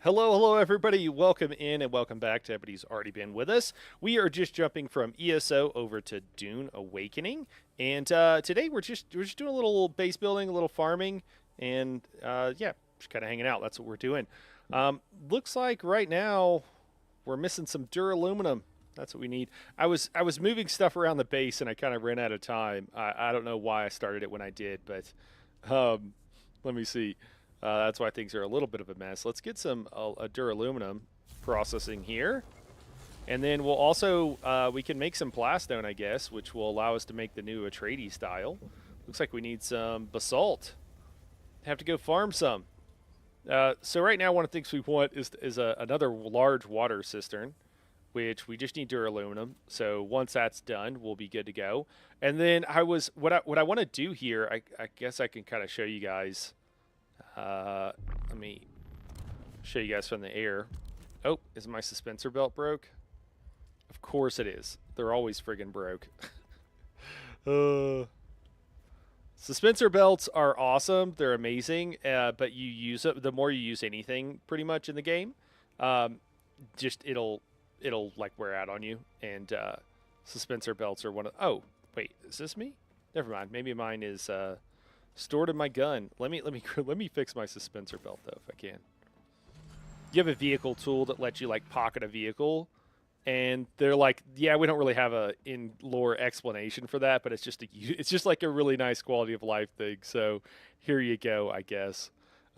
Hello, everybody. Welcome in and welcome back to everybody who's already been with us. We are just jumping from ESO over to Dune Awakening, and today we're just doing a little base building, a little farming, and yeah, just kind of hanging out. That's what we're doing. Looks like right now we're missing some duraluminum. That's what we need. I was moving stuff around the base and I kind of ran out of time. I don't know why I started it when I did, but um, let me see. That's why things are a little bit of a mess. Let's get some duraluminum processing here. And then we'll also, we can make some plastone, I guess, which will allow us to make the new Atreides style. Looks like we need some basalt. Have to go farm some. So right now, one of the things we want is another large water cistern, which we just need duraluminum. So once that's done, we'll be good to go. And then what I want to do here, I guess I can kind of show you guys. Let me show you guys from the air. Oh, is my suspensor belt broke? Of course it is. They're always friggin' broke. uh, Suspensor belts are awesome. They're amazing. But you use it, the more you use anything pretty much in the game, just it'll like wear out on you. And suspensor belts are one of. Oh, wait, is this me? Never mind. Maybe mine is stored in my gun. Let me fix my suspensor belt though, if I can. You have a vehicle tool that lets you like pocket a vehicle, and they're like, yeah, we don't really have a in lore explanation for that, but it's just like a really nice quality of life thing. So here you go, I guess.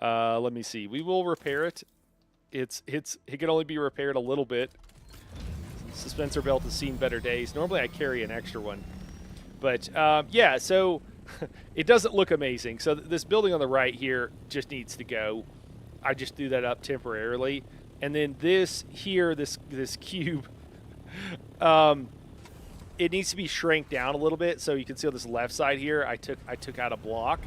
Let me see. We will repair it. It can only be repaired a little bit. Suspensor belt has seen better days. Normally I carry an extra one, but yeah. So. It doesn't look amazing. So this building on the right here just needs to go. I just threw that up temporarily. And then this here, this cube, it needs to be shrank down a little bit. So you can see on this left side here, I took out a block.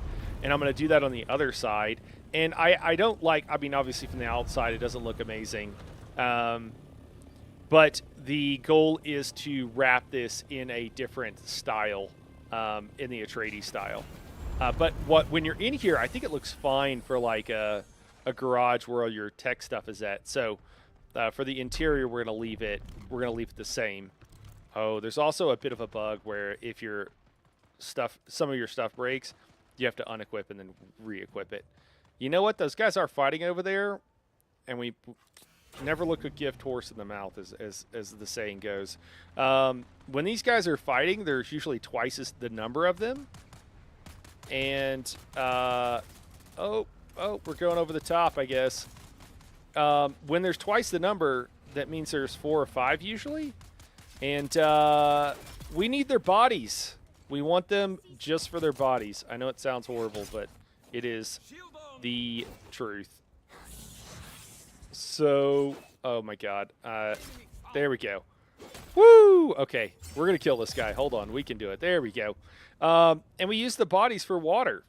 And I'm going to do that on the other side. And I don't like, I mean, obviously from the outside, it doesn't look amazing. But the goal is to wrap this in a different style. In the Atreides style. But when you're in here, I think it looks fine for like a garage where all your tech stuff is at. So for the interior, we're gonna leave it the same. Oh, there's also a bit of a bug where if some of your stuff breaks, you have to unequip and then re-equip it. You know what? Those guys are fighting over there, and we never look a gift horse in the mouth, as the saying goes. When these guys are fighting, there's usually twice as the number of them. And oh, we're going over the top, I guess. When there's twice the number, that means there's 4 or 5 usually. And we need their bodies. We want them just for their bodies. I know it sounds horrible, but it is the truth. So, oh my god. There we go. Woo! Okay, we're going to kill this guy. Hold on, we can do it. There we go. And we use the bodies for water.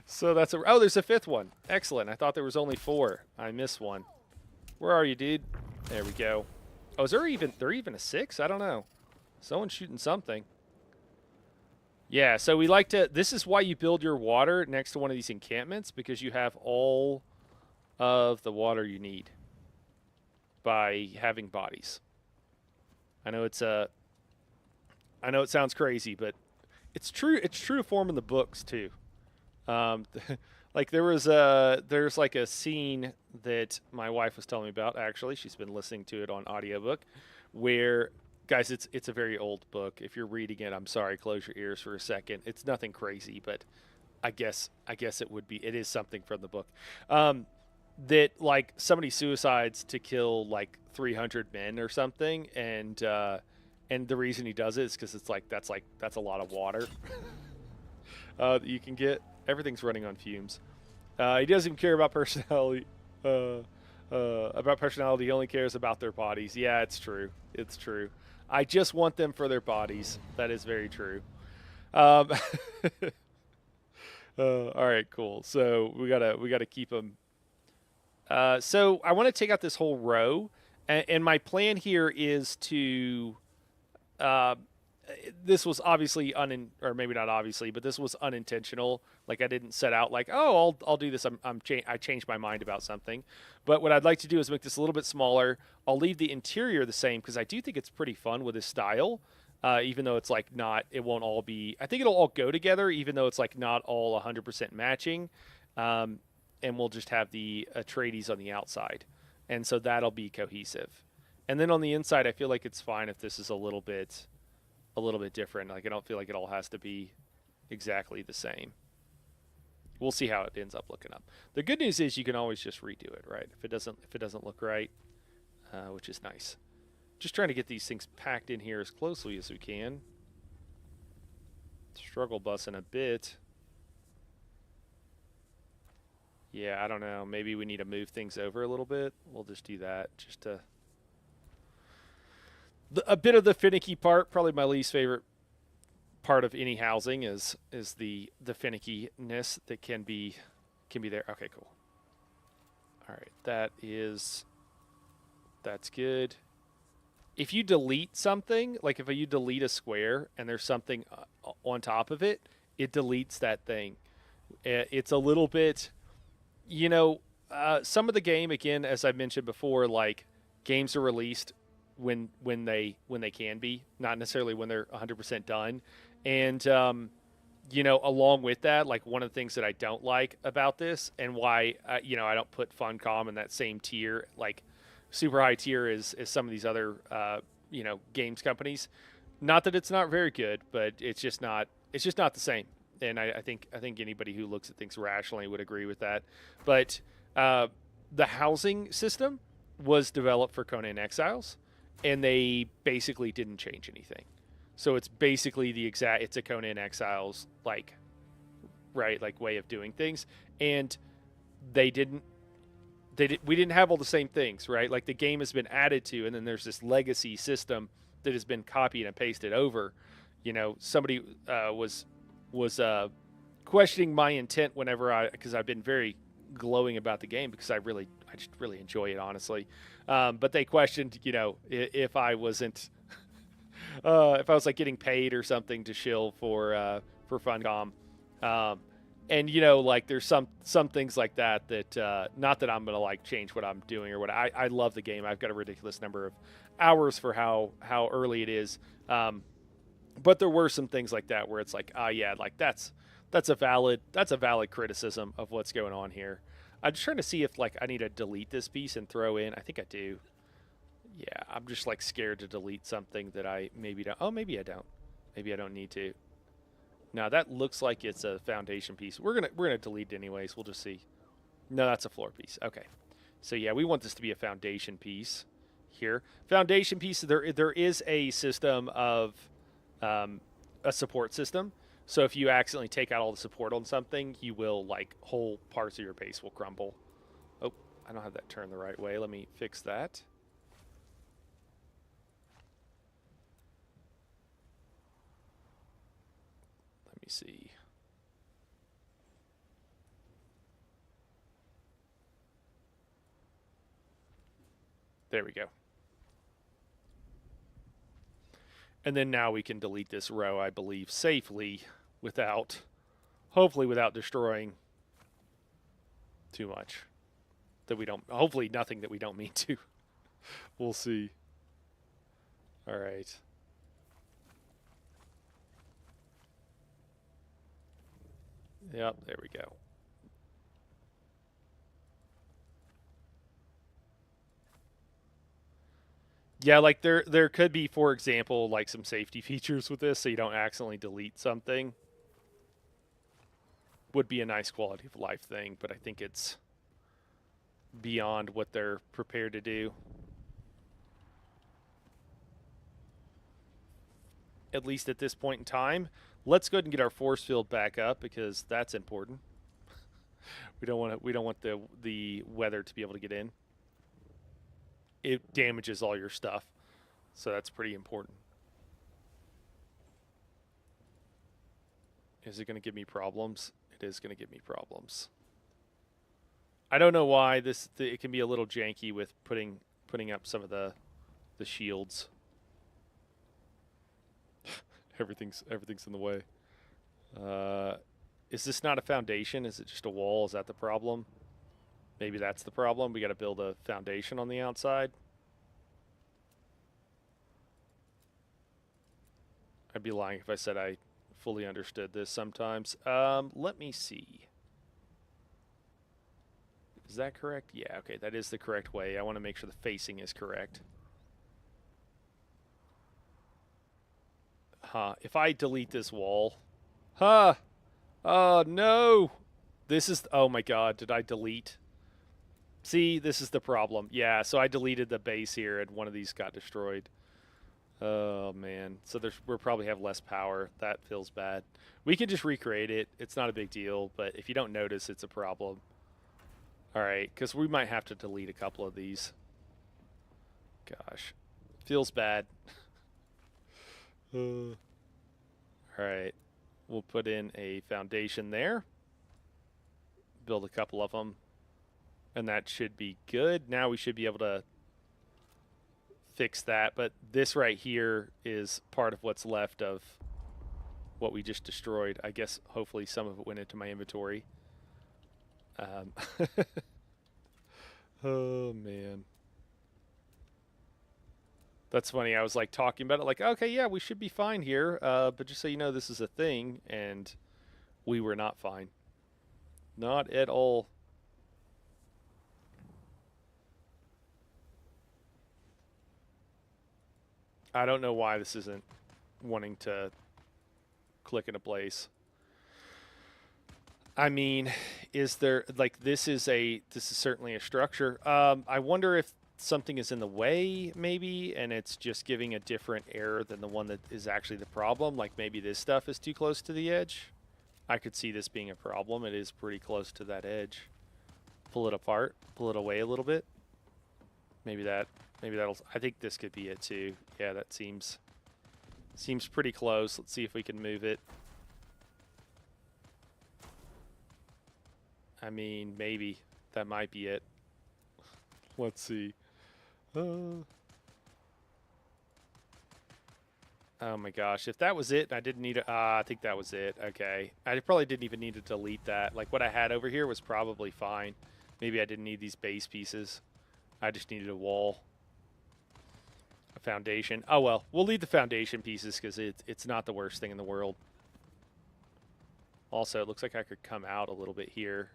So that's oh, there's a 5th one. Excellent. I thought there was only 4. I missed one. Where are you, dude? There we go. Oh, is there even a 6? I don't know. Someone's shooting something. Yeah, so we like to, this is why you build your water next to one of these encampments, because you have all of the water you need by having bodies. I know it sounds crazy, but it's true. It's true to form in the books too. Like there's like a scene that my wife was telling me about. Actually, she's been listening to it on audiobook, where guys, it's a very old book. If you're reading it, I'm sorry, close your ears for a second. It's nothing crazy, but I guess it is something from the book. That like somebody suicides to kill like 300 men or something, and the reason he does it is because it's like that's a lot of water that you can get. Everything's running on fumes. He doesn't even care about personality. He only cares about their bodies. Yeah, it's true. It's true. I just want them for their bodies. That is very true. All right, cool. So we gotta keep them. So I want to take out this whole row, and my plan here is to this was obviously or maybe not obviously, but this was unintentional. Like I didn't set out like, oh, I'll do this. I changed my mind about something. But what I'd like to do is make this a little bit smaller. I'll leave the interior the same because I do think it's pretty fun with this style. Even though it's like not, it won't all be. I think it'll all go together, even though it's like not all 100% matching. Um, and we'll just have the Atreides on the outside, and so that'll be cohesive. And then on the inside, I feel like it's fine if this is a little bit different. Like I don't feel like it all has to be exactly the same. We'll see how it ends up looking up. The good news is you can always just redo it, right? If it doesn't look right, which is nice. Just trying to get these things packed in here as closely as we can. Struggle busing a bit. Yeah, I don't know. Maybe we need to move things over a little bit. We'll just do that just to a bit of the finicky part. Probably my least favorite part of any housing is the finickiness that can be there. Okay, cool. All right, that's good. If you delete something, like if you delete a square and there's something on top of it, it deletes that thing. It's a little bit, you know, some of the game, again, as I mentioned before, like games are released when they can be, not necessarily when they're 100% done. And you know, along with that, like one of the things that I don't like about this, and why you know, I don't put Funcom in that same tier, like super high tier is some of these other you know, games companies. Not that it's not very good, but it's just not the same. And I think anybody who looks at things rationally would agree with that. But the housing system was developed for Conan Exiles, and they basically didn't change anything. So it's basically it's a Conan Exiles like, right, like way of doing things. And they didn't we didn't have all the same things, right? Like the game has been added to, and then there's this legacy system that has been copied and pasted over. You know, somebody was questioning my intent because I've been very glowing about the game because I just really enjoy it, honestly. But they questioned, you know, if I wasn't if I was like getting paid or something to shill for Funcom. And you know, like there's some things like that not that I'm gonna like change what I'm doing or what I love the game. I've got a ridiculous number of hours for how early it is. But there were some things like that where it's like, yeah, like that's a valid criticism of what's going on here. I'm just trying to see if like I need to delete this piece and throw in. I think I do. Yeah, I'm just like scared to delete something that I maybe don't. Oh, maybe I don't. Maybe I don't need to. Now that looks like it's a foundation piece. We're gonna delete it anyways. We'll just see. No, that's a floor piece. Okay. So yeah, we want this to be a foundation piece here. Foundation piece. There is a system of a support system. So if you accidentally take out all the support on something, you will like whole parts of your base will crumble. Oh, I don't have that turned the right way. Let me fix that. Let me see. There we go. And then now we can delete this row, I believe, safely hopefully without destroying too much. Hopefully nothing that we don't mean to. We'll see. All right. Yep, there we go. Yeah, like there could be, for example, like some safety features with this so you don't accidentally delete something. Would be a nice quality of life thing, but I think it's beyond what they're prepared to do. At least at this point in time. Let's go ahead and get our force field back up because that's important. We don't want the weather to be able to get in. It damages all your stuff. So that's pretty important. Is it going to give me problems? It is going to give me problems. I don't know why it can be a little janky with putting up some of the shields. everything's in the way. Uh, is this not a foundation? Is it just a wall? Is that the problem? Maybe that's the problem. We got to build a foundation on the outside. I'd be lying if I said I fully understood this sometimes. Let me see. Is that correct? Yeah, okay, that is the correct way. I want to make sure the facing is correct. Huh, if I delete this wall. Huh! Oh, no! This is, oh my god, did I delete? See, this is the problem. Yeah, so I deleted the base here and one of these got destroyed. Oh man, so we'll probably have less power. That feels bad. We can just recreate it. It's not a big deal, but if you don't notice, it's a problem. All right, because we might have to delete a couple of these. Gosh, feels bad. All right, we'll put in a foundation there. Build a couple of them, and that should be good. Now we should be able to fix that, but this right here is part of what's left of what we just destroyed. I guess hopefully some of it went into my inventory. Oh man, that's funny. I was like talking about it like, okay, yeah, we should be fine here, but just so you know, this is a thing, and we were not fine. Not at all. I don't know why this isn't wanting to click into place. I mean, is there like this is certainly a structure. I wonder if something is in the way maybe, and it's just giving a different error than the one that is actually the problem. Like maybe this stuff is too close to the edge. I could see this being a problem. It is pretty close to that edge. Pull it apart, pull it away a little bit. Maybe that'll, I think this could be it too. Yeah, that seems pretty close. Let's see if we can move it. I mean, maybe that might be it. Let's see. Oh my gosh, if that was it, I didn't need to, I think that was it. Okay. I probably didn't even need to delete that. Like what I had over here was probably fine. Maybe I didn't need these base pieces. I just needed a wall. A foundation. Oh well, we'll leave the foundation pieces because it's not the worst thing in the world. Also, it looks like I could come out a little bit here.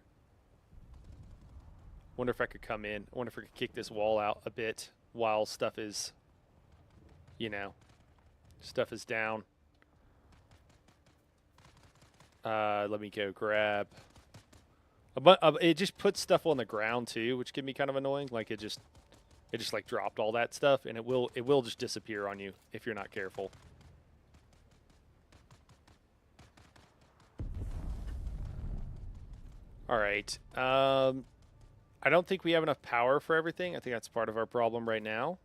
Wonder if I could come in. I wonder if I could kick this wall out a bit while stuff is, you know, stuff is down. Let me go grab. But it just puts stuff on the ground too, which can be kind of annoying. Like it just like dropped all that stuff, and it will just disappear on you if you're not careful. All right. I don't think we have enough power for everything. I think that's part of our problem right now.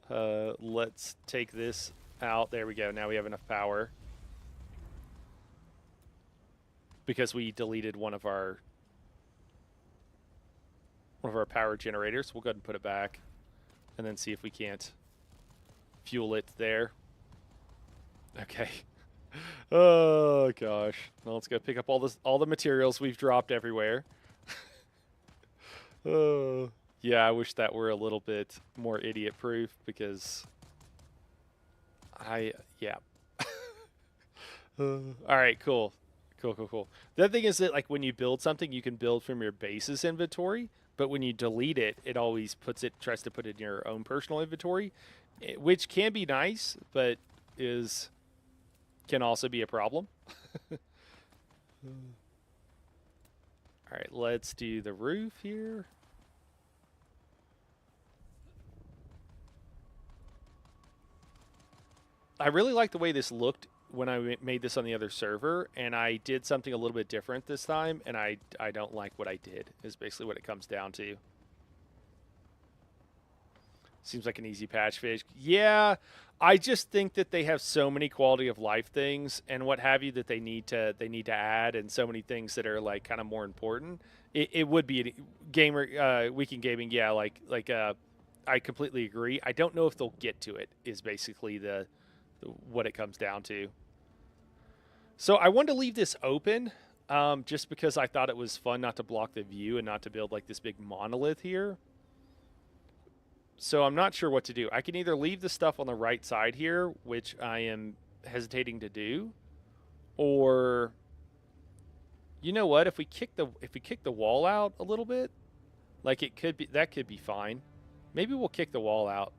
Let's take this out. There we go. Now we have enough power. Because we deleted one of our power generators. We'll go ahead and put it back and then see if we can't fuel it there. Okay. Oh gosh. Well, let's go pick up all the materials we've dropped everywhere. Oh, yeah, I wish that were a little bit more idiot proof because yeah. All right, cool. Cool. The other thing is that like when you build something, you can build from your base's inventory, but when you delete it, it always tries to put it in your own personal inventory, which can be nice, but can also be a problem. All right, let's do the roof here. I really like the way this looked when I made this on the other server, and I did something a little bit different this time, and I don't like what I did, is basically what it comes down to. Seems like an easy patch fix. Yeah, I just think that they have so many quality of life things and what have you that they need to add, and so many things that are like kind of more important. It would be a gamer weekend gaming. Yeah, like I completely agree. I don't know if they'll get to it. Is basically the what it comes down to. So I wanted to leave this open, just because I thought it was fun not to block the view and not to build like this big monolith here. So I'm not sure what to do. I can either leave the stuff on the right side here, which I am hesitating to do, or you know what? If we kick the wall out a little bit, like that could be fine. Maybe we'll kick the wall out.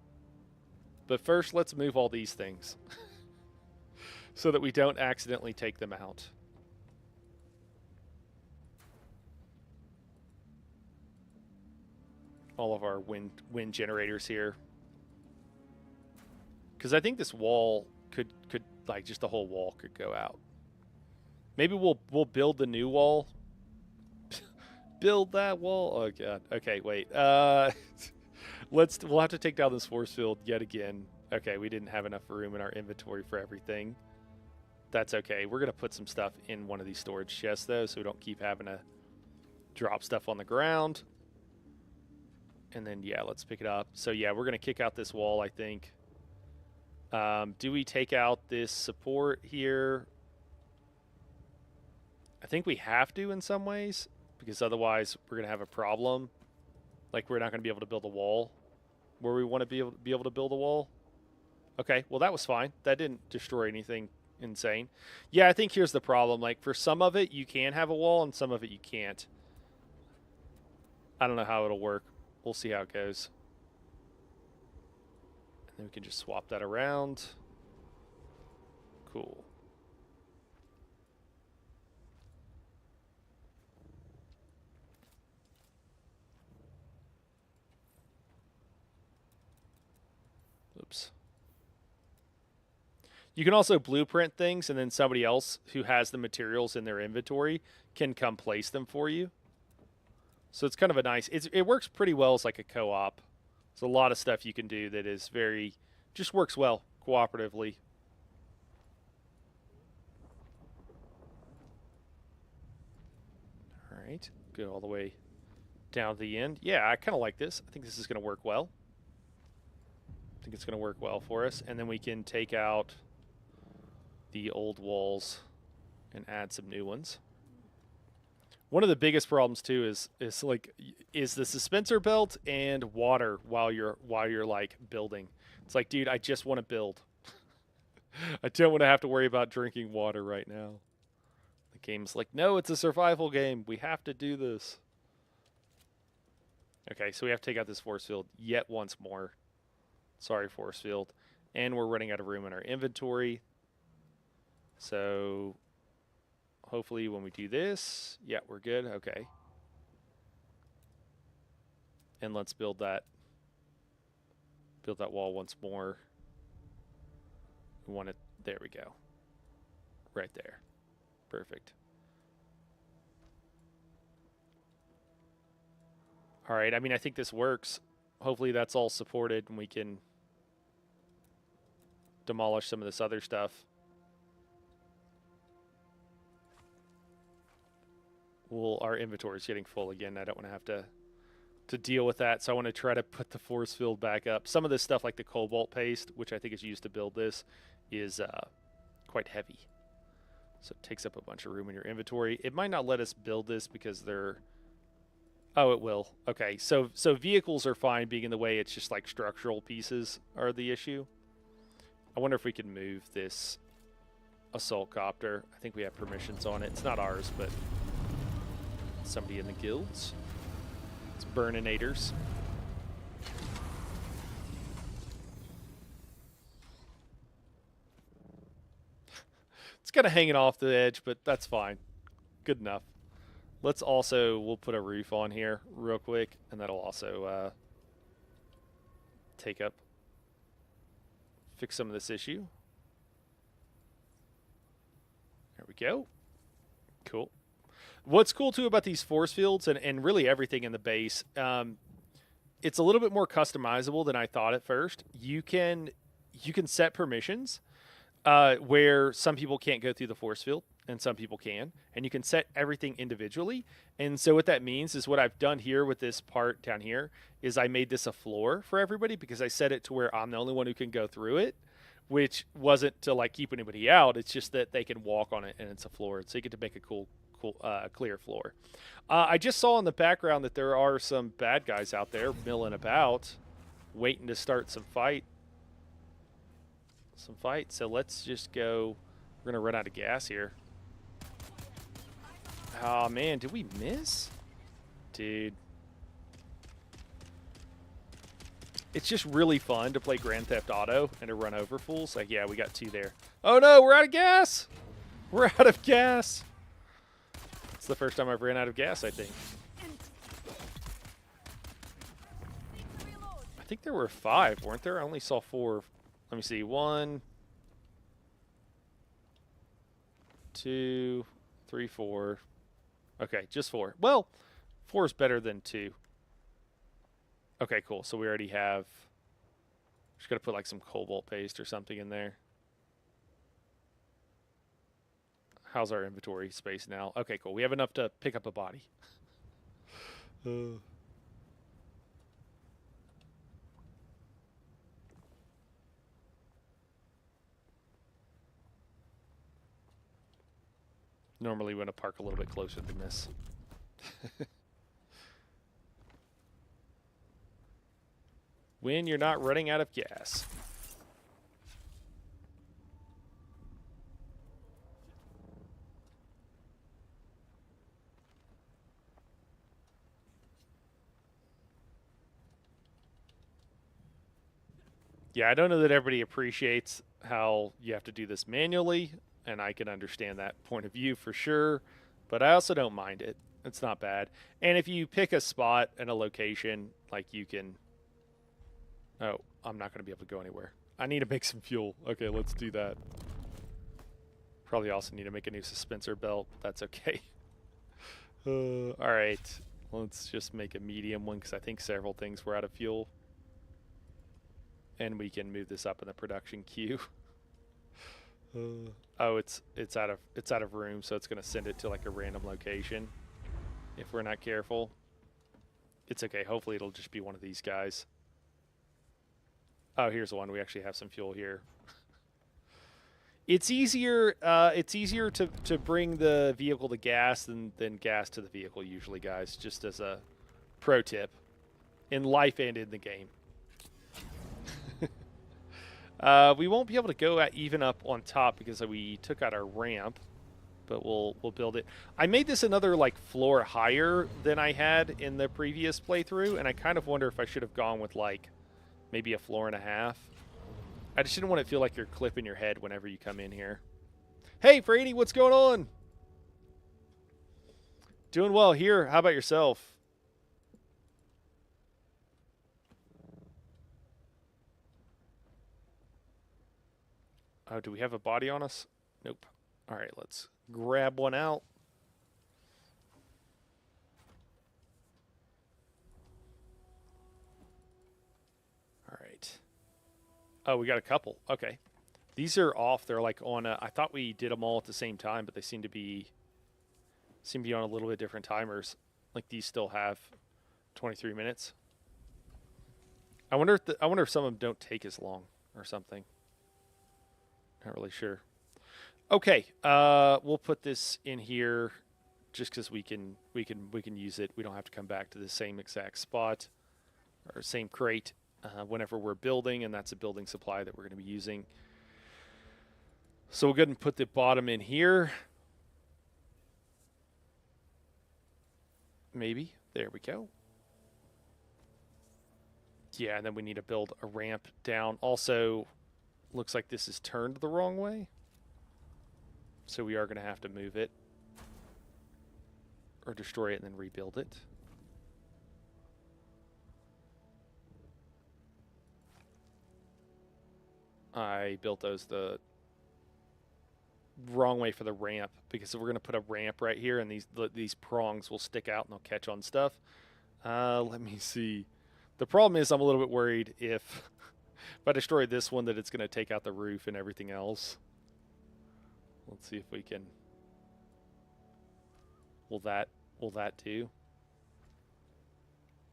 But first, let's move all these things so that we don't accidentally take them out. All of our wind generators here. Because I think this wall could like just the whole wall could go out. Maybe we'll build the new wall. Build that wall. Oh god. Okay, wait. We'll have to take down this force field yet again. Okay, we didn't have enough room in our inventory for everything. That's okay. We're gonna put some stuff in one of these storage chests though, so we don't keep having to drop stuff on the ground. And then yeah, let's pick it up. So yeah, we're gonna kick out this wall, I think. Do we take out this support here? I think we have to in some ways, because otherwise we're going to have a problem. Like, we're not going to be able to build a wall where we want to be able to build a wall. Okay, well, that was fine. That didn't destroy anything insane. Yeah, I think here's the problem. Like, for some of it, you can have a wall, and some of it you can't. I don't know how it'll work. We'll see how it goes. And then we can just swap that around. Cool. Oops. You can also blueprint things, and then somebody else who has the materials in their inventory can come place them for you. So it's kind of a nice... It works pretty well as like a co-op. There's a lot of stuff you can do that is very... just works well cooperatively. All right. Go all the way down to the end. Yeah, I kind of like this. I think this is going to work well. I think it's going to work well for us. And then we can take out the old walls and add some new ones. One of the biggest problems too is the suspensor belt and water while you're like building. It's like, dude, I just want to build. I don't want to have to worry about drinking water right now. The game's like, no, it's a survival game. We have to do this. Okay, so we have to take out this force field yet once more. Sorry, force field. And we're running out of room in our inventory. So hopefully when we do this, yeah, we're good. Okay. And let's build that wall once more. We want it, there we go. Right there. Perfect. All right, I mean, I think this works. Hopefully that's all supported and we can demolish some of this other stuff. Well, our inventory is getting full again. I don't want to have to deal with that, so I want to try to put the force field back up. Some of this stuff, like the cobalt paste, which I think is used to build this, is quite heavy. So it takes up a bunch of room in your inventory. It might not let us build this because they're... Oh, it will. Okay, so vehicles are fine being in the way. It's just like structural pieces are the issue. I wonder if we can move this assault copter. I think we have permissions on it. It's not ours, but somebody in the guilds. It's Burninators. It's kind of hanging off the edge, but that's fine. Good enough. Let's also, we'll put a roof on here real quick, and that'll also fix some of this issue. There we go. Cool. What's cool too about these force fields and really everything in the base, it's a little bit more customizable than I thought at first. You can set permissions where some people can't go through the force field and some people can, and you can set everything individually. And so what that means is what I've done here with this part down here is I made this a floor for everybody because I set it to where I'm the only one who can go through it. which wasn't to like keep anybody out. It's just that they can walk on it and it's a floor, so you get to make a clear floor. I just saw in the background that there are some bad guys out there milling about, waiting to start some fight. So let's just go. We're gonna run out of gas here. Oh man, did we miss? Dude. It's just really fun to play Grand Theft Auto and to run over fools. Like, yeah, we got 2 there. Oh no, we're out of gas! We're out of gas! It's the first time I've ran out of gas, I think. I think there were 5, weren't there? I only saw 4. Let me see. 1, 2, 3, 4. Okay, just 4. Well, 4 is better than 2. Okay, cool. So we already have... Just got to put like some cobalt paste or something in there. How's our inventory space now? Okay, cool. We have enough to pick up a body. Normally we want to park a little bit closer than this. When you're not running out of gas. Yeah, I don't know that everybody appreciates how you have to do this manually, and I can understand that point of view for sure, but I also don't mind it. It's not bad. And if you pick a spot and a location, like you can... Oh, I'm not going to be able to go anywhere. I need to make some fuel. Okay, let's do that. Probably also need to make a new suspensor belt. That's okay. All right. Let's just make a medium one because I think several things were out of fuel. And we can move this up in the production queue. Oh, it's out of room, so it's going to send it to like a random location if we're not careful. It's okay. Hopefully it'll just be one of these guys. Oh, here's one. We actually have some fuel here. It's easier to bring the vehicle to gas than gas to the vehicle usually, guys, just as a pro tip in life and in the game. We won't be able to go even up on top because we took out our ramp, but we'll build it. I made this another like floor higher than I had in the previous playthrough, and I kind of wonder if I should have gone with like maybe a floor and a half. I just didn't want to feel like you're clipping your head whenever you come in here. Hey, Frady, what's going on? Doing well here. How about yourself? Oh, do we have a body on us? Nope. All right, let's grab one out. All right. Oh, we got a couple. Okay. These are off. They're like on a... I thought we did them all at the same time, but they seem to be on a little bit different timers. Like these still have 23 minutes. I wonder if some of them don't take as long or something. Not really sure. Okay, we'll put this in here just because we can use it. We don't have to come back to the same exact spot or same crate whenever we're building, and that's a building supply that we're going to be using. So we'll go ahead and put the bottom in here. Maybe. There we go. Yeah, and then we need to build a ramp down. Also, looks like this is turned the wrong way. So we are going to have to move it. Or destroy it and then rebuild it. I built those the wrong way for the ramp because we're going to put a ramp right here and these prongs will stick out and they'll catch on stuff. Let me see. The problem is I'm a little bit worried if I destroy this one that it's going to take out the roof and everything else. Let's see if we can. Will that do?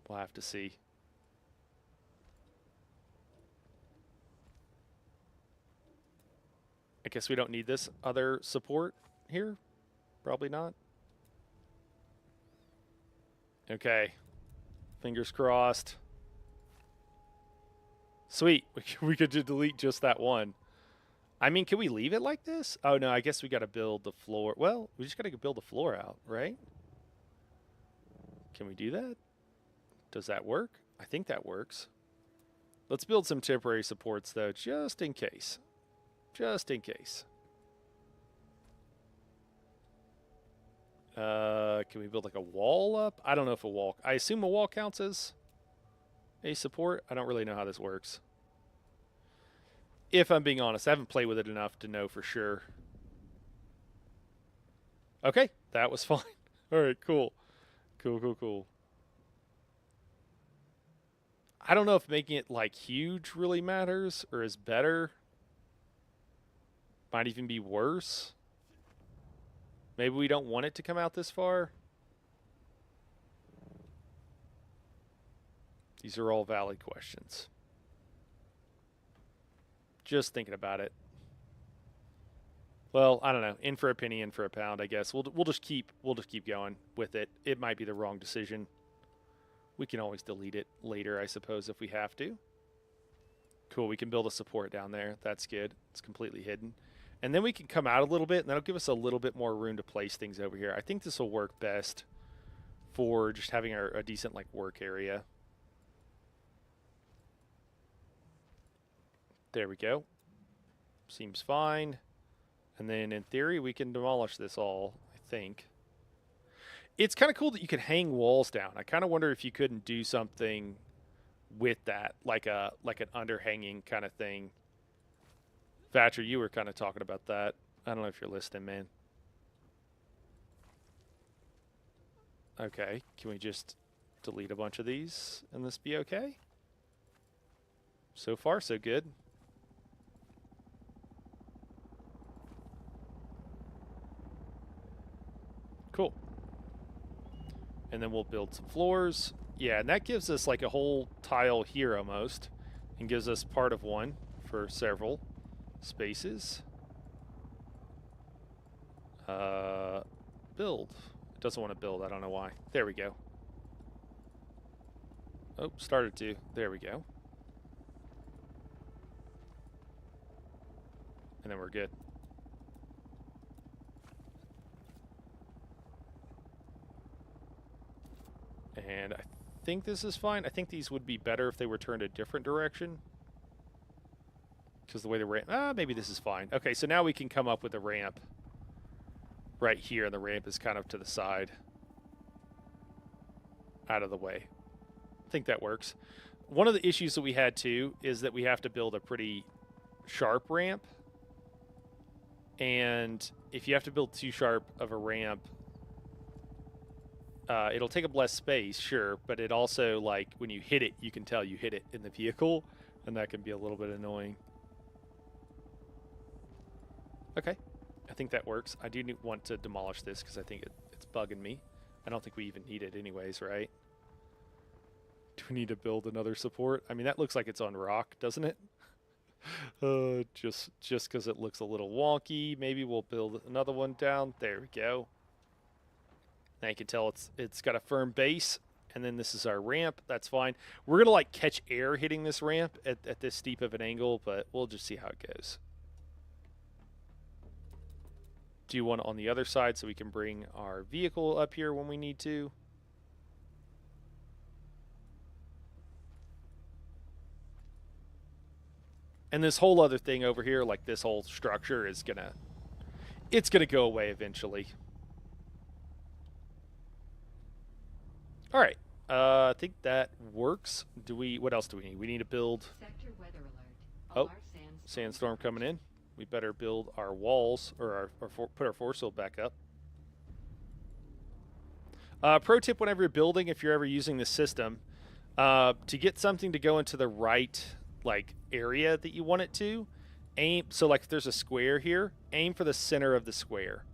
We'll have to see. guess we don't need this other support here. Probably not. Okay. Fingers crossed. Sweet. We could just delete just that one. I mean, can we leave it like this? Oh, no, I guess we got to build the floor. Well, we just got to build the floor out, right? Can we do that? Does that work? I think that works. Let's build some temporary supports, though, just in case. Just in case. Can we build like a wall up? I don't know if a wall... I assume a wall counts as a support. I don't really know how this works. If I'm being honest, I haven't played with it enough to know for sure. Okay, that was fine. All right, cool. Cool. I don't know if making it like huge really matters or is better. Might even be worse. Maybe we don't want it to come out this far. These are all valid questions. Just thinking about it. Well, I don't know. In for a penny, in for a pound, I guess. We'll just keep going with it. It might be the wrong decision. We can always delete it later, I suppose, if we have to. Cool, we can build a support down there. That's good. It's completely hidden. And then we can come out a little bit, and that'll give us a little bit more room to place things over here. I think this will work best for just having a decent like work area. There we go. Seems fine. And then in theory, we can demolish this all, I think. It's kind of cool that you can hang walls down. I kind of wonder if you couldn't do something with that, like an underhanging kind of thing. Thatcher, you were kind of talking about that. I don't know if you're listening, man. Okay, can we just delete a bunch of these and this be okay? So far, so good. Cool. And then we'll build some floors. Yeah, and that gives us like a whole tile here almost, and gives us part of one for several spaces. Build. It doesn't want to build. I don't know why. There we go. Oh, started to. There we go. And then we're good. And I think this is fine. I think these would be better if they were turned a different direction. Because the way the ramp... maybe this is fine. Okay, so now we can come up with a ramp right here. And the ramp is kind of to the side. Out of the way. I think that works. One of the issues that we had, too, is that we have to build a pretty sharp ramp. And if you have to build too sharp of a ramp... it'll take up less space, sure, but it also, like, when you hit it, you can tell you hit it in the vehicle, and that can be a little bit annoying. Okay, I think that works. I do want to demolish this because I think it's bugging me. I don't think we even need it anyways, right? Do we need to build another support? I mean, that looks like it's on rock, doesn't it? Just because it looks a little wonky. Maybe we'll build another one down. There we go. Now you can tell it's got a firm base, and then this is our ramp. That's fine. We're going to like catch air hitting this ramp at this steep of an angle, but we'll just see how it goes. Do one on the other side so we can bring our vehicle up here when we need to. And this whole other thing over here, like this whole structure is it's gonna go away eventually. All right, I think that works. What else do we need? We need to build. Sector weather alert. Oh, sandstorm coming in. We better build our walls or put our force field back up. Pro tip: whenever you're building, if you're ever using this system, to get something to go into the right like area that you want it to, aim. So like if there's a square here, aim for the center of the square.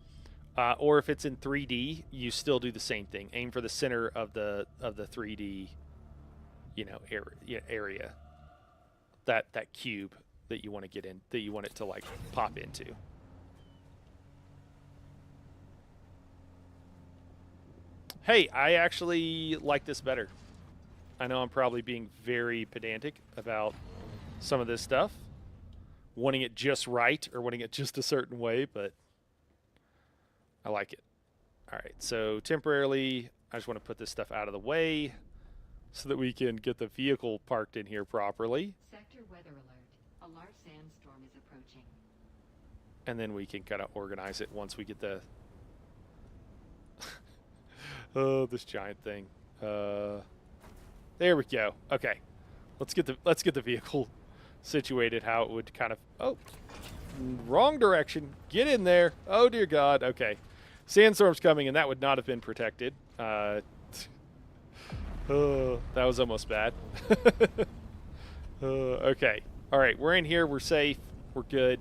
Or if it's in 3D, you still do the same thing. Aim for the center of the 3D, area. That cube that you want to get in, that you want it to like pop into. Hey, I actually like this better. I know I'm probably being very pedantic about some of this stuff, wanting it just right or wanting it just a certain way, but I like it. All right, so temporarily, I just want to put this stuff out of the way so that we can get the vehicle parked in here properly, Sector weather alert. A large sandstorm is approaching. and then we can kind of organize it once we get the oh this giant thing. There we go. Okay, let's get the vehicle situated how it would kind of wrong direction. Get in there. Oh dear God. Okay, sandstorm's coming, and that would not have been protected. Oh, that was almost bad. Okay. All right, we're in here. We're safe. We're good.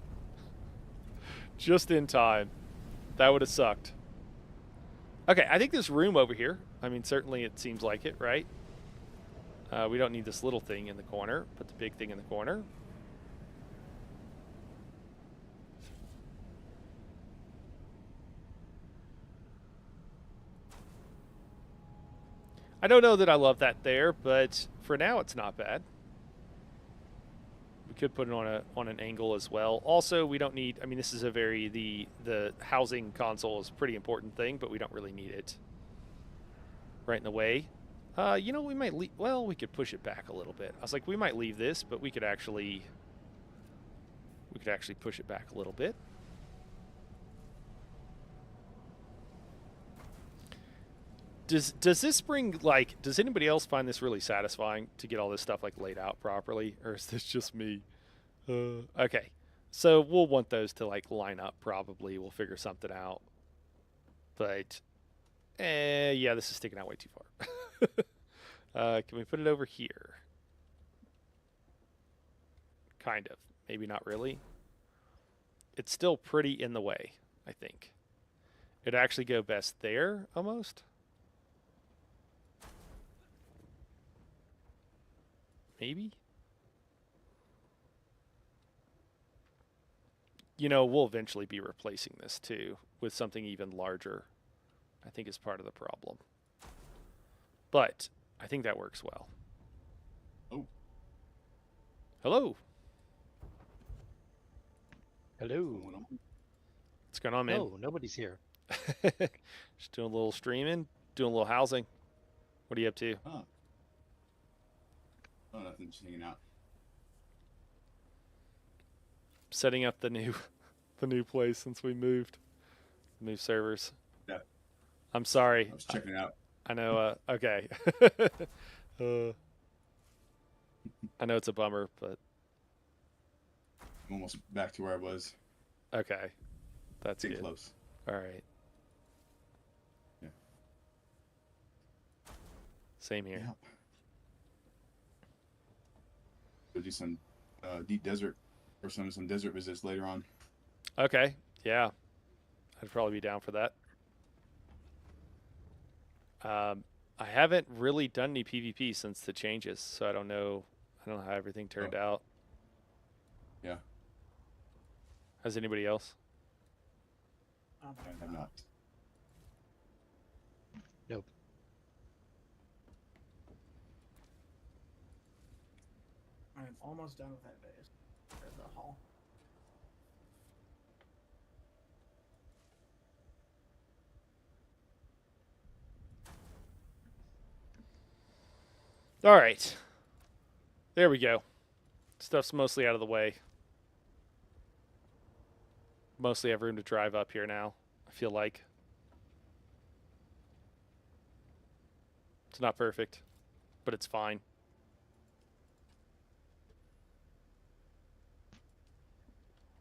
Just in time. That would have sucked. Okay, I think this room over here. I mean, certainly it seems like it, right? We don't need this little thing in the corner, but the big thing in the corner. I don't know that I love that there, but for now it's not bad. We could put it on an angle as well. Also, we don't need. I mean, this is a very the housing console is a pretty important thing, but we don't really need it right in the way. We might leave. Well, we could push it back a little bit. I was like, we might leave this, but we could actually push it back a little bit. Does this bring like? Does anybody else find this really satisfying to get all this stuff like laid out properly, or is this just me? Okay, so we'll want those to like line up. Probably we'll figure something out. But yeah, this is sticking out way too far. Can we put it over here? Kind of. Maybe not really. It's still pretty in the way, I think. It'd actually go best there, almost. Maybe. We'll eventually be replacing this too with something even larger. I think is part of the problem. But I think that works well. Oh, Hello. Hello. going on? What's going on, man? No, nobody's here. Just doing a little streaming, doing a little housing. What are you up to? Huh. Oh, nothing. Just hanging out. Setting up the new the new place since we moved. New servers. Yeah. I'm sorry. I was checking it out. I know okay. uh, I know it's a bummer, but I'm almost back to where I was. okay. That's Getting good. close. All right. Yeah. Same here. Yeah. We'll do some deep desert or some desert visits later on. Okay. Yeah. I'd probably be down for that. I haven't really done any PvP since the changes, so I don't know how everything turned out. Yeah. Has anybody else? I have not. Nope. I'm almost done with that base. There's the hall. All right. There we go. Stuff's mostly out of the way. Mostly have room to drive up here now, I feel like. It's not perfect, but it's fine.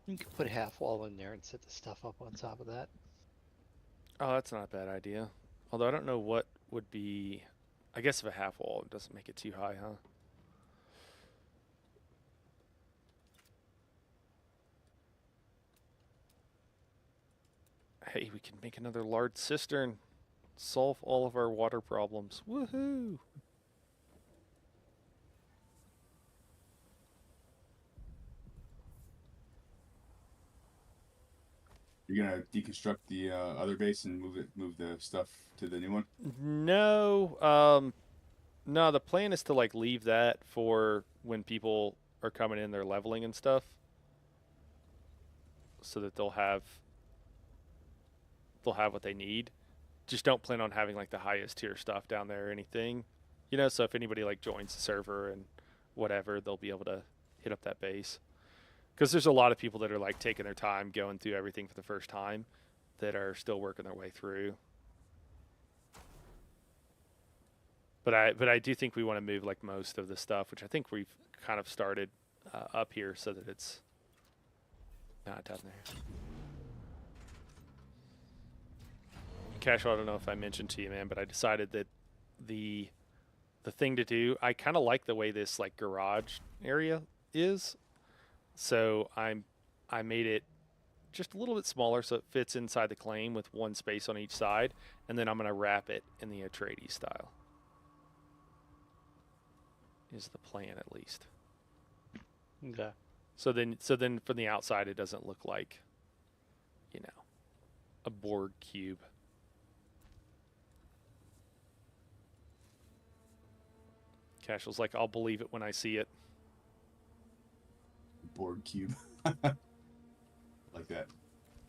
You could put a half wall in there and set the stuff up on top of that. Oh, that's not a bad idea. Although I don't know what would be... I guess if a half wall doesn't make it too high, huh? Hey, we can make another large cistern. Solve all of our water problems. Woohoo! You're gonna deconstruct the other base and move the stuff to the new one. No, no. The plan is to like leave that for when people are coming in, they're leveling and stuff, so that they'll have what they need. Just don't plan on having like the highest tier stuff down there or anything. So if anybody like joins the server and whatever, they'll be able to hit up that base. Because there's a lot of people that are like taking their time going through everything for the first time that are still working their way through. But I do think we want to move like most of the stuff, which I think we've kind of started up here so that it's not down there. Casual, I don't know if I mentioned to you, man, but I decided that the thing to do, I kind of like the way this like garage area is. So I made it just a little bit smaller so it fits inside the claim with one space on each side, and then I'm going to wrap it in the Atreides style. Is the plan at least. Okay. So then from the outside it doesn't look like, a Borg cube. Casual's like, I'll believe it when I see it. Board cube. Like that.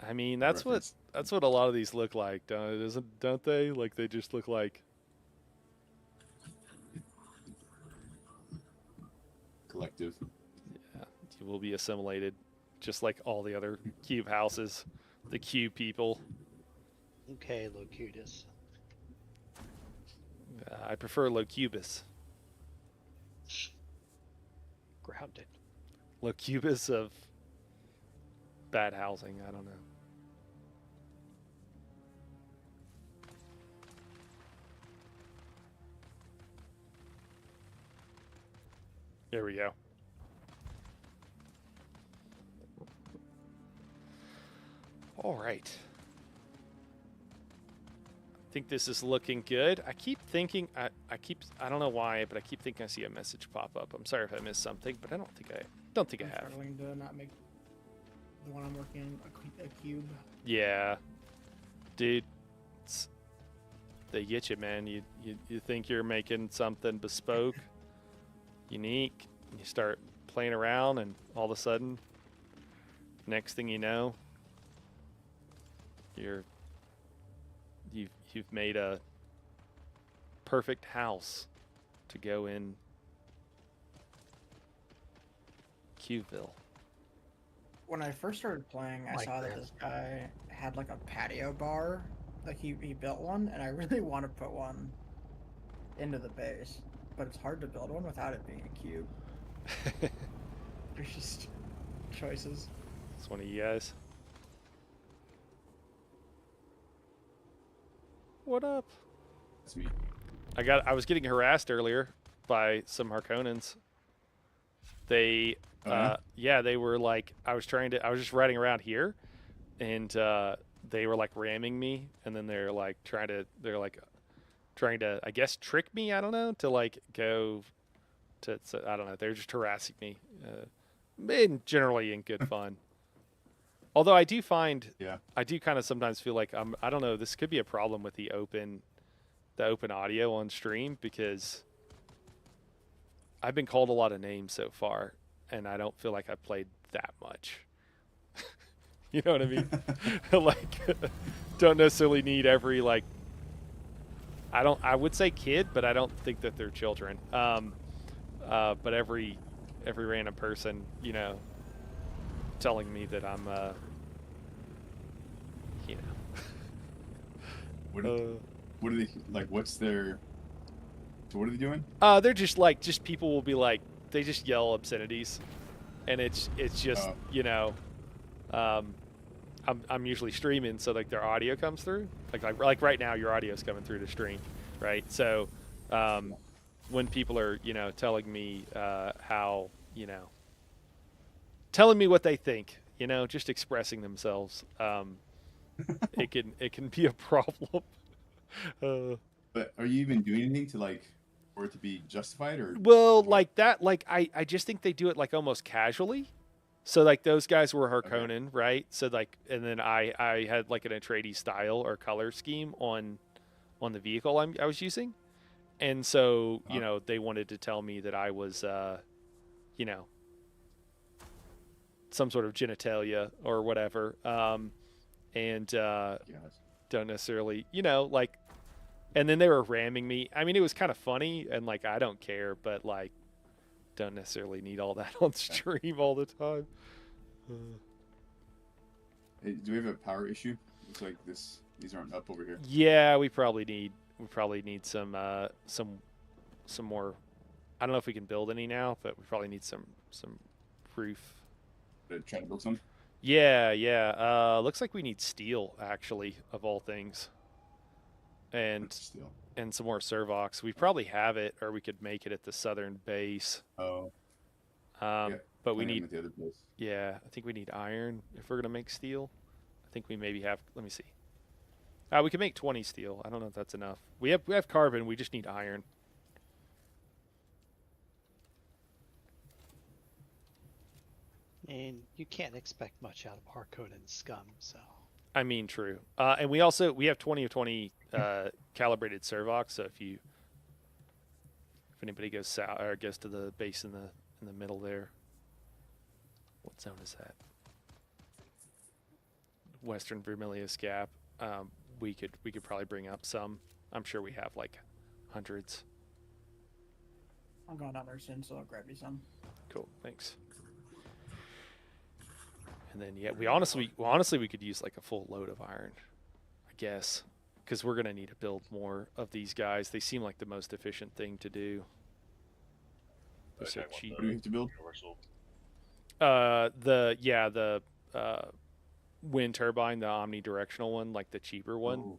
I mean, that's Reference. what a lot of these look like, don't they? Like they just look like Collective. yeah, you will be assimilated, just like all the other cube houses, the cube people. Okay, Locutus. I prefer Locubus. Grounded. Locubus of bad housing. I don't know. There we go. All right. I think this is looking good. I keep thinking, I don't know why, but I keep thinking I see a message pop up. I'm sorry if I missed something, but I don't think I I'm have. struggling to not make the one I'm working a cube. Yeah. Dude, they get you, man. You think you're making something bespoke, unique, and you start playing around, and all of a sudden, next thing you know, you've made a perfect house to go in Cubeville. When I first started playing, I My saw that this guy had like a patio bar. Like he built one, and I really want to put one into the base. But it's hard to build one without it being a cube. There's just choices. It's one of you guys. What up? That's me. I was getting harassed earlier by some Harkonnens. They Oh, yeah? they were like I was just riding around here, and they were like ramming me, and then they're like trying to I guess trick me, I don't know, to like go to so, I don't know, they're just harassing me. Generally in good fun. Although I do kind of sometimes feel like I don't know, this could be a problem with the open audio on stream, because I've been called a lot of names so far, and I don't feel like I've played that much. You know what I mean? Like, don't necessarily need every like. I would say kid, but I don't think that they're children. But every random person, telling me that I'm, What are they like? What's their? So what are they doing? they're just people will be like, they just yell obscenities, and it's just I'm usually streaming, so like their audio comes through, like right now your audio is coming through the stream, right? So when people are telling me how telling me what they think, just expressing themselves, it can be a problem. But are you even doing anything to like for it to be justified or? Well, like that, like I just think they do it like almost casually. So like those guys were Harkonnen, right? So like, and then I had like an Atreides style or color scheme on the vehicle I was using, and so Uh, they wanted to tell me that I was you know some sort of genitalia or whatever, and yes. don't necessarily like, and then they were ramming me. I mean, it was kind of funny, and like I don't care, but like don't necessarily need all that on stream all the time. Hey, do we have a power issue? Looks like these aren't up over here. Yeah, we probably need some more. I don't know if we can build any now, but we probably need some proof. Try to build some. Yeah, yeah. Looks like we need steel actually, of all things, and Still. and some more servox. We probably have it, or we could make it at the southern base. Oh, Um, yeah. but we Playing need, at the other place. yeah, I think we need iron if we're gonna make steel. I think we maybe have. Let me see. We can make 20 steel. I don't know if that's enough. We have carbon. We just need iron. And you can't expect much out of Harkonnen scum, so. I mean, true. And we have 20 of 20 calibrated servox. So if anybody goes south or goes to the base in the middle there, what zone is that? Western Vermilius Gap. We could probably bring up some. I'm sure we have like hundreds. I'm going down there soon, so I'll grab you some. Cool, thanks. And then yeah, we honestly we could use like a full load of iron, I guess, because we're gonna need to build more of these guys. They seem like the most efficient thing to do. They're so cheap. What do we have to build? Universal. The wind turbine, the omnidirectional one, like the cheaper one Oh,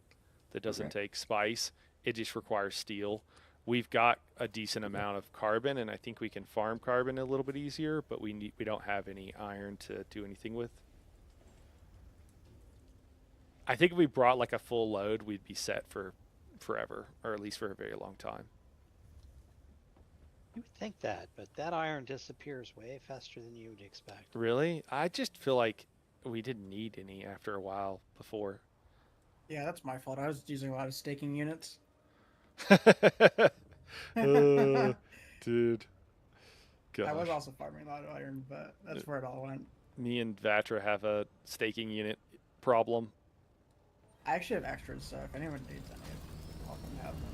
that doesn't okay. take spice. It just requires steel. We've got a decent amount of carbon, and I think we can farm carbon a little bit easier, but we don't have any iron to do anything with. I think if we brought like a full load, we'd be set for forever, or at least for a very long time. You would think that, but that iron disappears way faster than you would expect. Really? I just feel like we didn't need any after a while before. Yeah, that's my fault. I was using a lot of staking units. Dude. Gosh. I was also farming a lot of iron, but that's where it all went. Me and Vatra have a staking unit problem. I actually have extras, so if anyone needs any, I'm welcome to have them.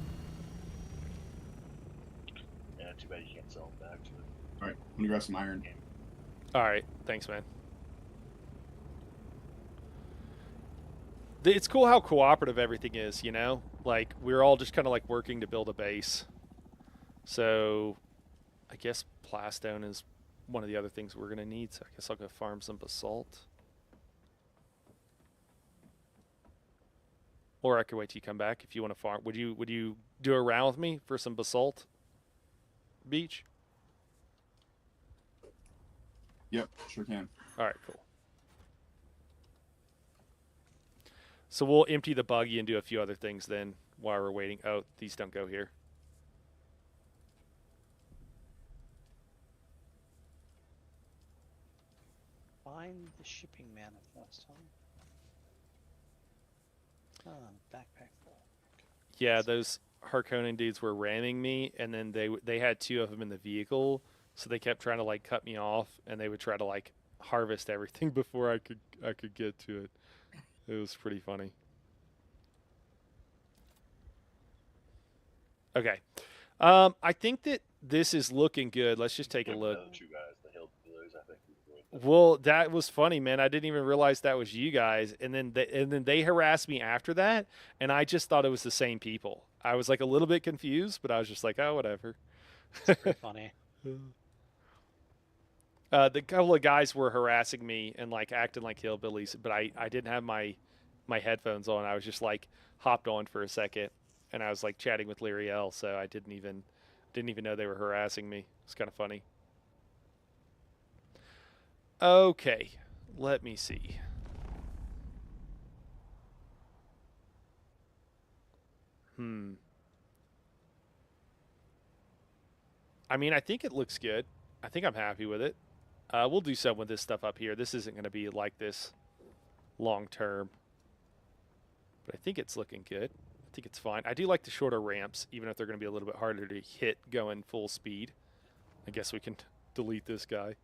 Yeah, too bad you can't sell them back to it. All right, I'm gonna grab some iron. All right, thanks, man. It's cool how cooperative everything is, Like, we're all just kind of like working to build a base. So, I guess plastone is one of the other things we're going to need. So, I guess I'll go farm some basalt. Or I could wait till you come back if you want to farm. Would you do a round with me for some basalt? Beach? Yep, sure can. All right, cool. So we'll empty the buggy and do a few other things then while we're waiting. Oh, these don't go here. Find the shipping manifest, huh? Backpack full. Yeah, those Harkonnen dudes were ramming me, and then they had two of them in the vehicle, so they kept trying to like cut me off, and they would try to like harvest everything before I could get to it. It was pretty funny. Okay, I think that this is looking good. Let's just take a Yeah, look. The other two guys, the hillbillies, I think. We were doing Well, that was funny, man. I didn't even realize that was you guys, and then they harassed me after that, and I just thought it was the same people. I was like a little bit confused, but I was just like, oh, whatever. It's pretty funny. The couple of guys were harassing me and like acting like hillbillies, but I didn't have my headphones on. I was just like hopped on for a second, and I was like chatting with Lyriel, so I didn't even know they were harassing me. It's kind of funny. Okay, let me see. I mean, I think it looks good. I think I'm happy with it. We'll do some with this stuff up here. This isn't going to be like this long term, but I think it's looking good. I think it's fine. I do like the shorter ramps, even if they're going to be a little bit harder to hit going full speed. I guess we can delete this guy.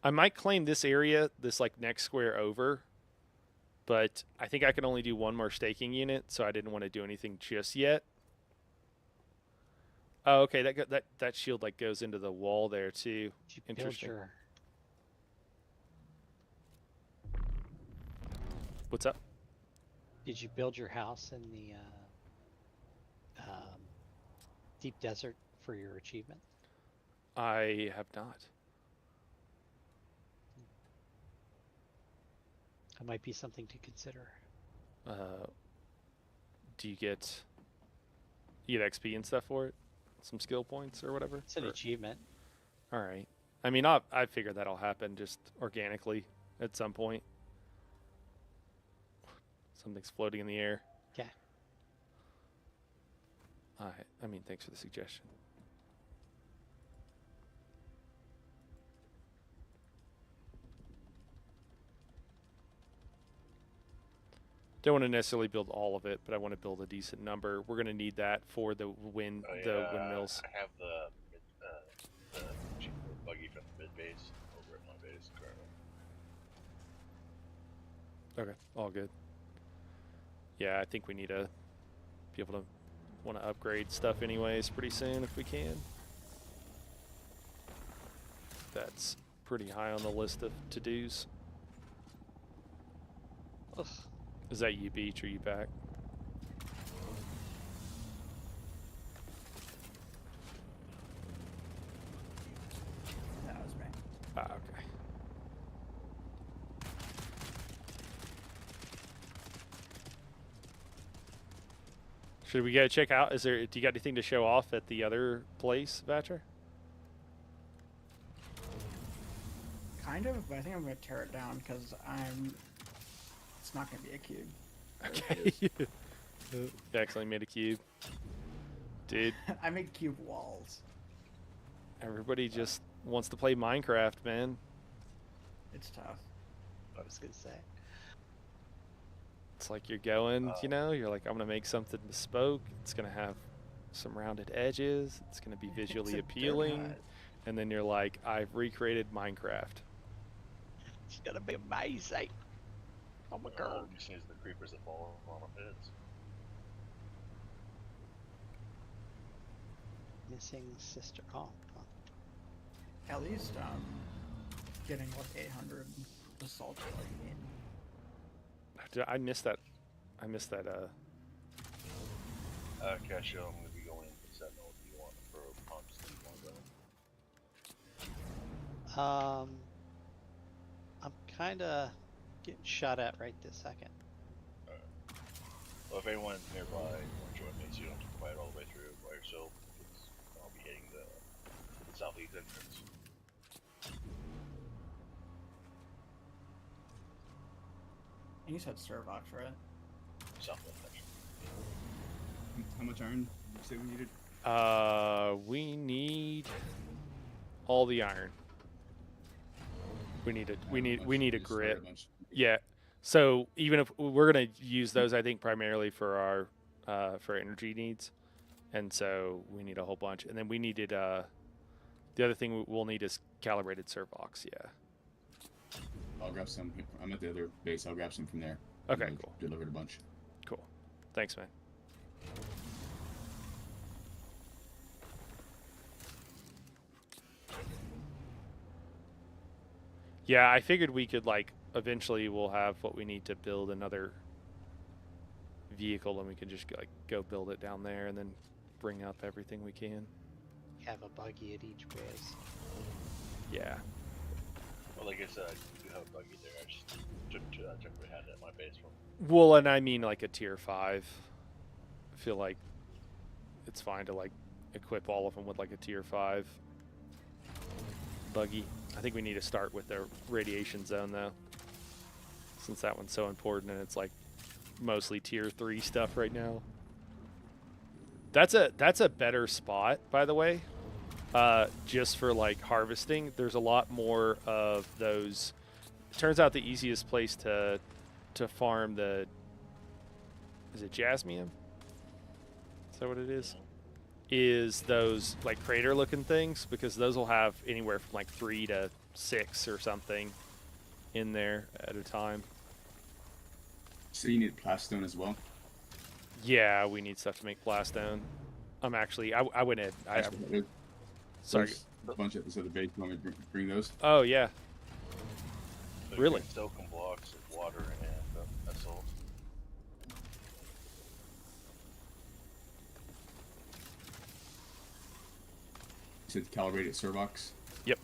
I might claim this area, this like next square over, but I think I can only do one more staking unit, so I didn't want to do anything just yet. Oh, okay, that shield like goes into the wall there too. Did you build Interesting. your What's up? Did you build your house in the deep desert for your achievement? I have not. That might be something to consider. Do you get XP and stuff for it? Some skill points or whatever? It's an achievement. All right. I mean, I figure that'll happen just organically at some point. Something's floating in the air. Okay. I mean, thanks for the suggestion. Don't want to necessarily build all of it, but I want to build a decent number. We're going to need that for the the windmills. I have the cheap buggy from the mid base over at my base currently. Okay, all good. Yeah, I think we need to be able to want to upgrade stuff anyways pretty soon if we can. That's pretty high on the list of to-dos. Ugh. Is that you, Beach? Are you back? That was me. Ah, okay. Should we go check out? Do you got anything to show off at the other place, Vatcher? Kind of, but I think I'm gonna tear it down because it's not gonna be a cube. Okay. You accidentally made a cube. Dude, I make cube walls. everybody just wants to play Minecraft, man. It's tough. I was gonna say. It's like you're going, you're like, I'm going to make something bespoke. It's going to have some rounded edges. It's going to be visually It's a appealing. donut. And then you're like, I've recreated Minecraft. It's gonna be amazing. Oh my god. Just needs the creepers that fall on our heads. Missing sister. Oh. At least getting like 800 assault in. I missed that. Casio, I'm going to be going to Sentinel. Do you want for pumps? Do you want to go? I'm kinda getting shot at right this second. Well, if anyone's nearby, you want to join me so you don't have to fight all the way through by yourself, because I'll be hitting the southeast entrance. And you said Servox, right? Something like that. How much iron did you say we needed? We need all the iron. We need a grit. Yeah. So even if we're gonna use those, I think primarily for our for energy needs, and so we need a whole bunch. And then we needed the other thing we'll need is calibrated Servox. Yeah. I'll grab some. I'm at the other base. I'll grab some from there. Okay, I'll cool. Delivered a bunch. Cool. Thanks, man. Yeah, I figured we could eventually we'll have what we need to build another vehicle, and we can just go build it down there, and then bring up everything we can. Have a buggy at each base. Yeah. Well, like I said, I do have a buggy there. I just took what I had at my base from. Well, and I mean like a tier 5. I feel like it's fine to equip all of them with a tier 5 buggy. I think we need to start with the radiation zone though, since that one's so important, and it's mostly tier 3 stuff right now. That's a better spot, by the way. Just for like harvesting, there's a lot more of those. It turns out the easiest place to farm the, is it jasmium? Is that what it is? Is those like crater looking things, because those will have anywhere from like 3 to 6 or something in there at a time. So you need plastone as well. Yeah, we need stuff to make plastone. I'm actually I went in. Sorry. There's a bunch at this other base. You want me to bring those? Oh yeah. So Really? Silicon blocks of water and salt. You said calibrated Servox. Yep.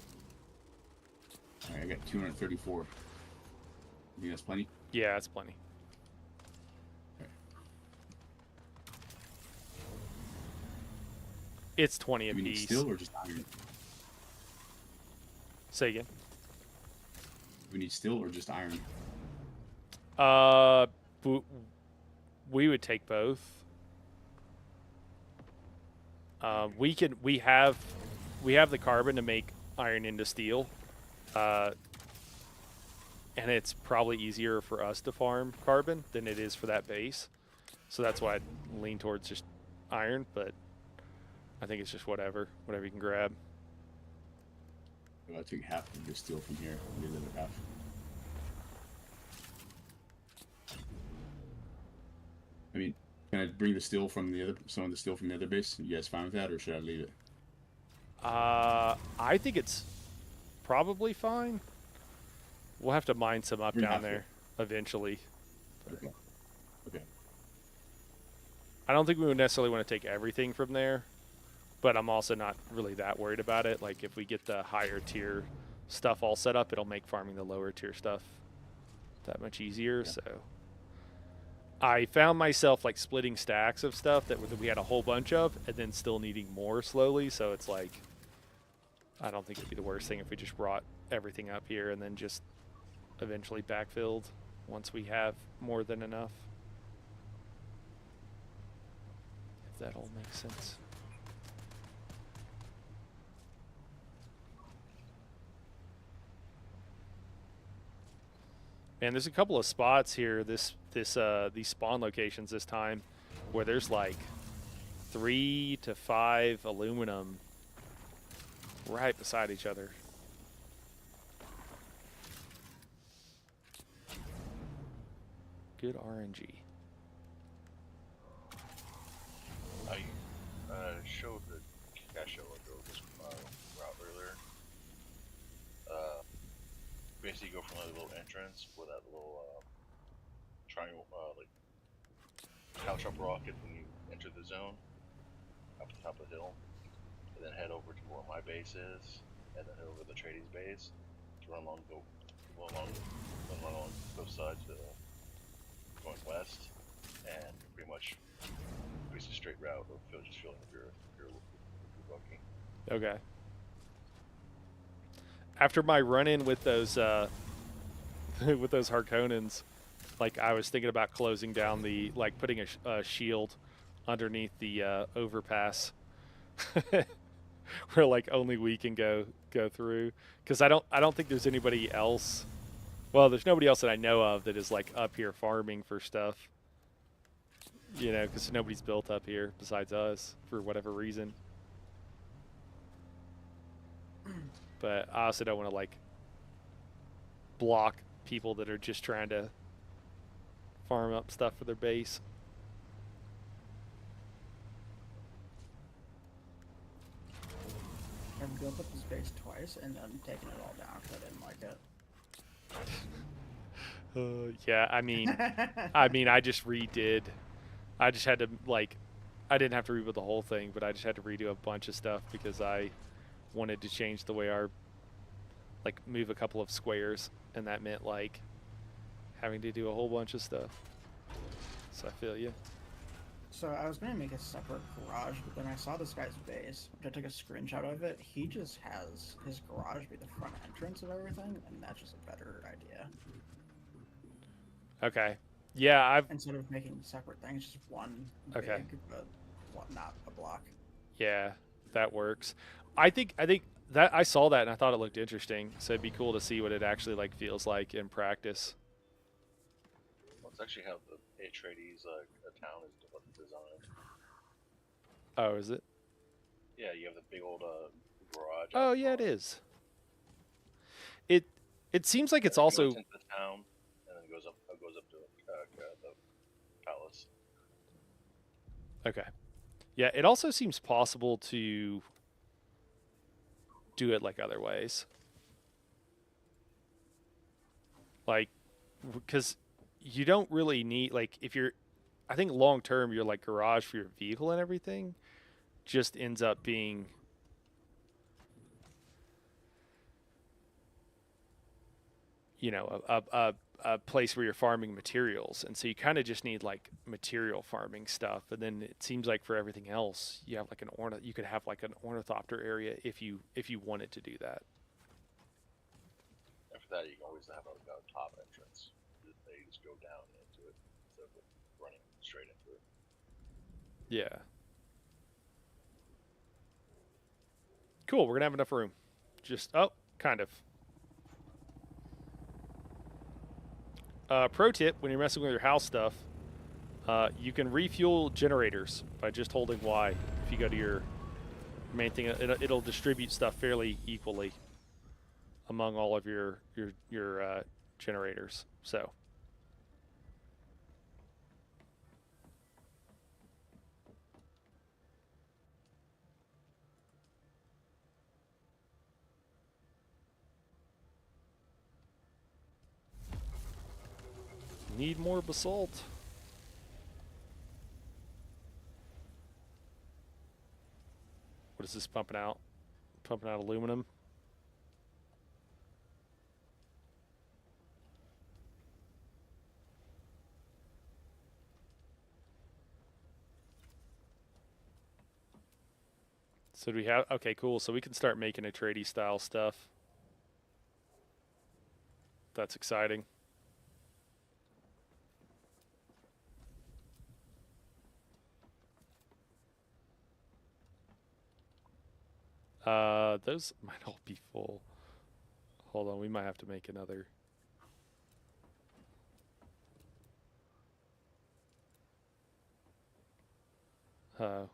Alright, I got 234. You think that's plenty? Yeah, that's plenty. It's 20 Do we need apiece. steel or just iron? Say again. Do we need steel or just iron? We would take both. We have the carbon to make iron into steel, and it's probably easier for us to farm carbon than it is for that base. So that's why I lean towards just iron, but I think it's just whatever you can grab. I'll take half of the steel from here and the other half. I mean, can I bring the steel from some of the steel from the other base? You guys fine with that, or should I leave it? I think it's probably fine. We'll have to mine some up Bring down half there eventually. Okay. Okay. I don't think we would necessarily want to take everything from there, but I'm also not really that worried about it. Like, if we get the higher tier stuff all set up, it'll make farming the lower tier stuff that much easier. Yeah. So I found myself like splitting stacks of stuff that we had a whole bunch of, and then still needing more slowly. So it's like, I don't think it'd be the worst thing if we just brought everything up here and then just eventually backfilled once we have more than enough. If that all makes sense. Man, there's a couple of spots here these spawn locations this time where there's like 3 to 5 aluminum right beside each other. Good RNG. I showed the cache I drove this route earlier. Basically, go from a little entrance where that little triangle, like couch up rocket when you enter the zone, up the top of the hill, and then head over to where my base is, and then head over to the trading's base. To run along both sides, going west, and pretty much a straight route of just filling up your buggy. Okay. After my run-in with those with those Harkonnens, like, I was thinking about closing down the, like, putting a shield underneath the overpass where like only we can go through, because I don't think there's anybody else. Well, there's nobody else that I know of that is like up here farming for stuff. You know, because nobody's built up here besides us for whatever reason. But I also don't want to like block people that are just trying to farm up stuff for their base. I've built up this base twice and then taken it all down because I didn't like it. Yeah, I mean, I just redid. I just had to, like, I didn't have to rebuild the whole thing, but I just had to redo a bunch of stuff because I wanted to change the way like, move a couple of squares, and that meant, like, having to do a whole bunch of stuff. So I feel you. So I was going to make a separate garage, but then I saw this guy's base, which I took a screenshot of it. He just has his garage be the front entrance of everything, and that's just a better idea. Okay. Yeah, I've instead of making separate things, just one okay. big, but not a block. Yeah, that works. I think that I saw that and I thought it looked interesting. So it'd be cool to see what it actually like feels like in practice. Well, it's actually how the Atreides a town is designed. Oh, is it? Yeah, you have the big old garage Oh, out yeah, it front, is. It it seems like and it's then it goes also into the town, and then goes up to the palace. okay. Yeah, it also seems possible to do it like other ways. Like because you don't really need like if you're I think long term your like garage for your vehicle and everything just ends up being a place where you're farming materials, and so you kind of just need like material farming stuff. And then it seems like for everything else, you have like you could have like an ornithopter area if you wanted to do that. After that, you can always have a top entrance. They just go down into it instead of running straight into it. Yeah, cool. We're gonna have enough room. Just kind of. Pro tip: when you're messing with your house stuff, you can refuel generators by just holding Y. If you go to your main thing, it'll distribute stuff fairly equally among all of your generators. So need more basalt. What is this pumping out? Pumping out aluminum. So do we have? Okay, cool. So we can start making a tradie style stuff. That's exciting. Those might all be full. Hold on, we might have to make another. Uh,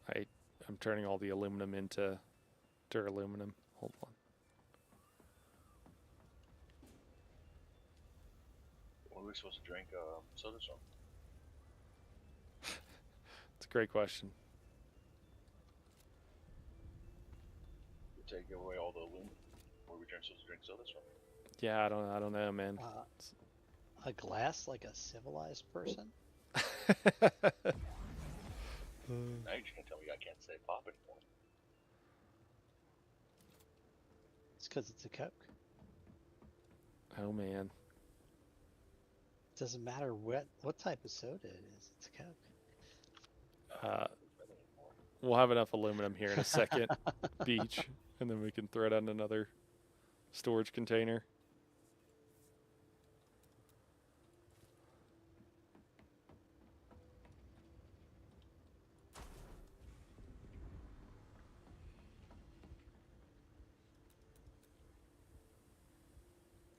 I I'm turning all the aluminum into duraluminum. Hold on. What are we supposed to drink sodas from? It's a great question. We take away all the aluminum. Where are we supposed to drink sodas from? Yeah, I don't know, man. A glass like a civilized person? Now you're just gonna tell me I can't say pop anymore. It's because it's a Coke. Oh man. It doesn't matter what type of soda it is. It's a Coke. Uh, we'll have enough aluminum here in a second, Beach, and then we can throw it on another storage container.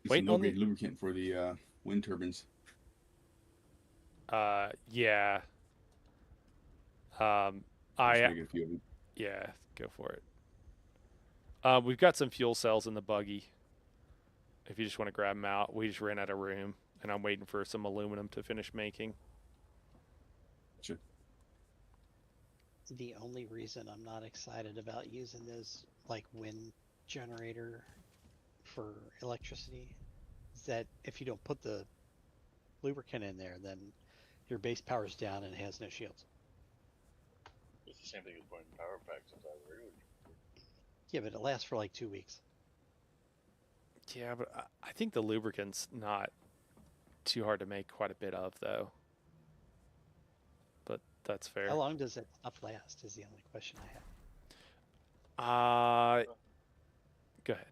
It's Waiting no on grade the lubricant for the wind turbines. yeah. Just I make a few of them. yeah, go for it. We've got some fuel cells in the buggy. If you just want to grab them out, we just ran out of room, and I'm waiting for some aluminum to finish making. Sure. The only reason I'm not excited about using those like wind generator for electricity is that if you don't put the lubricant in there, then your base power's down and it has no shields. It's the same thing as putting power packs inside the regular. Yeah, but it lasts for like 2 weeks. Yeah, but I think the lubricant's not too hard to make quite a bit of, though. But that's fair. How long does that stuff last is the only question I have. Go ahead.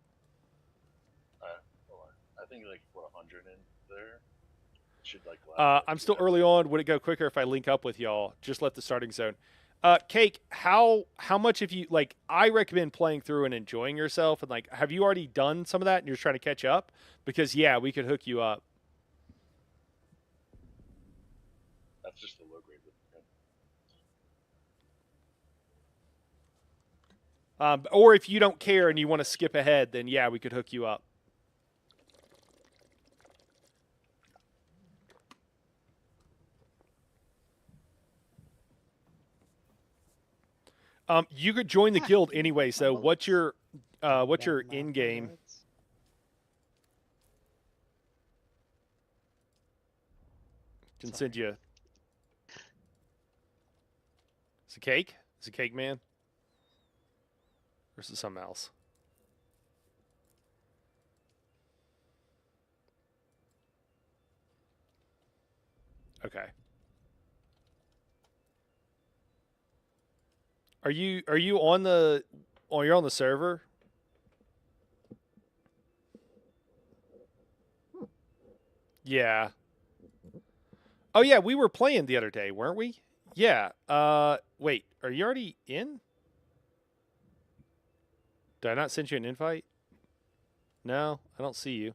Hold on. I think like put 100 in there. Should like last. I'm still early on. Would it go quicker if I link up with y'all? Just left the starting zone. Cake, how much have you like? I recommend playing through and enjoying yourself. And like, have you already done some of that and you're trying to catch up? Because yeah, we could hook you up. That's just the low grade. Or if you don't care and you want to skip ahead, then yeah, we could hook you up. You could join the guild anyway. So what's your in game? Can send you. Is it cake? Is it cake man? Or is it something else? Okay. Are you on the you're on the server? Yeah. Oh yeah, we were playing the other day, weren't we? Yeah. Wait, are you already in? Did I not send you an invite? No, I don't see you.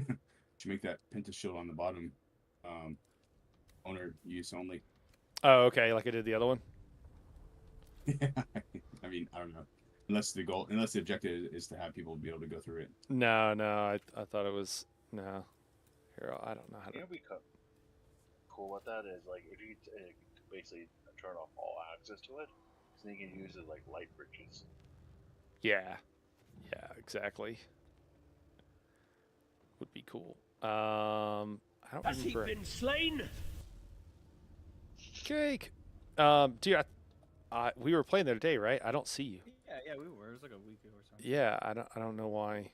To make that Penta shield on the bottom, owner use only. Oh, okay, like I did the other one. I mean, I don't know. Unless the objective is to have people be able to go through it. No, I thought it was no. Here, I don't know how to. You know, be cool with that is like if you basically turn off all access to it, so you can use it like light bridges. Yeah, exactly. Would be cool. I don't Has he remember. been slain? Cake. Dude, we were playing the other day, right? I don't see you. Yeah, we were. It was like a week ago or something. Yeah, I don't know why.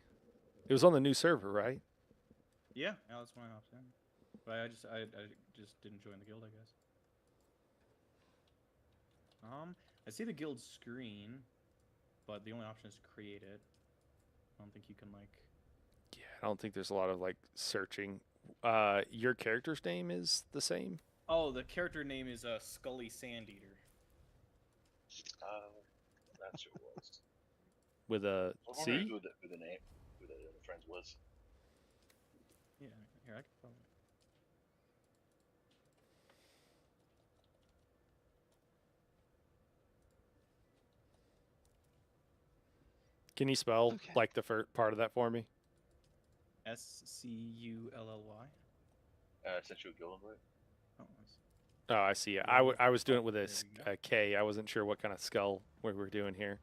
It was on the new server, right? Yeah, that's when I hopped in. But I just didn't join the guild, I guess. I see the guild screen, but the only option is to create it. I don't think you can like. Yeah, I don't think there's a lot of like searching. Your character's name is the same. Oh, the character name is Scully Sandeater. That's who it was. With a I wonder C? who the name, who the friends was. Yeah, here I can probably. Can you spell Okay. like the first part of that for me? SCULLY. I sent you a guild invite. Oh, I see. Oh, I see. Yeah, I was doing it with there we go. a K. I wasn't sure what kind of skull we were doing here.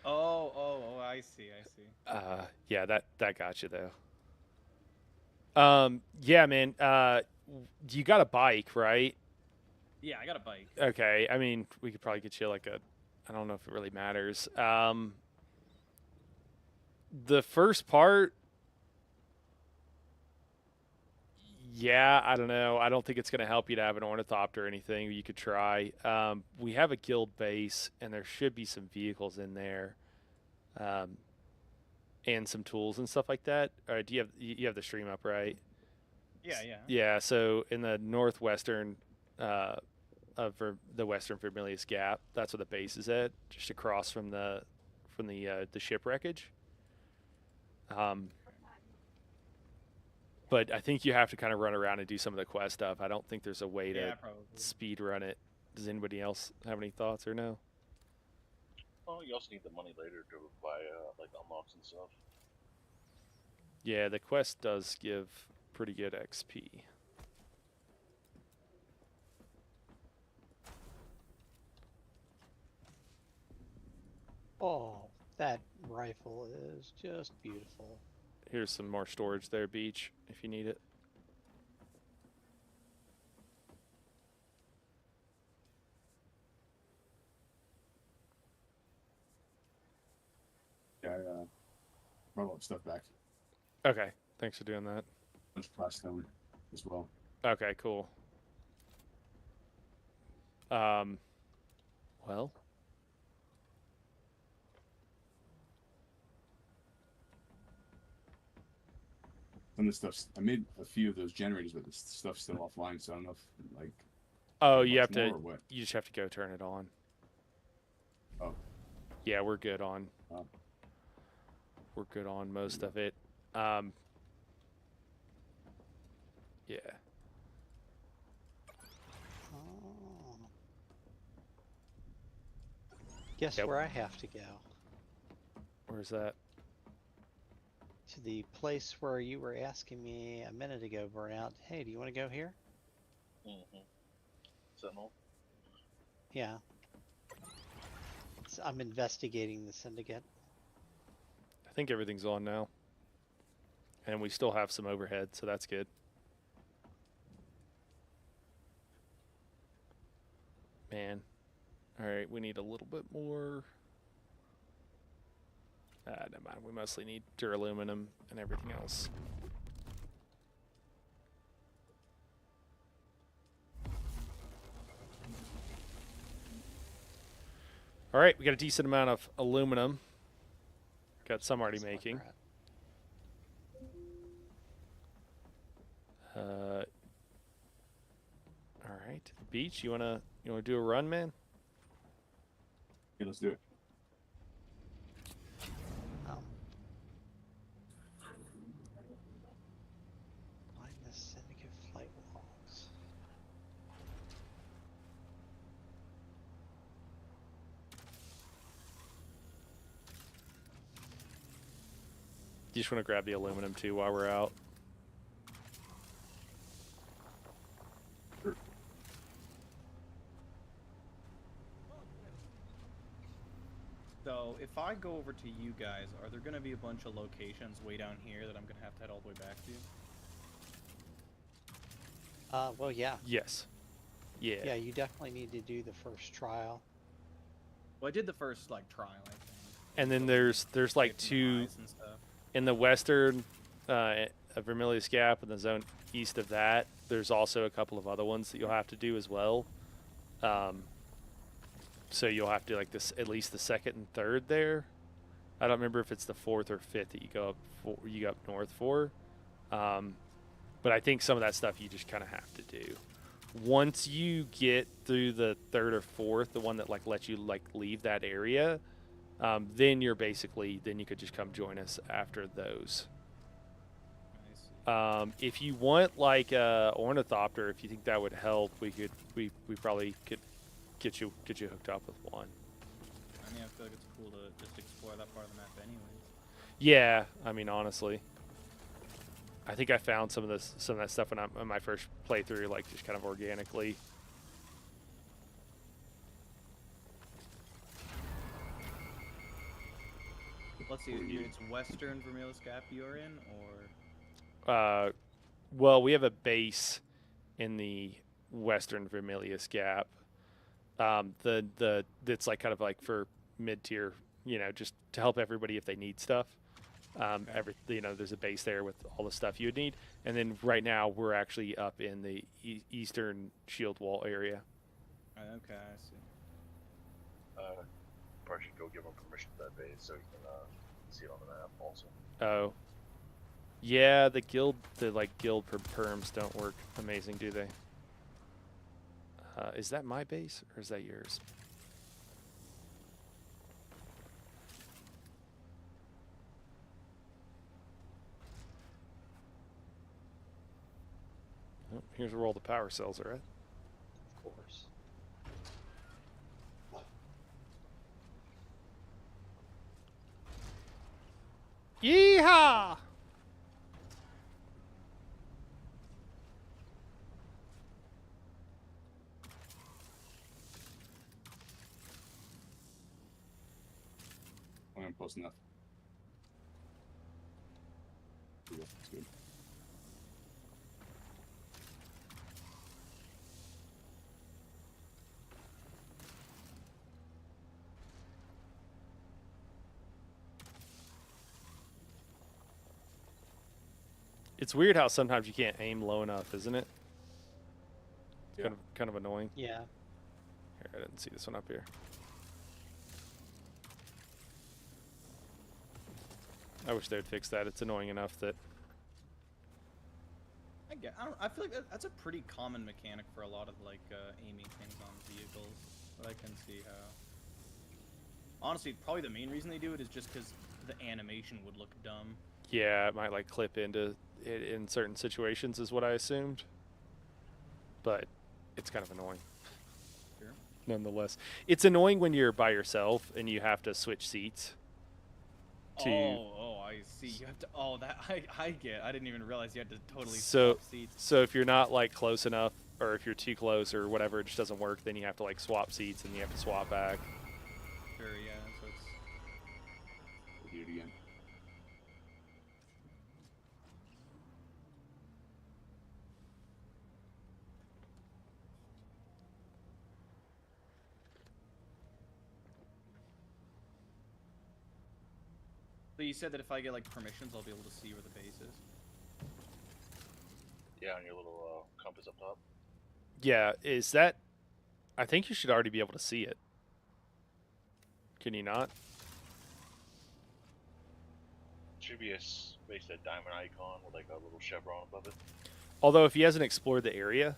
Oh, I see. Yeah, that got you though. Yeah, man. You got a bike, right? Yeah, I got a bike. Okay. I mean, we could probably get you like a. I don't know if it really matters. The first part. Yeah, I don't know. I don't think it's going to help you to have an ornithopter or anything. You could try. We have a guild base, and there should be some vehicles in there, and some tools and stuff like that. All right, do you have the stream up, right? Yeah. Yeah. So in the northwestern, of the Western Vermilius Gap, that's where the base is at, just across from the ship wreckage. But I think you have to kind of run around and do some of the quest stuff. I don't think there's a way to Probably. speed run it. Does anybody else have any thoughts or no? Well, you also need the money later to buy like unlocks and stuff. Yeah, the quest does give pretty good XP. Oh, that rifle is just beautiful. Here's some more storage there, Beach, if you need it. Yeah, I brought all the stuff back. Okay, thanks for doing that. Bunch of plastic as well. Okay, cool. Well. Some of the stuff's I made a few of those generators, but the stuff's still offline, so I don't know if like. Oh, much you have more to. or what? You just have to go turn it on. Oh. Yeah, we're good on. Oh. We're good on most Yeah. of it. Yeah. Oh. Guess Yep. where I have to go? Where's that? To the place where you were asking me a minute ago, Burnout. Hey, do you want to go here? Mm-hmm. Sentinel. Yeah. I'm investigating the syndicate. I think everything's on now. And we still have some overhead, so that's good. Man. Alright, we need a little bit more. Never mind. We mostly need duraluminum and everything else. Alright, we got a decent amount of aluminum. Got some already That's where making. we're at. Alright. Beach, you wanna do a run, man? Yeah, let's do it. Find the syndicate flight logs. You just want to grab the aluminum too while we're out. Sure. So if I go over to you guys, are there going to be a bunch of locations way down here that I'm going to have to head all the way back to? Well, yeah. Yes. Yeah. Yeah, you definitely need to do the first trial. Well, I did the first like trial, I think. And then there's like Get some two eyes and stuff. in the western Vermilius Gap and the zone east of that. There's also a couple of other ones that you'll have to do as well. So you'll have to like this at least the second and third there. I don't remember if it's the fourth or fifth that you go up north for. But I think some of that stuff you just kind of have to do. Once you get through the third or fourth, the one that like lets you like leave that area, then you could just come join us after those. I see. If you want like a ornithopter, if you think that would help, we probably could get you hooked up with one. I mean, I feel like it's cool to just explore that part of the map anyways. Yeah, I mean honestly, I think I found some of that stuff on my first playthrough, like just kind of organically. Let's see, it's Western Vermilius Gap you're in, or Well, we have a base in the Western Vermilius Gap. That's like kind of like for mid-tier, just to help everybody if they need stuff. There's a base there with all the stuff you would need, and then right now we're actually up in the eastern shield wall area. okay, I see. Probably should go give him permission to that base so he can see it on the map also. Oh, yeah, the guild perms don't work amazing, do they? Is that my base or is that yours? Oh, here's where all the power cells are at. Of course. Yeehaw! I'm close enough. Yeah, that's good. It's weird how sometimes you can't aim low enough, isn't it? Yeah. Kind of annoying. Yeah. Here, I didn't see this one up here. I wish they would fix that. It's annoying enough that get. I feel like that's a pretty common mechanic for a lot of like aiming things on vehicles. But I can see how. Honestly, probably the main reason they do it is just because the animation would look dumb. Yeah, it might like clip into it in certain situations, is what I assumed. But it's kind of annoying. Sure. Nonetheless, it's annoying when you're by yourself and you have to switch seats. Oh, I see. You have to. Oh, that I get. I didn't even realize you had to totally So, swap seats. so if you're not like close enough, or if you're too close, or whatever, it just doesn't work. Then you have to like swap seats, and you have to swap back. Sure, yeah. So it's. We'll do it again. So you said that if I get like permissions, I'll be able to see where the base is. Yeah, on your little compass up top. Yeah, is that? I think you should already be able to see it. Can you not? Should be basically a diamond icon with like a little chevron above it. Although if he hasn't explored the area,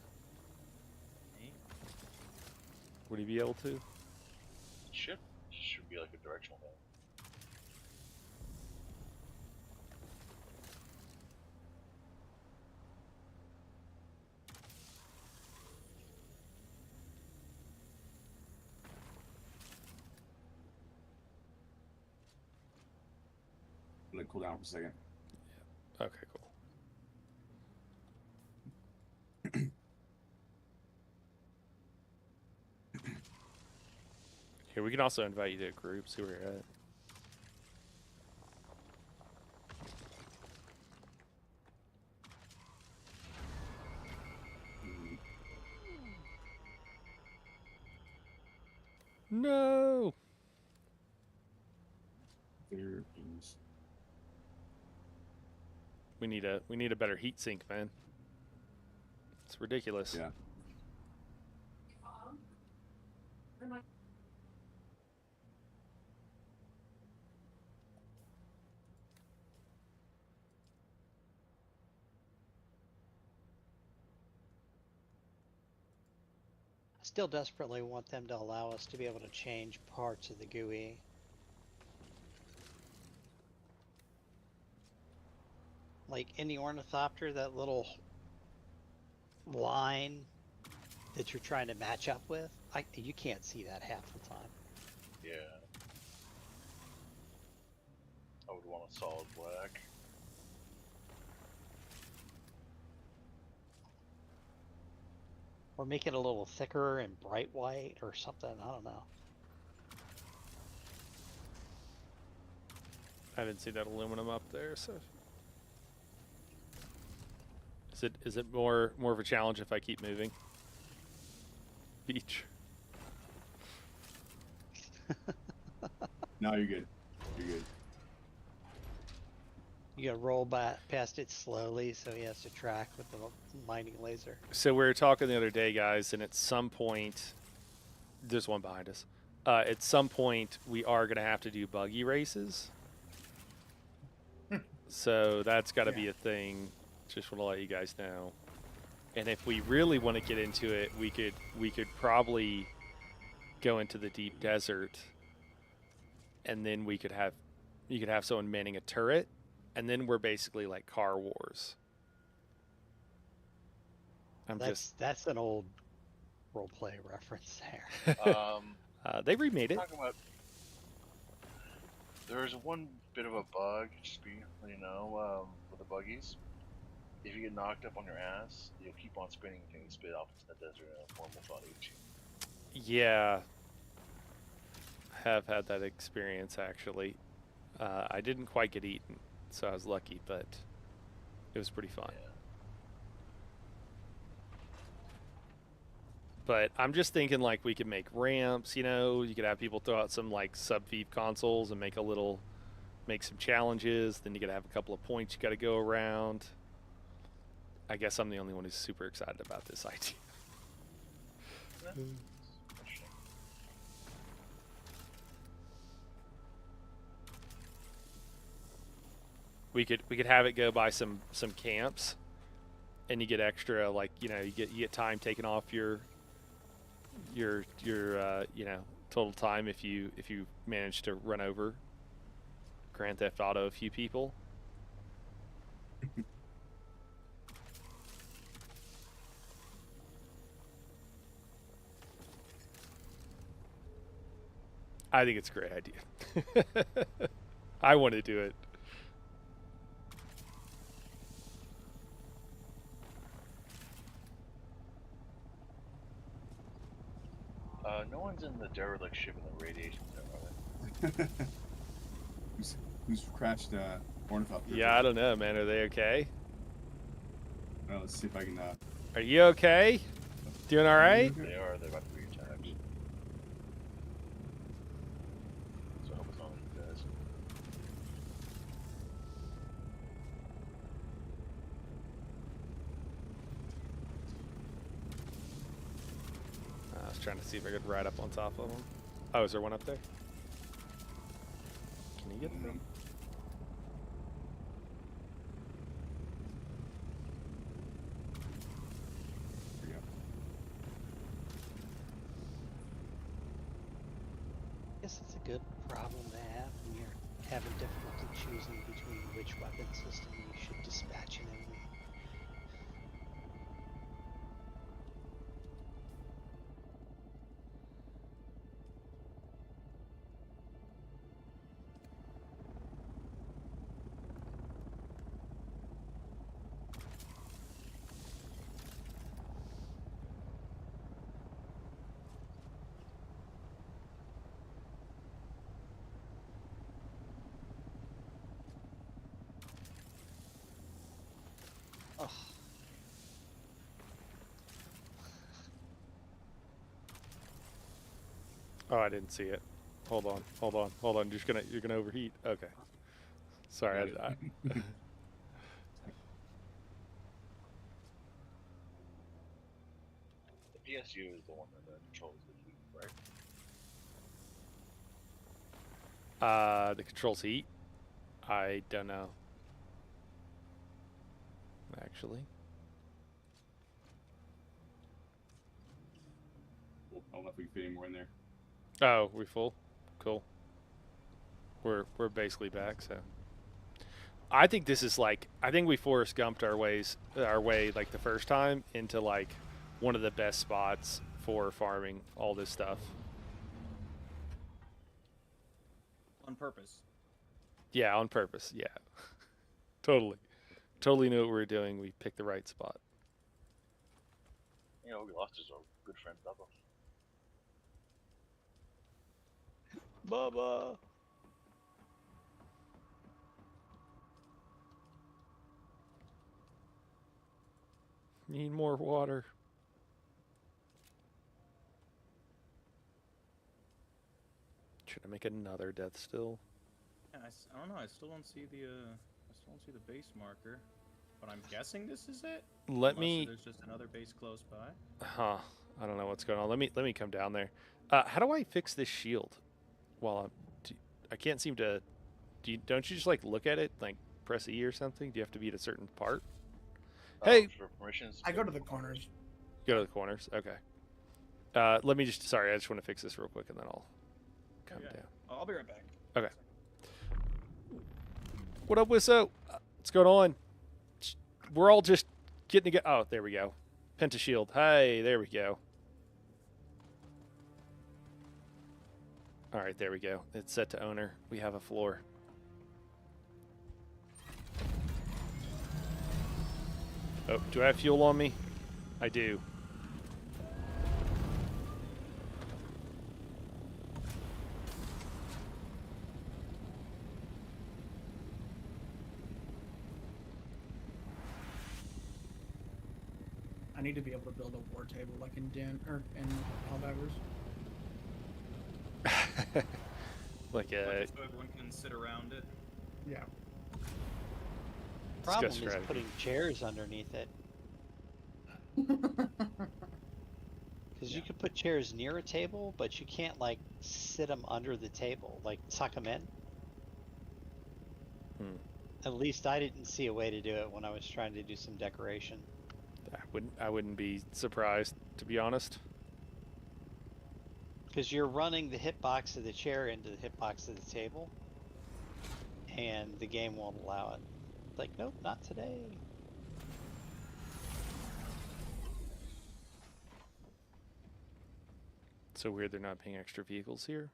Eh? would he be able to? Should be like a directional thing. Let it cool down for a second. Okay, cool. Here, we can also invite you to a group, see where you're at. Mm, No! There is. We need a better heat sink, man. It's ridiculous. Yeah. I still desperately want them to allow us to be able to change parts of the GUI. Like in the ornithopter, that little line that you're trying to match up with, you can't see that half the time. Yeah. I would want a solid black. Or make it a little thicker and bright white or something, I don't know. I didn't see that aluminum up there, so is it more of a challenge if I keep moving? Beach. No, you're good. You're good. You gotta roll past it slowly so he has to track with the mining laser. So we were talking the other day, guys, and at some point, there's one behind us. At some point, we are going to have to do buggy races. So that's got to be a thing. Just want to let you guys know. And if we really want to get into it, we could probably go into the deep desert, and then you could have someone manning a turret, and then we're basically like Car Wars. That's an old roleplay reference there. They remade it. Talking about, there's one bit of a bug, just be you know, with the buggies. If you get knocked up on your ass, you'll keep on spinning until you spit off into the desert and a form will body eat you. Yeah, have had that experience actually. I didn't quite get eaten, so I was lucky, but it was pretty fun. Yeah. But I'm just thinking like we could make ramps, you know, you could have people throw out some like sub-Vive consoles and make some challenges, then you gotta have a couple of points you gotta go around. I guess I'm the only one who's super excited about this idea. Interesting. We could have it go by some camps, and you get extra, like, you get time taken off your total time if you manage to run over Grand Theft Auto a few people. I think it's a great idea. I want to do it. No one's in the derelict ship in the radiation zone, are they? Who's crashed Ornithopter? Yeah, I don't know, man. Are they okay? Well, let's see if I can. Are you okay? Doing all right? They are. They're about to be attacked. So I hope it's not like you guys. I was trying to see if I could ride up on top of them. Oh, is there one up there? Can you get them? There we go. I guess it's a good problem to have when you're having difficulty choosing between which weapon system you should dispatch an enemy. Ugh. Oh, I didn't see it. Hold on. You're gonna overheat. Okay. Sorry. The PSU is the one that controls the heat, right? The controls heat. I don't know. Actually. Cool. I don't know if we can fit any more in there. Oh, we full? Cool. We're basically back, so. I think this is like, I think we Forrest Gumped our way like the first time into like one of the best spots for farming all this stuff. On purpose. Yeah, on purpose. Yeah. Totally knew what we were doing. We picked the right spot. You know, we lost his good friend Bubba. Bubba! Need more water. Should I make another death still? Yeah, I don't know. I still don't see the base marker, but I'm guessing this is it. Let Unless me. There's just another base close by. Huh. I don't know what's going on. Let me come down there. How do I fix this shield? While I can't seem to. Don't you just like look at it, like press E or something? Do you have to be at a certain part? Hey! For permissions. I go to the corners. Go to the corners. Okay. Let me just. Sorry, I just want to fix this real quick and then I'll come Yeah. down. I'll be right back. Okay. What up, Wisso? What's going on? We're all just getting together. Oh, there we go. Pentashield. Hey, there we go. All right, there we go. It's set to owner. We have a floor. Oh, do I have fuel on me? I do. I need to be able to build a war table like in Dune or in Helldivers. Like a. So everyone can sit around it. Yeah. Problem Discuss is strategy. putting chairs underneath it. Because you could put chairs near a table, but you can't like sit them under the table, like tuck them in. Hmm. At least I didn't see a way to do it when I was trying to do some decoration. I wouldn't be surprised, to be honest. Because you're running the hitbox of the chair into the hitbox of the table, and the game won't allow it. Like, nope, not today. So weird they're not paying extra vehicles here.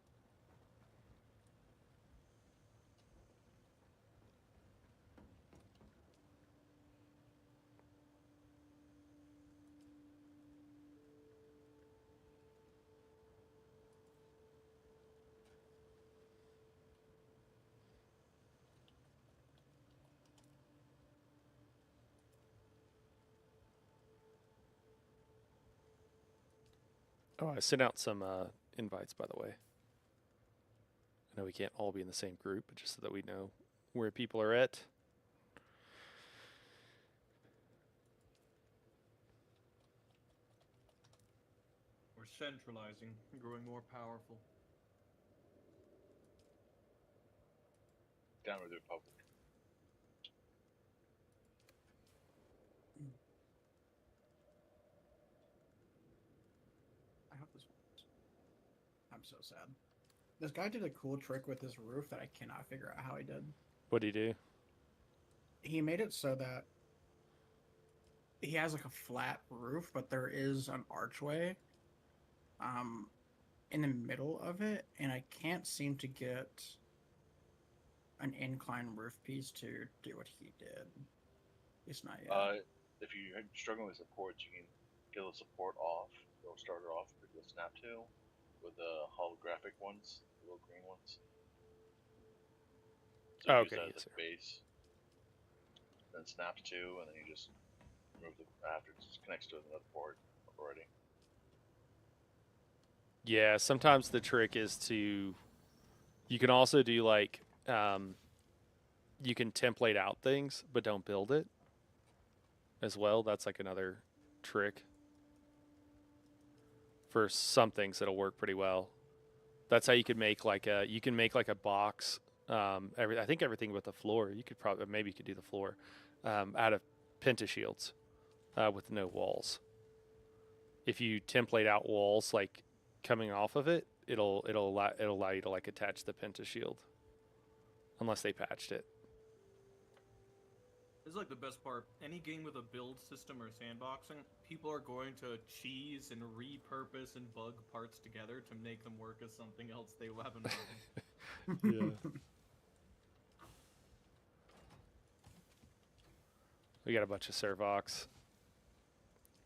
Oh, I sent out some invites, by the way. I know we can't all be in the same group, but just so that we know where people are at. We're centralizing, growing more powerful. Down with the Republic. I hope this works. I'm so sad. This guy did a cool trick with his roof that I cannot figure out how he did. What do you do? He made it so that he has like a flat roof, but there is an archway in the middle of it, and I can't seem to get an incline roof piece to do what he did. It's not yet. If you're struggling with supports, you can get the support off. It'll start it off with the snap to with the holographic ones, the little green ones. So you Okay, use that yes, as sir. a base. Then snaps to, and then you just remove the after it just connects to another port already. Yeah, sometimes the trick is to. You can also do like. You can template out things, but don't build it as well. That's like another trick. For some things, it'll work pretty well. That's how you could make like a box. I think everything with the floor. You could probably maybe you could do the floor out of pentashields with no walls. If you template out walls like coming off of it, it'll allow you to like attach the pentashield. Unless they patched it. This is like the best part. Any game with a build system or sandboxing, people are going to cheese and repurpose and bug parts together to make them work as something else they have in mind. Yeah. We got a bunch of servox.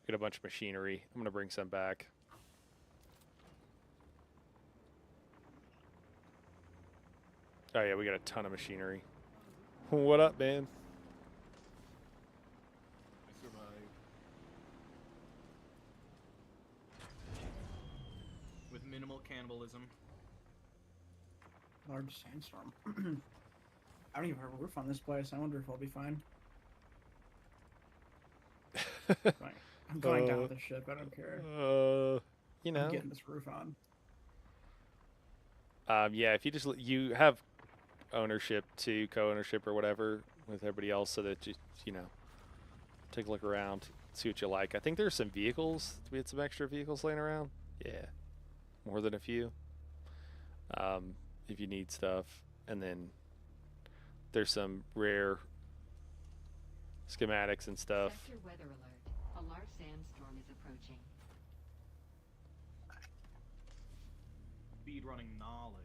Got a bunch of machinery. I'm gonna bring some back. Oh yeah, we got a ton of machinery. What up, man? I survived. With minimal cannibalism. Large sandstorm. I don't even have a roof on this place. I wonder if I'll be fine. I'm going down with the ship. I don't care. You know. I'm getting this roof on. Yeah, if you have ownership to co-ownership or whatever with everybody else, so that you know, take a look around, see what you like. I think there's some vehicles. We had some extra vehicles laying around. Yeah, more than a few. If you need stuff, and then there's some rare schematics and stuff. Sector weather alert. A large sandstorm is approaching. Speed running knowledge.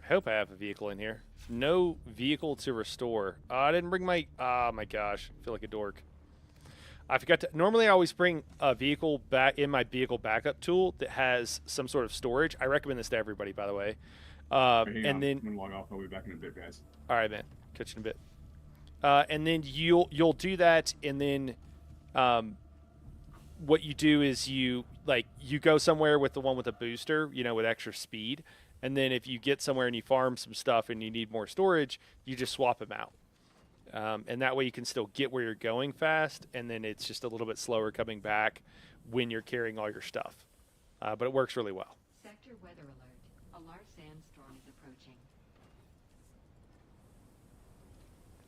I hope I have a vehicle in here. No vehicle to restore. I didn't bring my. Oh my gosh, I feel like a dork. I forgot to. Normally, I always bring a vehicle back in my vehicle backup tool that has some sort of storage. I recommend this to everybody, by the way. Hang And on. then, I'm gonna log off. I'll be back in a bit, guys. all right, man, catch you in a bit. And then you'll do that, and then, what you do is you go somewhere with the one with a booster, you know, with extra speed. And then if you get somewhere and you farm some stuff and you need more storage, you just swap them out. And that way you can still get where you're going fast, and then it's just a little bit slower coming back when you're carrying all your stuff. But it works really well. Sector weather alert. A large sandstorm is approaching.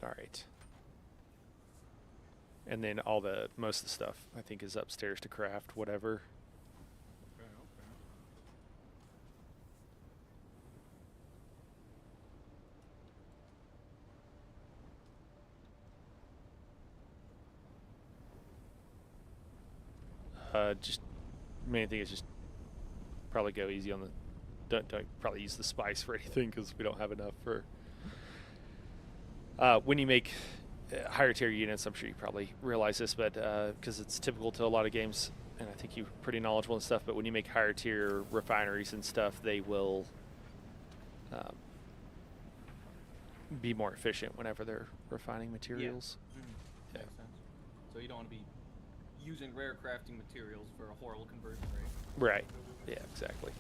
All right. And then most of the stuff I think is upstairs to craft, whatever. Okay, okay. Just main thing is just probably go easy on the. Don't probably use the spice for anything because we don't have enough for. When you make higher tier units, I'm sure you probably realize this, but because it's typical to a lot of games, and I think you're pretty knowledgeable and stuff. But when you make higher tier refineries and stuff, they will be more efficient whenever they're refining materials. Yeah. Makes sense. So you don't want to be using rare crafting materials for a horrible conversion rate. Right. Yeah. Exactly.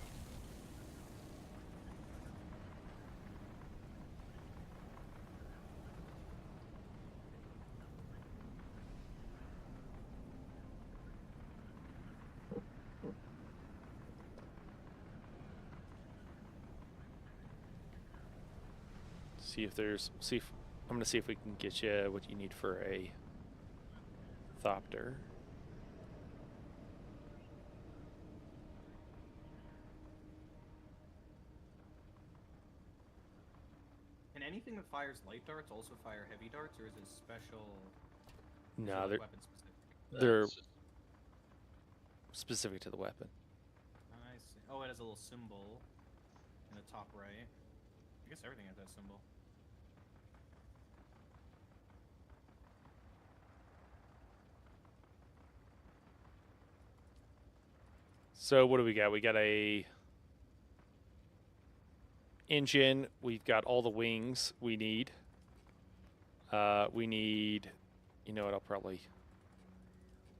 I'm gonna see if we can get you what you need for a thopter. And anything that fires light darts also fire heavy darts, or is it special? No, they're weapon specific. they're That's just- specific to the weapon. I see. Oh, it has a little symbol in the top right. I guess everything has that symbol. So what do we got? We got a engine. We've got all the wings we need. We need, you know what? I'll probably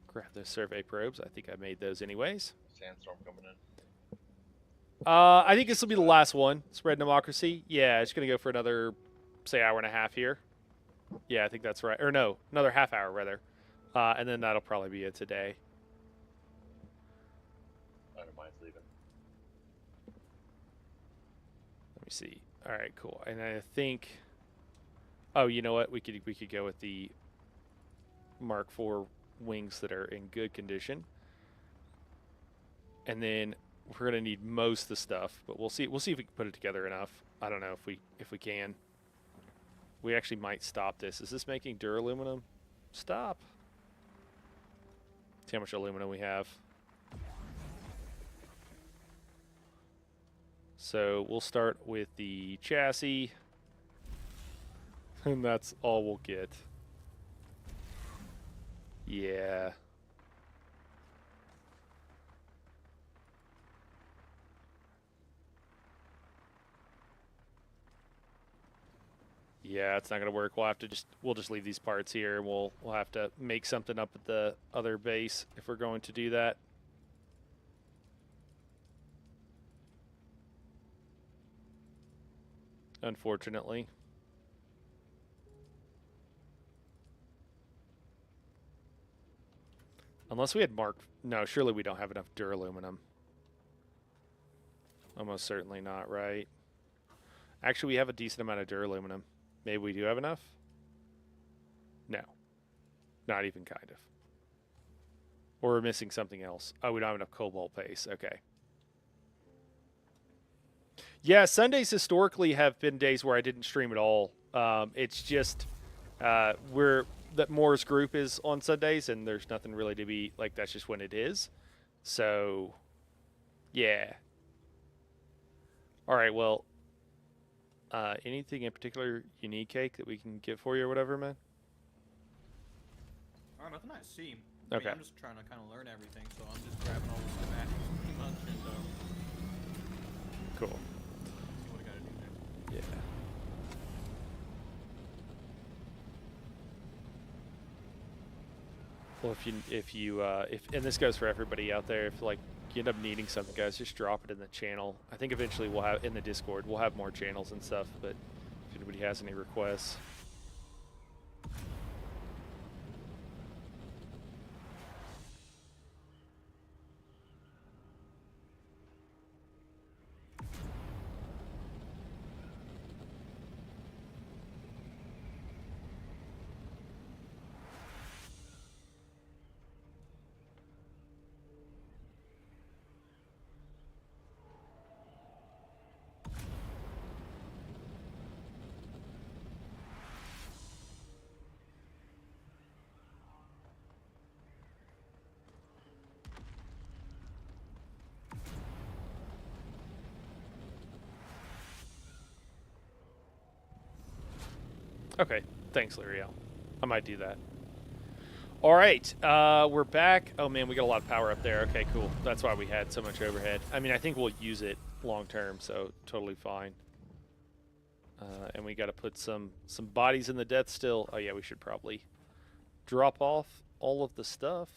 grab those survey probes. I think I made those anyways. Sandstorm coming in. I think this will be the last one. Spread democracy. Yeah, it's gonna go for another, say, hour and a half here. Yeah, I think that's right. Or no, another half hour rather. And then that'll probably be it today. I don't mind leaving. Let me see. All right, cool. And I think. Oh, you know what? We could go with the Mark IV wings that are in good condition. And then we're gonna need most of the stuff, but we'll see. We'll see if we can put it together enough. I don't know if we can. We actually might stop this. Is this making duraluminum? Stop. See how much aluminum we have. So we'll start with the chassis. And that's all we'll get. Yeah. Yeah, it's not gonna work. We'll just leave these parts here. We'll have to make something up at the other base if we're going to do that. Unfortunately. Unless we had no, surely we don't have enough duraluminum. Almost certainly not, right? Actually, we have a decent amount of duraluminum. Maybe we do have enough? No. Not even kind of. Or we're missing something else. Oh, we don't have enough cobalt paste. Okay. Yeah, Sundays historically have been days where I didn't stream at all. It's just that Moore's group is on Sundays, and there's nothing really to be like. That's just when it is. So, yeah. All right. Well, anything in particular you need, Cake, that we can get for you or whatever, man? Nothing I see. Okay. I'm just trying to kind of learn everything, so I'm just grabbing all the schematics pretty much and Cool. see what I gotta do next. Yeah. Well, and this goes for everybody out there, if like you end up needing something, guys, just drop it in the channel. I think eventually we'll have in the Discord, we'll have more channels and stuff, but if anybody has any requests. Okay, thanks, L'Oreal. I might do that. All right, we're back. Oh man, we got a lot of power up there. Okay, cool. That's why we had so much overhead. I mean, I think we'll use it long term, so totally fine. And we got to put some bodies in the death still. Oh yeah, we should probably drop off all of the stuff.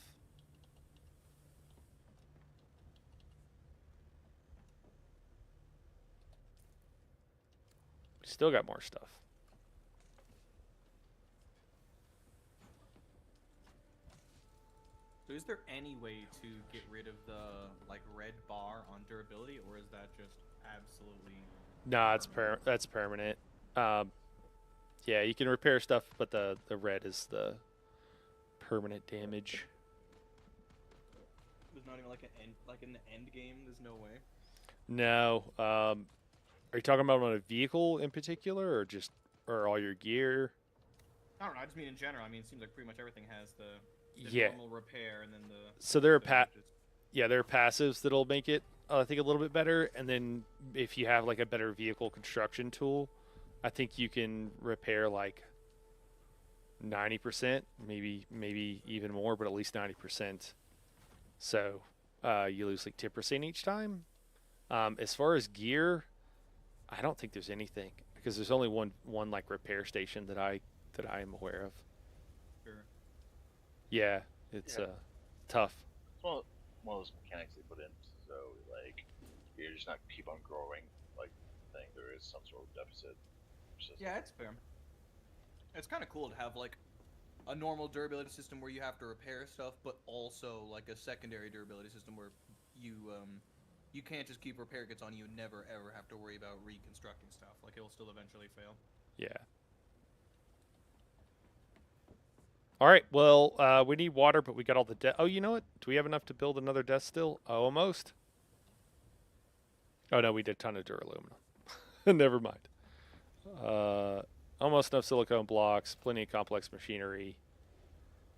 We still got more stuff. So is there any way to get rid of the like red bar on durability, or is that just absolutely? Nah, that's permanent. Yeah, you can repair stuff, but the red is the permanent damage. There's not even like an end, like in the end game. There's no way. No. Are you talking about on a vehicle in particular, or all your gear? I don't know. I just mean in general. I mean, it seems like pretty much everything has the Yeah. normal repair, and then the. So there are the yeah, there are passives that'll make it, I think, a little bit better. And then if you have like a better vehicle construction tool, I think you can repair like 90%, maybe even more, but at least 90%. So you lose like 10% each time. As far as gear, I don't think there's anything because there's only one like repair station that I am aware of. Sure. Yeah, it's tough. It's one of those mechanics they put in, so like you're just not keep on growing. Like thing, there is some sort of deficit. Yeah, it's fair. It's kind of cool to have like a normal durability system where you have to repair stuff, but also like a secondary durability system where you can't just keep repair kits on you and never ever have to worry about reconstructing stuff. Like it will still eventually fail. Yeah. All right. Well, we need water, but we got all the death. Oh, you know what? Do we have enough to build another death still? Oh, almost. Oh no, we did a ton of duraluminum. Never mind. Almost enough silicone blocks. Plenty of complex machinery.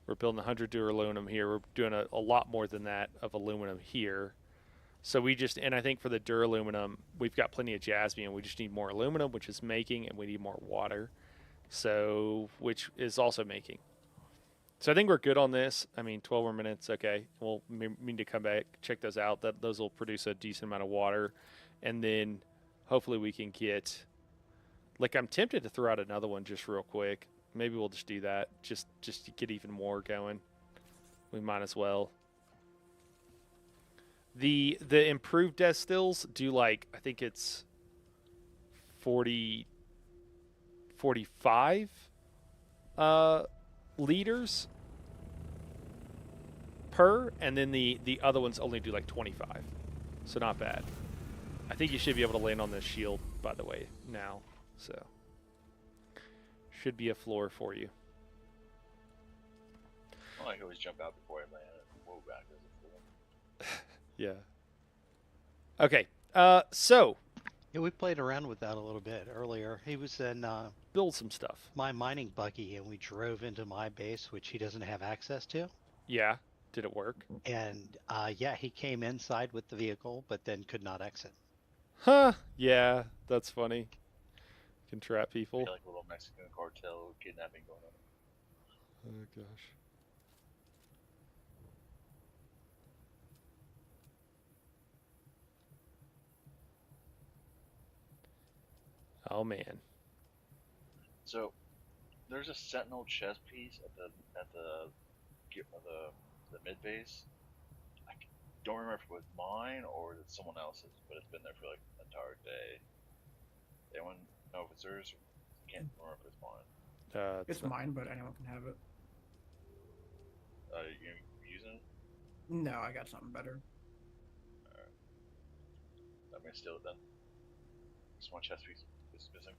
We're building 100 duraluminum here. We're doing a lot more than that of aluminum here. So and I think for the duraluminum, we've got plenty of jasmine. We just need more aluminum, which is making, and we need more water. So, which is also making. So I think we're good on this. I mean, 12 more minutes. Okay. We'll need to come back, check those out. Those will produce a decent amount of water. And then hopefully we can get, like, I'm tempted to throw out another one just real quick. Maybe we'll just do that. Just to get even more going. We might as well. The improved death stills do like, I think it's 45 liters per, and then the other ones only do like 25, so not bad. I think you should be able to land on this shield, by the way, now, so should be a floor for you. Well, I can always jump out before I land and whoa back as a fool. Yeah. Okay, so Yeah, we played around with that a little bit earlier. He was in build some stuff. my mining buggy, and we drove into my base, which he doesn't have access to. Yeah, did it work? And yeah, he came inside with the vehicle, but then could not exit. Huh, yeah, that's funny. Can trap I people. feel like a little Mexican cartel kidnapping going on. Oh gosh. Oh man. So, there's a Sentinel chest piece at the mid base. I don't remember if it was mine or it's someone else's, but it's been there for like an entire day. Anyone know if it's yours? Can't remember if it's mine. It's mine, but anyone can have it. You using it? No, I got something better. I'm gonna steal it then. Just one chest piece is missing.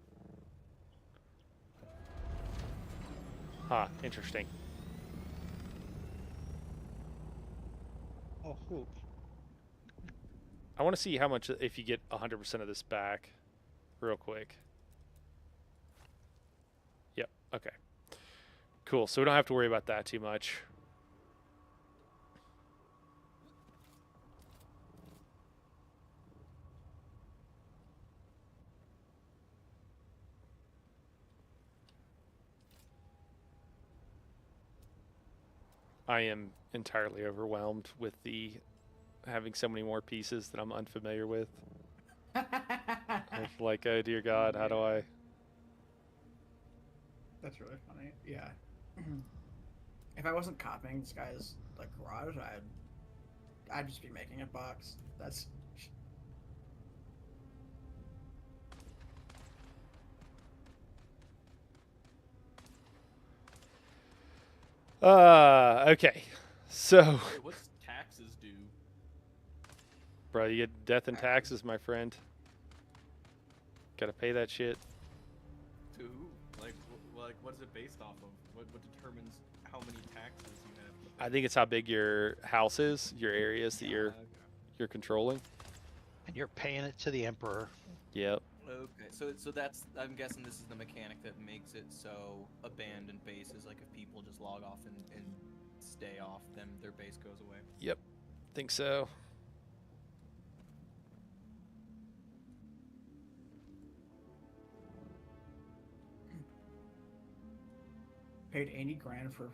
Huh, interesting. Oh, who? I want to see how much if you get 100% of this back real quick. Yep, okay. Cool, so we don't have to worry about that too much. I am entirely overwhelmed with the having so many more pieces that I'm unfamiliar with. It's like, oh dear God, how do I? That's really funny. Yeah. If I wasn't copying this guy's like garage, I'd just be making a box. That's Okay. So, Wait, what's taxes due? bro, you get death and taxes, my friend. Gotta pay that shit. To who? Like, what is it based off of? What determines how many taxes you have? to pay? I think it's how big your house is, your areas that Okay. you're controlling. And you're paying it to the emperor. Yep. Okay, so that's, I'm guessing this is the mechanic that makes it so abandoned bases, like if people just log off and stay off, then their base goes away. Yep. Think so. paid 80 grand for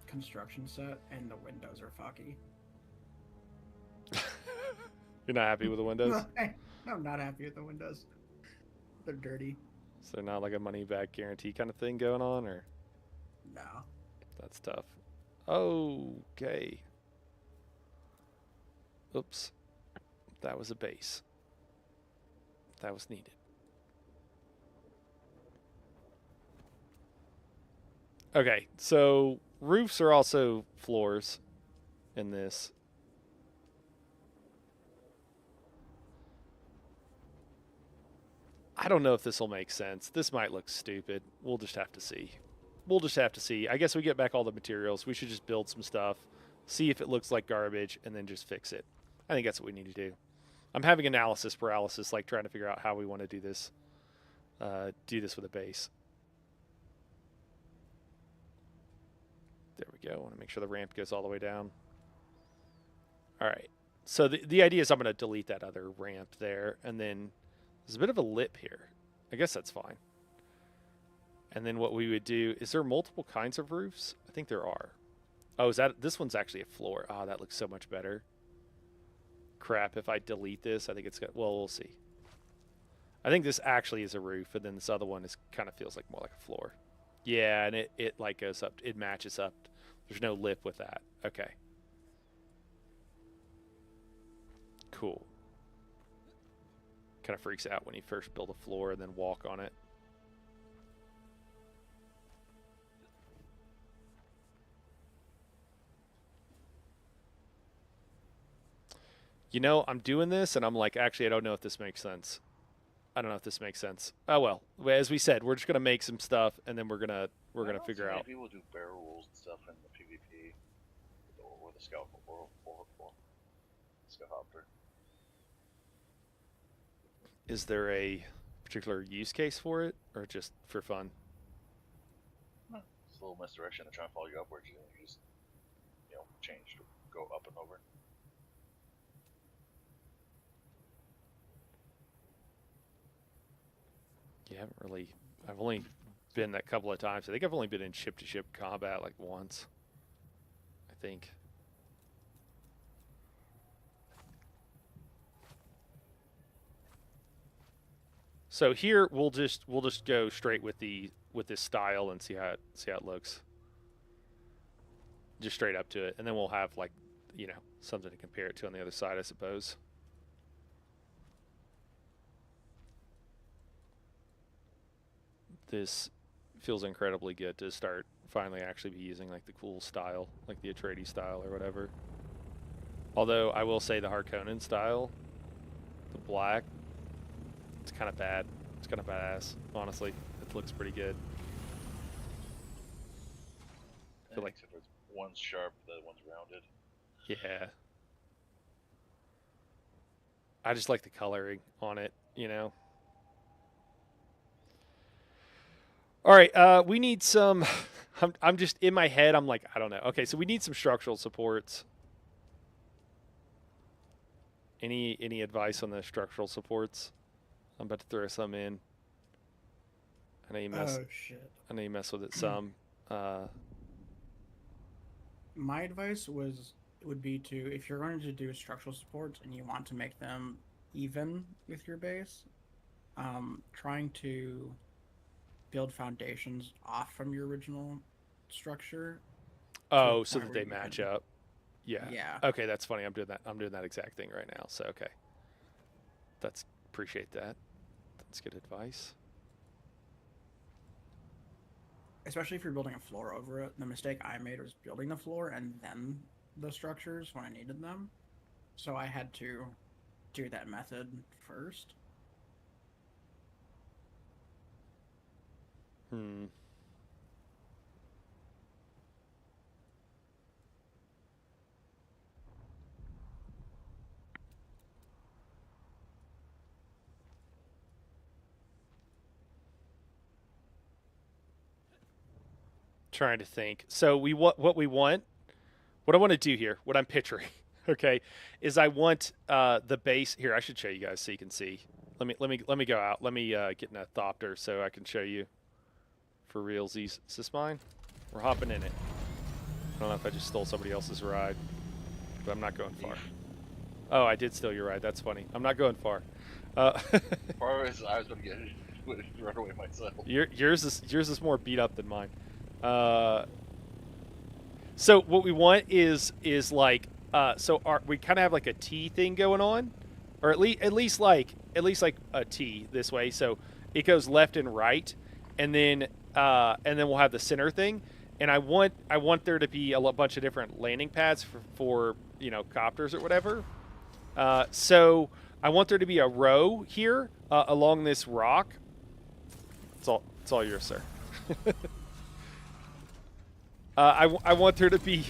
construction set, and the windows are fucky. You're not happy with the windows? I'm not happy with the windows. They're dirty. So not like a money back guarantee kind of thing going on, or No. that's tough. Okay. Oops. That was a base. That was needed. Okay, so roofs are also floors in this. I don't know if this will make sense. This might look stupid. We'll just have to see. We'll just have to see. I guess we get back all the materials. We should just build some stuff, see if it looks like garbage, and then just fix it. I think that's what we need to do. I'm having analysis paralysis, like trying to figure out how we want to do this. Do this with a base. There we go. I want to make sure the ramp goes all the way down. All right. So the idea is I'm going to delete that other ramp there, and then there's a bit of a lip here. I guess that's fine. And then what we would do, is there multiple kinds of roofs? I think there are. Oh, is that, this one's actually a floor. Oh, that looks so much better. Crap, if I delete this, I think it's got, well, we'll see. I think this actually is a roof, and then this other one is kind of feels like more like a floor. Yeah, and it like goes up, it matches up. There's no lip with that. Okay. Cool. Kind of freaks out when you first build a floor and then walk on it. You know, I'm doing this and I'm like, actually, I don't know if this makes sense. I don't know if this makes sense. Oh well, as we said, we're just gonna make some stuff and then we're gonna figure out. People do barrel rolls and stuff in the PvP or the scout or Scoutopter. Is there a particular use case for it, or just for fun? It's a little misdirection to try and follow you upwards. You just change to go up and over. You haven't really. I've only been that couple of times. I think I've only been in ship-to-ship combat like once. I think. So here we'll just go straight with this style and see how it looks. Just straight up to it, and then we'll have like, something to compare it to on the other side, I suppose. This feels incredibly good to start finally actually be using like the cool style, like the Atreides style or whatever. Although I will say the Harkonnen style, the black, it's kind of bad. It's kind of badass, honestly. It looks pretty good. I feel like except for one's sharp, the other one's rounded. yeah. I just like the coloring on it, All right, we need some. I'm just in my head. I'm like, I don't know. Okay, so we need some structural supports. Any advice on the structural supports? I'm about to throw some in. I know you mess. Oh shit. I know you mess with it some. my advice would be to, if you're going to do structural supports and you want to make them even with your base, trying to build foundations off from your original structure to a Oh, so point that where they you match can, up. Yeah. yeah. Okay, that's funny. I'm doing that. I'm doing that exact thing right now. So okay, that's appreciate that. That's good advice. Especially if you're building a floor over it. The mistake I made was building the floor and then the structures when I needed them. So I had to do that method first. Hmm. Trying to think. So what we want, what I want to do here, what I'm picturing, okay, is I want the base here. I should show you guys so you can see. Let me go out. Let me get in a thopter so I can show you for realsies. Is this mine? We're hopping in it. I don't know if I just stole somebody else's ride, but I'm not going far. Oh, I did steal your ride. That's funny. I'm not going far. Far as I was going to get it, run away myself. yours is more beat up than mine. So what we want is like we kind of have like a T thing going on, or at least like a T this way. So it goes left and right, and then we'll have the center thing. And I want there to be a bunch of different landing pads for copters or whatever. So I want there to be a row here along this rock. It's all yours, sir. I want there to be.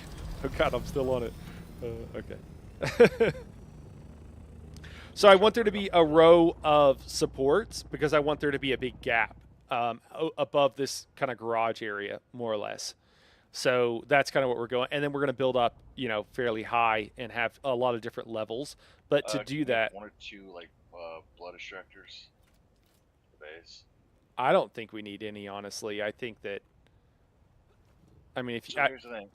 Oh God, I'm still on it. Okay. So I want there to be a row of supports because I want there to be a big gap above this kind of garage area, more or less. So that's kind of what we're going, and then we're going to build up, fairly high and have a lot of different levels. But to Can do we that, have one or two like blood extractors for the base. I don't think we need any. Honestly, I think that. I mean, if So you, here's the thing.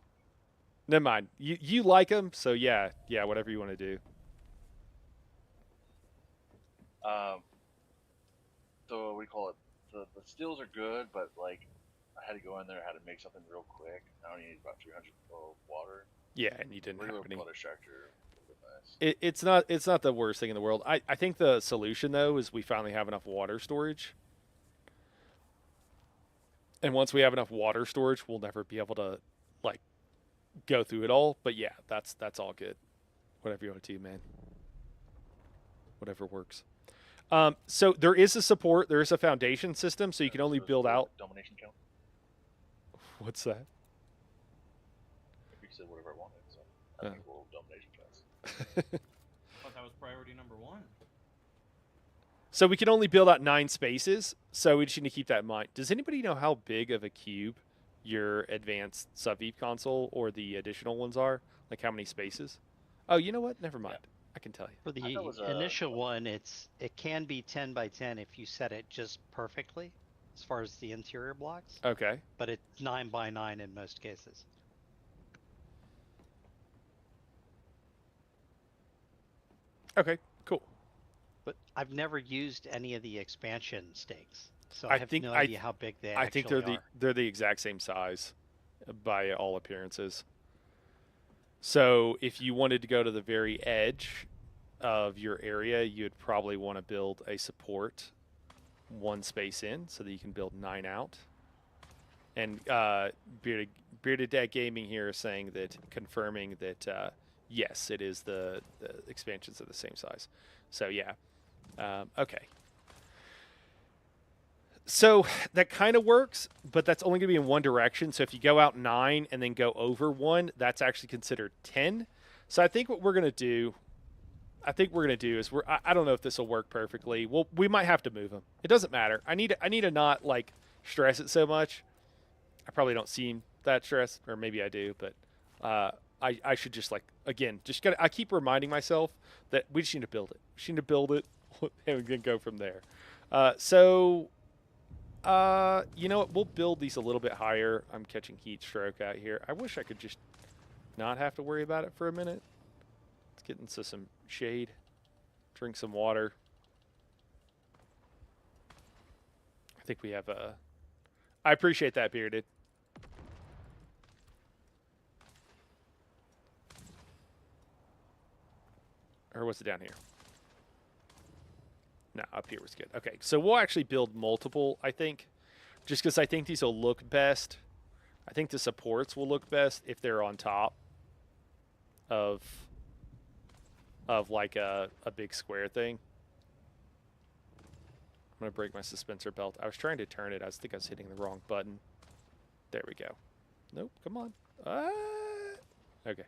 never mind, you like them, so yeah, whatever you want to do. So what do you call it? The stills are good, but like I had to go in there, I had to make something real quick. I only need about 300 water. Yeah, and you didn't Regular have any. blood extractor would be nice. It's not the worst thing in the world. I think the solution though is we finally have enough water storage. And once we have enough water storage, we'll never be able to like go through it all. But yeah, that's all good. Whatever you want to do, man. Whatever works. So there is a support. There is a foundation system, so you can only So build the out. domination count. What's that? You said whatever I wanted, so I Oh. think we'll domination counts. I thought that was priority number one. So we can only build out 9 spaces. So we just need to keep that in mind. Does anybody know how big of a cube your advanced sub-Veep console or the additional ones are? Like how many spaces? Oh, you know what? Never mind. I can tell you. For the thought it was, initial one, it can be 10 by 10 if you set it just perfectly, as far as the interior blocks. Okay. But it's 9 by 9 in most cases. Okay. Cool. But I've never used any of the expansion stakes, so I I have think no idea how big they I think actually are. they're the exact same size, by all appearances. So if you wanted to go to the very edge of your area, you'd probably want to build a support 1 space in so that you can build 9 out. And Bearded Dad Gaming here is saying that, confirming that yes, it is the expansions are the same size. So yeah, okay. So that kind of works, but that's only going to be in one direction. So if you go out 9 and then go over 1, that's actually considered 10. So I think what we're going to do, is I don't know if this will work perfectly. Well, we might have to move them. It doesn't matter. I need to not like stress it so much. I probably don't seem that stressed, or maybe I do, but I should just I keep reminding myself that we just need to build it. We just need to build it, and we can go from there. You know what? We'll build these a little bit higher. I'm catching heat stroke out here. I wish I could just not have to worry about it for a minute. Let's get into some shade. Drink some water. I think we have a... I appreciate that, Bearded. Or was it down here? No, up here was good. Okay, so we'll actually build multiple, I think. Just because I think these will look best. I think the supports will look best if they're on top of like a big square thing. I'm going to break my suspensor belt. I was trying to turn it. I think I was hitting the wrong button. There we go. Nope, come on. Okay.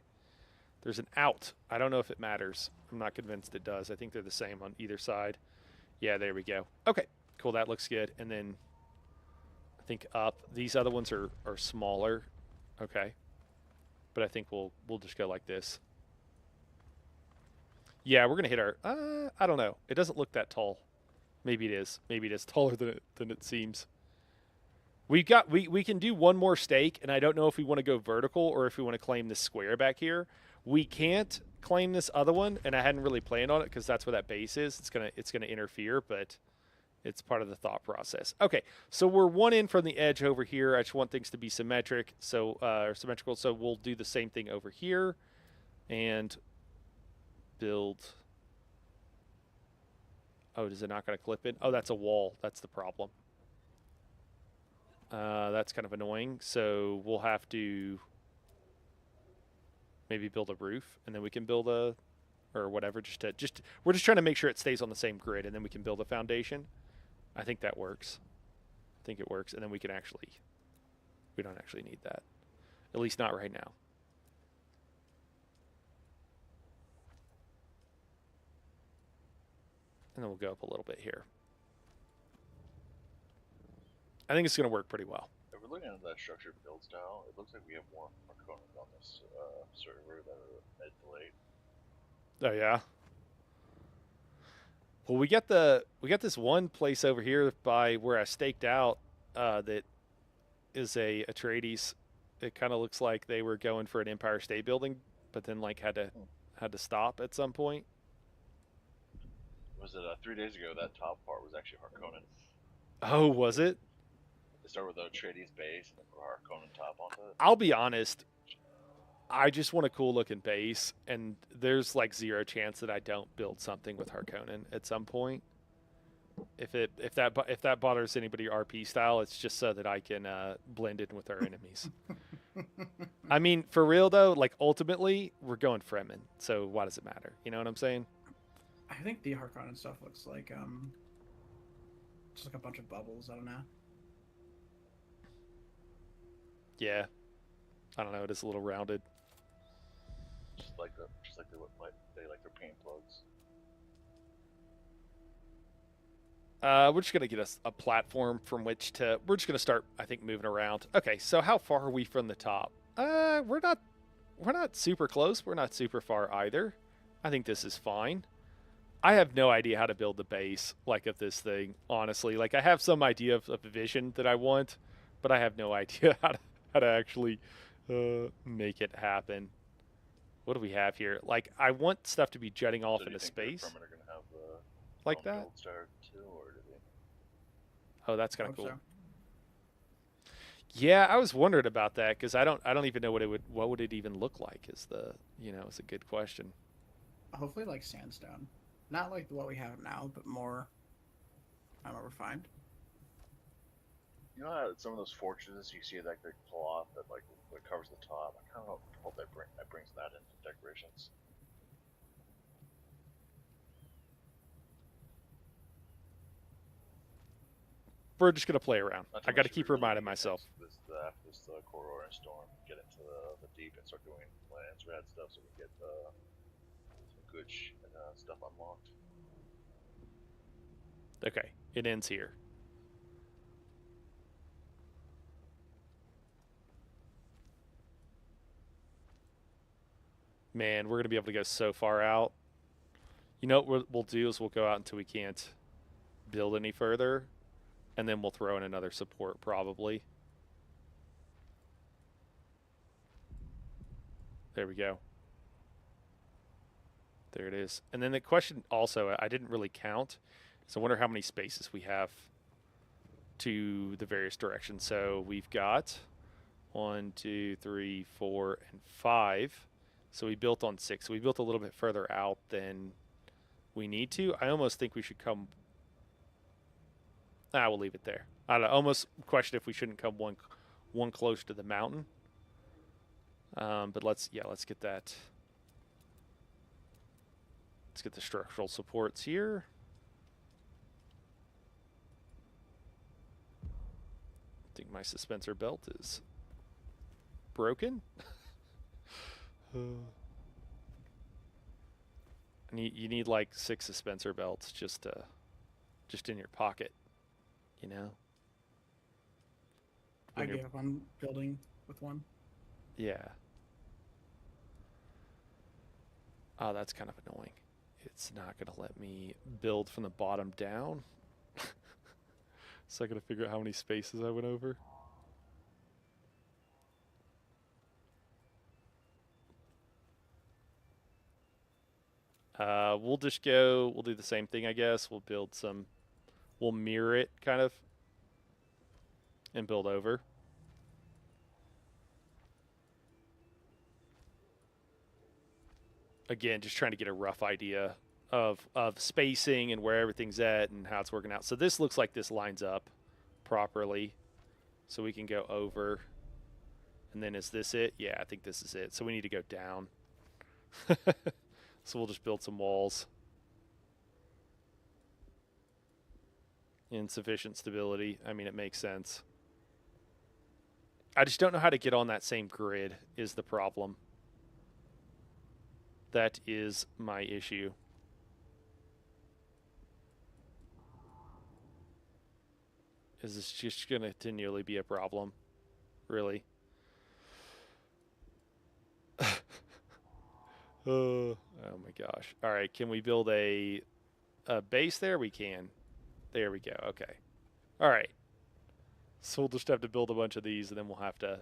There's an out. I don't know if it matters. I'm not convinced it does. I think they're the same on either side. Yeah, there we go. Okay, cool. That looks good. And then I think up. These other ones are smaller. Okay. But I think we'll just go like this. Yeah, we're going to hit our... I don't know. It doesn't look that tall. Maybe it is. Maybe it is taller than it seems. We can do one more stake, and I don't know if we want to go vertical or if we want to claim this square back here. We can't claim this other one, and I hadn't really planned on it because that's where that base is. It's gonna interfere, but it's part of the thought process. Okay, so we're one in from the edge over here. I just want things to be symmetric, or symmetrical. So we'll do the same thing over here, and build. Oh, is it not going to clip in? Oh, that's a wall. That's the problem. That's kind of annoying. So we'll have to maybe build a roof, and then we can build a, or whatever. We're just trying to make sure it stays on the same grid, and then we can build a foundation. I think that works. I think it works, and then we don't actually need that, at least not right now. And then we'll go up a little bit here. I think it's going to work pretty well. If we're looking at that structured build style, it looks like we have more components on this server that are mid to late. Oh yeah. Well, we got this one place over here by where I staked out that is a Atreides. It kind of looks like they were going for an Empire State Building, but then like had to stop at some point. Was it 3 days ago? That top part was actually Harkonnen. Oh, was it? They start with the Atreides base and then put Harkonnen top onto it. I'll be honest. I just want a cool looking base, and there's like zero chance that I don't build something with Harkonnen at some point. If that bothers anybody RP style, it's just so that I can blend in with our enemies. I mean, for real though, like ultimately we're going Fremen, so why does it matter? You know what I'm saying? I think the Harkonnen stuff looks like just like a bunch of bubbles. I don't know. Yeah, I don't know. It is a little rounded. Just like they like their paint plugs. We're just gonna get a platform from which to. We're just gonna start, I think, moving around. Okay, so how far are we from the top? We're not super close. We're not super far either. I think this is fine. I have no idea how to build the base of this thing. Honestly, like I have some idea of a vision that I want, but I have no idea how to actually make it happen. What do we have here? Like I want stuff to be jutting off into space. Fremen are gonna have like that. build start too, or do they? Oh, that's kind of cool. So. Yeah, I was wondering about that because I don't even know what would it even look like. Is a good question. Hopefully, like sandstone, not like what we have now, but more. I don't know, refined. You know how some of those fortresses you see like the cloth that like covers the top. I kind of hope that brings that into decorations. We're just gonna play around. Not I too got to much keep we reminding get myself. After this corridor and storm, get into the deep and start doing lands, rad stuff, so we get some good stuff unlocked. Okay, it ends here. Man, we're gonna be able to go so far out. You know what we'll do is we'll go out until we can't build any further, and then we'll throw in another support probably. There we go. There it is. And then the question also, I didn't really count, so I wonder how many spaces we have to the various directions. So we've got 1, 2, 3, 4, and 5. So we built on 6. So we built a little bit further out than we need to. I almost think we should come. We'll leave it there. I don't know, almost question if we shouldn't come one close to the mountain. But let's get that. Let's get the structural supports here. I think my suspensor belt is broken. And you need like 6 suspensor belts just in your pocket, you know. I When you're- gave up on building with one. Yeah. Oh, that's kind of annoying. It's not going to let me build from the bottom down. So I got to figure out how many spaces I went over. We'll just go, we'll do the same thing, I guess. We'll build some, we'll mirror it kind of and build over. Again, just trying to get a rough idea of spacing and where everything's at and how it's working out. So this looks like this lines up properly. So we can go over. And then is this it? Yeah, I think this is it. So we need to go down. So we'll just build some walls. Insufficient stability. I mean, it makes sense. I just don't know how to get on that same grid is the problem. That is my issue. Is this just going to continually be a problem? Really? Oh my gosh. All right, can we build a base there? We can. There we go. Okay. All right. So we'll just have to build a bunch of these, and then we'll have to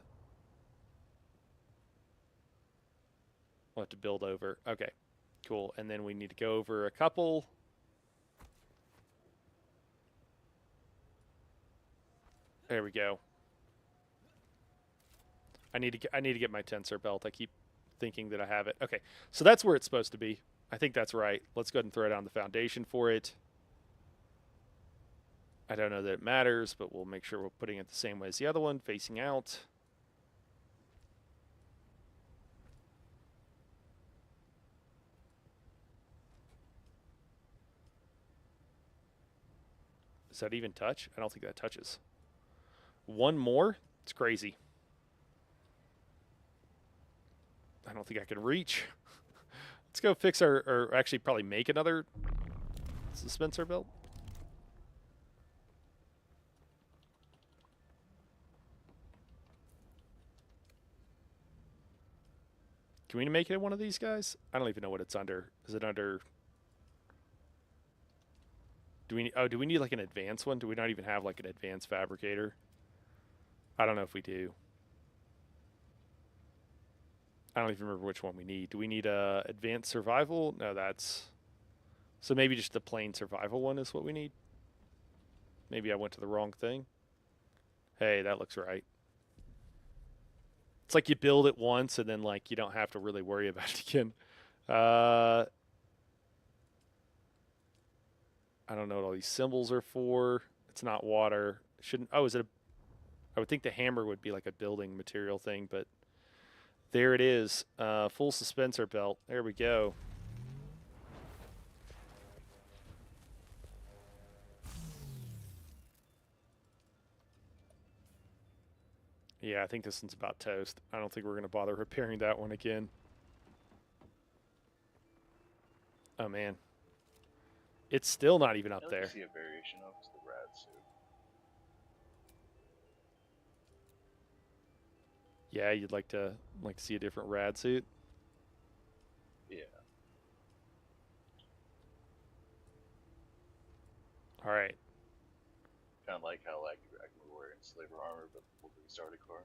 build over. Okay. Cool. And then we need to go over a couple. There we go. I need to get my tensor belt. I keep thinking that I have it. Okay. So that's where it's supposed to be. I think that's right. Let's go ahead and throw down the foundation for it. I don't know that it matters, but we'll make sure we're putting it the same way as the other one, facing out. Does that even touch? I don't think that touches. One more? It's crazy. I don't think I can reach. Let's go fix or actually probably make another suspensor belt. Can we make it one of these guys? I don't even know what it's under. Is it under... do we need like an advanced one? Do we not even have like an advanced fabricator? I don't know if we do. I don't even remember which one we need. Do we need a advanced survival? No, that's... so maybe just the plain survival one is what we need. Maybe I went to the wrong thing. Hey, that looks right. It's like you build it once and then like you don't have to really worry about it again. I don't know what all these symbols are for. It's not water. Shouldn't... oh, is it a... I would think the hammer would be like a building material thing, but there it is. Full suspensor belt. There we go. Yeah, I think this one's about toast. I don't think we're going to bother repairing that one again. Oh, man. It's still not even up I'd like there. to see a variation of is the rad suit. Yeah, you'd like to see a different rad suit. Yeah. All right. Kind of like how like I can be wearing slaver armor, but with the started car.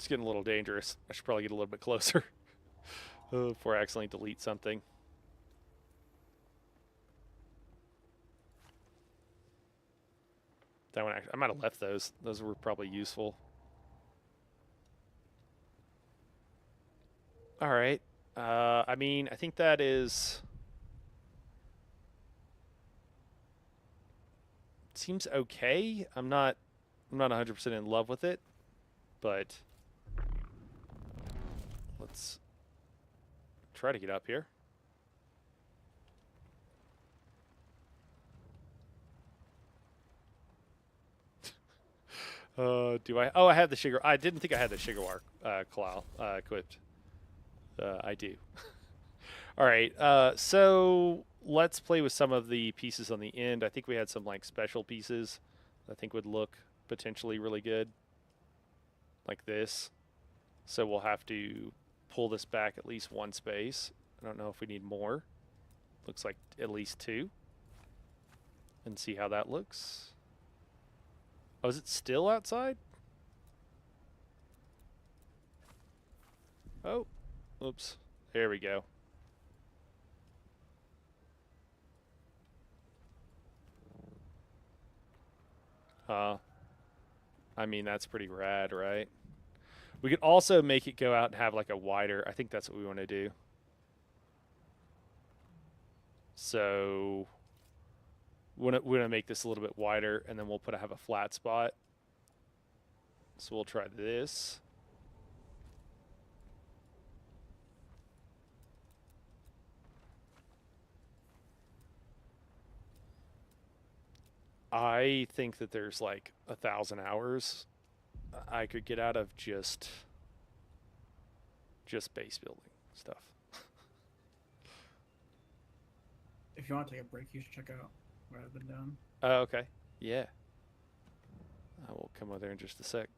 It's getting a little dangerous. I should probably get a little bit closer before I accidentally delete something. That one, I might have left those. Those were probably useful. All right. I mean, I think that is. Seems okay. I'm not 100% in love with it, but let's try to get up here. Do I? Oh, I have the sugar. I didn't think I had the sugar claw equipped. I do. All right. So let's play with some of the pieces on the end. I think we had some like special pieces I think would look potentially really good, like this. So we'll have to pull this back at least one space. I don't know if we need more. Looks like at least two. And see how that looks. Oh, is it still outside? Oh, oops. There we go. I mean, that's pretty rad, right? We could also make it go out and have like a wider, I think that's what we want to do. So we're gonna make this a little bit wider, and then we'll have a flat spot. So we'll try this. I think that there's like 1,000 hours I could get out of just base building stuff. If you want to take a break, you should check out what I've been doing. Oh, okay. Yeah. I will come over there in just a sec.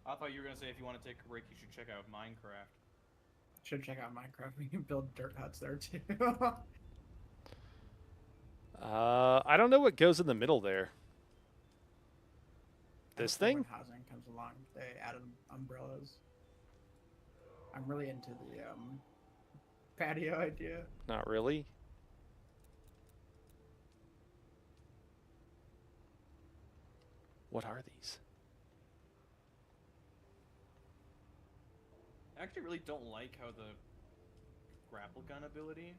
I thought you were gonna say if you want to take a break, you should check out Minecraft. Should check out Minecraft. We can build dirt huts there too. I don't know what goes in the middle there. This When thing? housing comes along, they added umbrellas. I'm really into the patio idea. Not really. What are these? I actually really don't like how the grapple gun ability,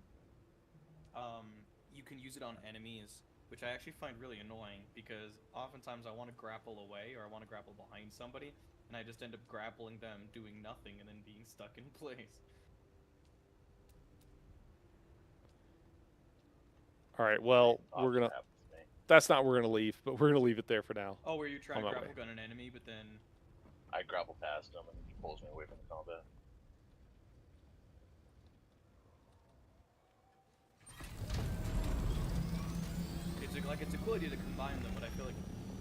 you can use it on enemies, which I actually find really annoying because oftentimes I want to grapple away or I want to grapple behind somebody, and I just end up grappling them, doing nothing, and then being stuck in place. All right, well, Often we're gonna. happens to me. That's not where we're gonna leave, but we're gonna leave it there for now. Oh, where you try On to my grapple way. gun an enemy, but then I grapple past him and he pulls me away from the combat. it's a cool idea to combine them, but I feel like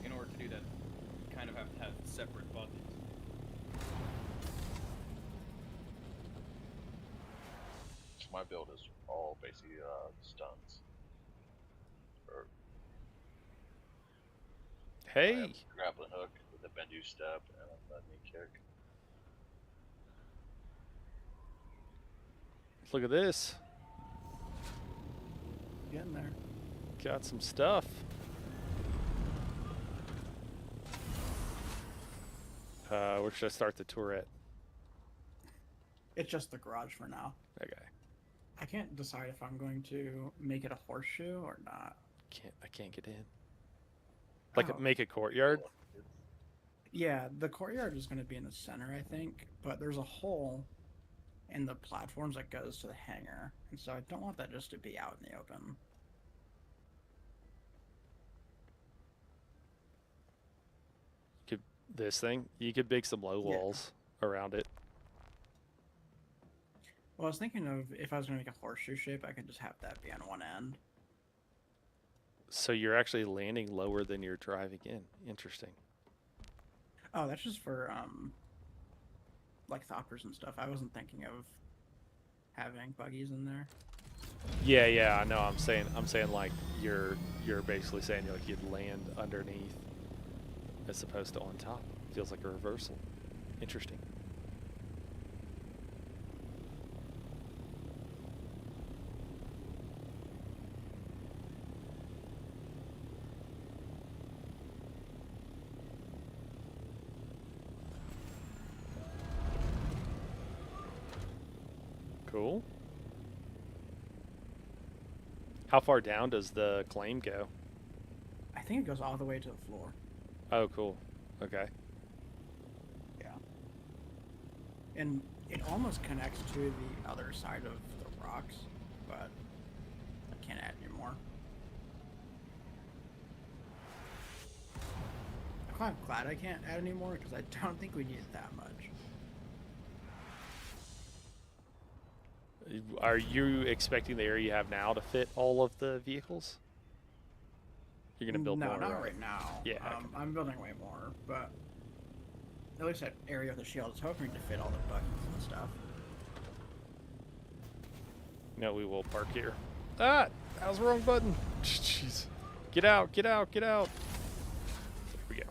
in order to do that, you kind of have to have separate buttons. So my build is all basically stuns. Or I have Hey, a grappling hook with a bendu step and a knee kick. look at this. Getting there. Got some stuff. Where should I start the tour at? It's just the garage for now. Okay. I can't decide if I'm going to make it a horseshoe or not. I can't get in. Like Oh. make a courtyard. Yeah, the courtyard is going to be in the center, I think, but there's a hole in the platforms that goes to the hangar, and so I don't want that just to be out in the open. This thing, you could make some low Yeah. walls around it. Well, I was thinking of if I was going to make a horseshoe shape, I could just have that be on one end. So you're actually landing lower than you're driving in. Interesting. Oh, that's just for like thoppers and stuff. I wasn't thinking of having buggies in there. Yeah, I know. I'm saying like you're basically saying like you'd land underneath as opposed to on top. feels like a reversal. Interesting. Cool. How far down does the claim go? I think it goes all the way to the floor. Oh, cool. Okay. Yeah. And it almost connects to the other side of the rocks, but I can't add anymore. I'm kind of glad I can't add anymore because I don't think we need it that much. Are you expecting the area you have now to fit all of the vehicles? You're gonna build no, more? not right now. Yeah, okay. I'm building way more, but at least that area of the shield is hoping to fit all the buttons and stuff. No, we will park here. Ah! That was the wrong button. Jeez. Get out, get out, get out. There we go.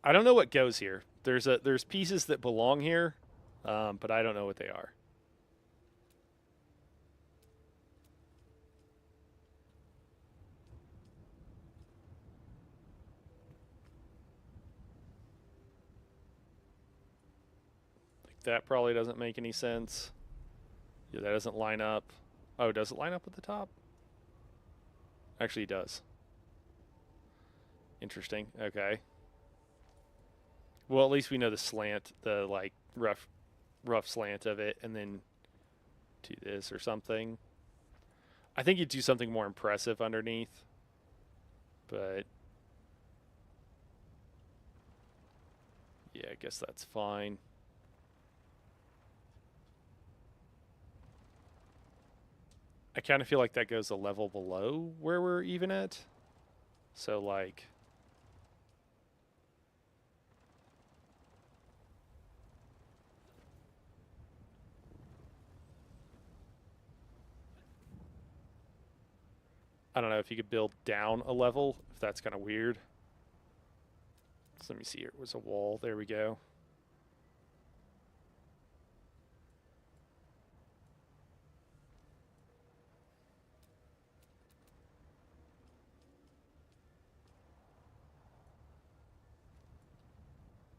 I don't know what goes here. There's pieces that belong here, but I don't know what they are. Like that probably doesn't make any sense. Yeah, that doesn't line up. Oh, does it line up at the top? Actually, it does. Interesting. Okay. Well, at least we know the slant, the like rough slant of it, and then do this or something. I think you'd do something more impressive underneath, but yeah, I guess that's fine. I kind of feel like that goes a level below where we're even at. So like, I don't know if you could build down a level, if that's kind of weird. So let me see here. It was a wall. There we go.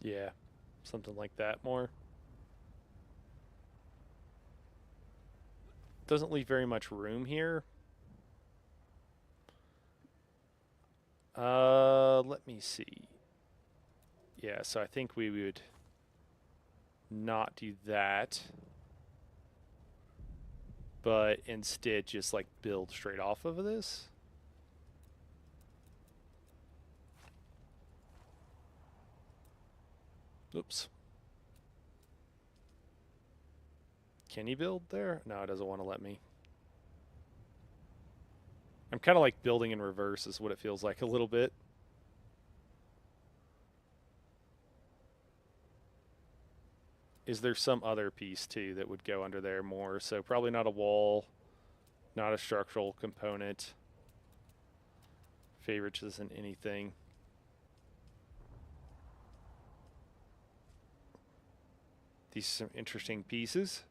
Yeah, something like that more. Doesn't leave very much room here. Let me see. Yeah, so I think we would not do that, but instead just like build straight off of this. Oops. Can you build there? No, it doesn't want to let me. I'm kind of like building in reverse is what it feels like a little bit. Is there some other piece too that would go under there more? So probably not a wall, not a structural component. Favorites isn't anything. These are some interesting pieces.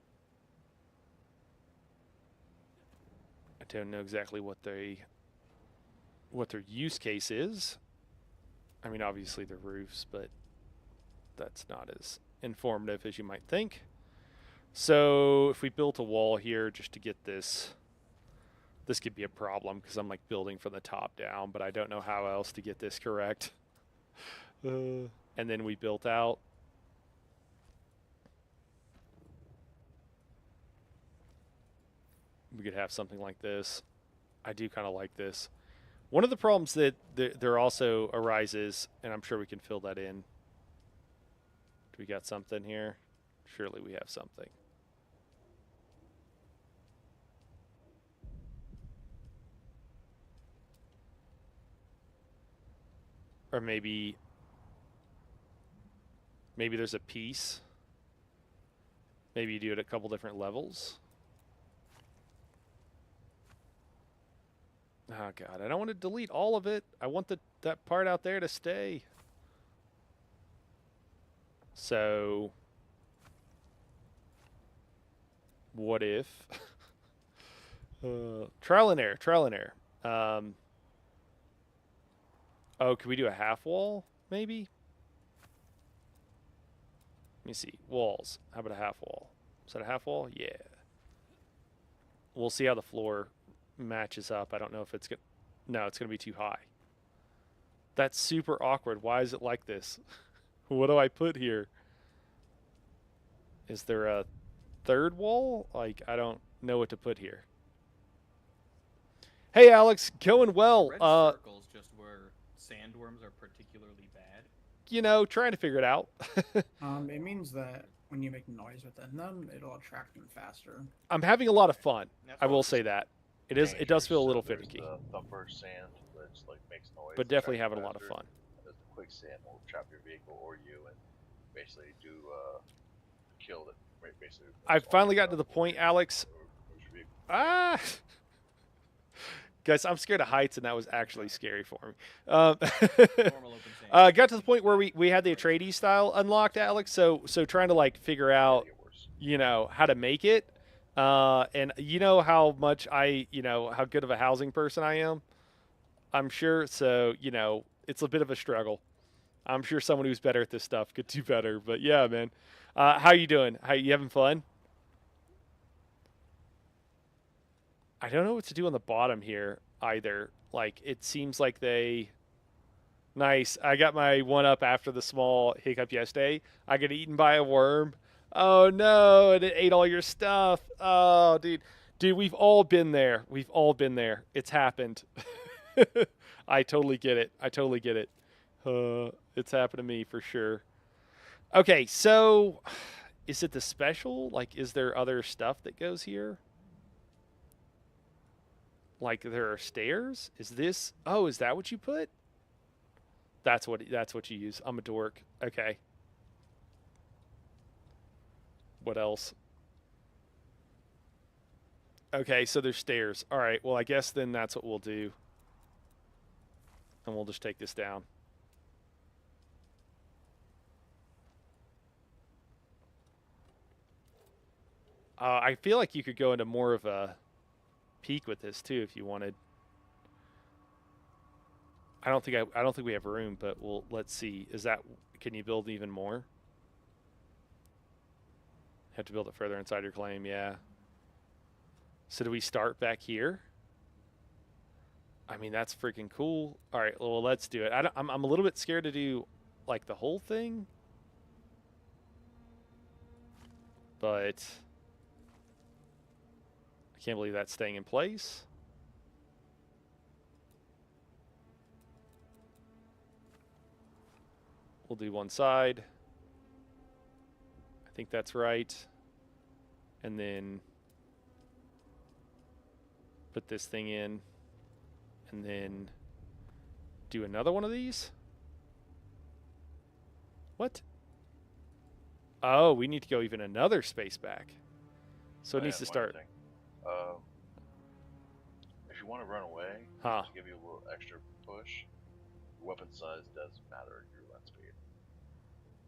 I don't know exactly what their use case is. I mean, obviously they're roofs, but that's not as informative as you might think. So if we built a wall here just to get this could be a problem because I'm like building from the top down, but I don't know how else to get this correct. And then we built out. We could have something like this. I do kind of like this. One of the problems that there also arises, and I'm sure we can fill that in. Do we got something here? Surely we have something. Or maybe there's a piece. Maybe you do it at a couple different levels. Oh god, I don't want to delete all of it. I want that part out there to stay. So what if trial and error, trial and error. Oh, can we do a half wall maybe? Let me see. Walls. How about a half wall? Is that a half wall? Yeah. We'll see how the floor matches up. I don't know if it's going to... No, it's going to be too high. That's super awkward. Why is it like this? What do I put here? Is there a third wall? Like, I don't know what to put here. Hey, Alex. Going well. Red circles just where sandworms are particularly bad. You know, trying to figure it out. It means that when you make noise within them, it'll attract them faster. I'm having a lot of fun. That's I what will was say that. It is. It does feel a little There's finicky, the thumper sand, which like makes noise. but definitely attracts having a lot of faster. fun. There's the quicksand will trap your vehicle or you and basically do kill it. Basically, I've finally gotten to the point, Alex. Ah, guys, I'm scared of heights, and that was actually scary for me. Normal open sand. Got to the point where we had the Atreides style unlocked, Alex. So trying to like figure out, you know, how to make it. And you know how much how good of a housing person I am. I'm sure. So you know, it's a bit of a struggle. I'm sure someone who's better at this stuff could do better. But yeah, man. How you doing? How you having fun? I don't know what to do on the bottom here either. Like, it seems like they... Nice. I got my one up after the small hiccup yesterday. I got eaten by a worm. Oh, no. And it ate all your stuff. Oh, dude. Dude, we've all been there. We've all been there. It's happened. I totally get it. I totally get it. It's happened to me for sure. Okay, so... Is it the special? Like, is there other stuff that goes here? Like there are stairs? Is this... Oh, is that what you put? That's what you use. I'm a dork. Okay. What else? Okay, so there's stairs. All right, well, I guess then that's what we'll do. And we'll just take this down. I feel like you could go into more of a peak with this too if you wanted. I don't think we have room, but let's see. Can you build even more? Have to build it further inside your claim, yeah. So do we start back here? I mean, that's freaking cool. All right, well, let's do it. I'm a little bit scared to do like the whole thing, but I can't believe that's staying in place. We'll do one side. I think that's right. And then put this thing in. And then do another one of these. What? Oh, we need to go even another space back. So it needs to start. If you want to run away, Huh. to give you a little extra push, weapon size does matter your run speed.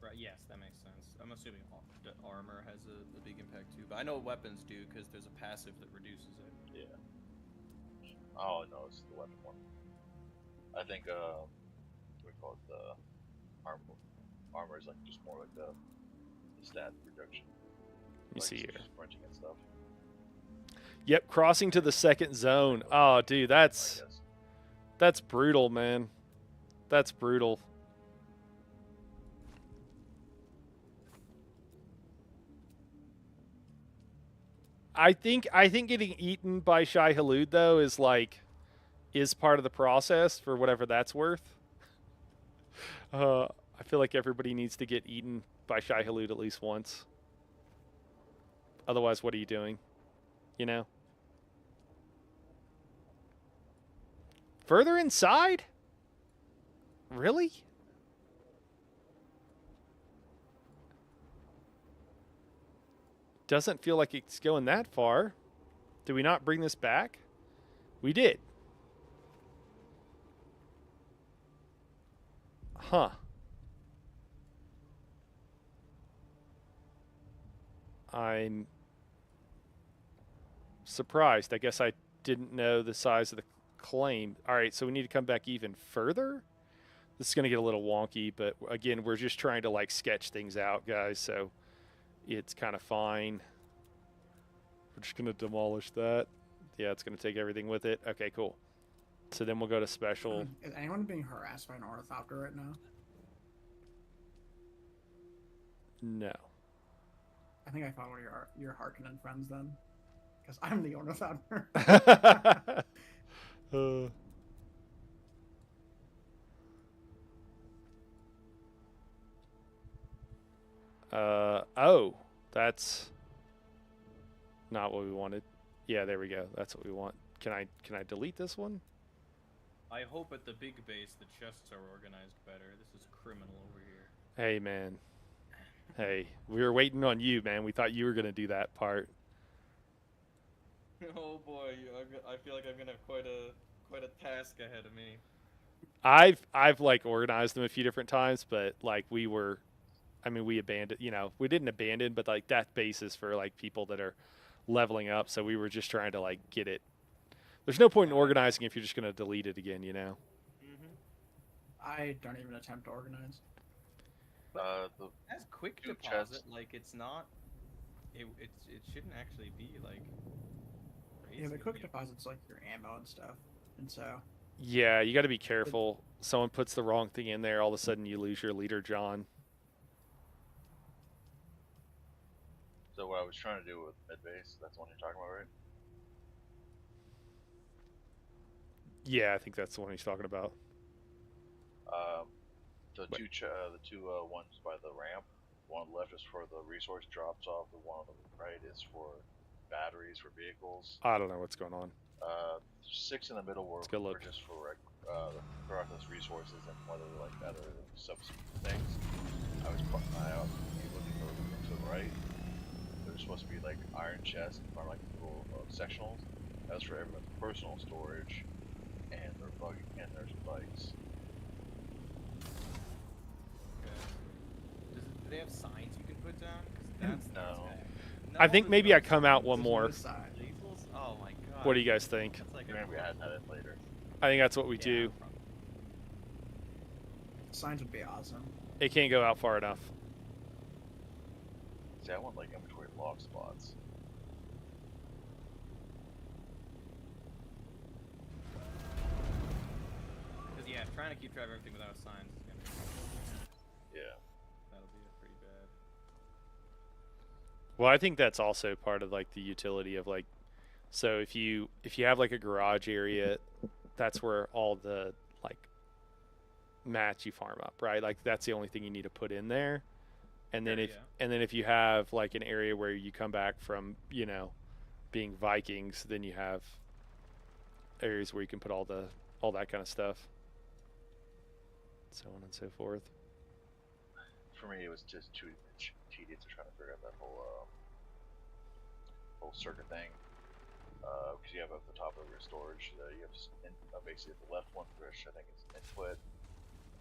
Right, yes, that makes sense. I'm assuming the armor has a big impact too, but I know weapons do because there's a passive that reduces it. Yeah. Oh no, it's the weapon one. I think we call it the armor. Armor is like just more like the stat reduction. Let me see here. Sprinting and stuff. Yep, crossing to the second zone. Oh, dude, that's brutal, man. That's brutal. I think getting eaten by Shai Hulud though is part of the process for whatever that's worth. I feel like everybody needs to get eaten by Shai Hulud at least once. Otherwise, what are you doing? You know? Further inside? Really? Doesn't feel like it's going that far. Did we not bring this back? We did. Huh. I'm surprised. I guess I didn't know the size of the claim. All right, so we need to come back even further. This is going to get a little wonky, but again, we're just trying to like sketch things out, guys, so it's kind of fine. We're just going to demolish that. Yeah, it's going to take everything with it. Okay, cool. So then we'll go to special. Is anyone being harassed by an ornithopter right now? No. I think I found one of your Harkonnen friends then, because I'm the ornithopter. Oh, that's not what we wanted. Yeah, there we go. That's what we want. Can I delete this one? I hope at the big base the chests are organized better. This is criminal over here. Hey, man. Hey, we were waiting on you, man. We thought you were gonna do that part. Oh boy, I feel like I'm gonna have quite a task ahead of me. I've like organized them a few different times, but like we abandoned. We didn't abandon, but like that base is for like people that are leveling up. So we were just trying to like get it. There's no point in organizing if you're just gonna delete it again, I don't even attempt to organize. The As quick Two deposit, chests. like it's not. It shouldn't actually be like. Yeah, the crazy. quick deposit's like your ammo and stuff, and so Yeah, you got to be careful. Someone puts the wrong thing in there, all of a sudden you lose your leader, John. So what I was trying to do with mid base, that's the one you're talking about, right? Yeah, I think that's the one he's talking about. The two ones by the ramp. One on the left is for the resource drops off. The one on the right is for batteries for vehicles. I don't know what's going on. 6 in the middle were, Let's go look. were just for the process resources and whether like other subsequent things. I was looking to the right. There's supposed to be like iron chests in front of like little sectionals. That's for everyone's personal storage and their buggy and their bikes. Do they have signs you can put down? Because that's No. I think there's maybe no I come out signs. one There's more. no sign. Lethals? Oh my god. What do you guys think? That's like Maybe I had that later. I think that's what we yeah, do. probably. Signs would be awesome. It can't go out far enough. See, I want like in between log spots. Because yeah, trying to keep track of everything without signs is gonna. Yeah. That'll be pretty bad. Well, I think that's also part of like the utility of like, so if you have like a garage area, that's where all the like mats you farm up, right? Like that's the only thing you need to put in there. And then Sure, if you have like an area where you come back from, being Vikings, then you have areas where you can put all that kind of stuff. So on and so forth. For me, it was just too tedious to try to figure out that whole circuit thing. Because you have at the top of your storage, you have basically the left one, which I think is input,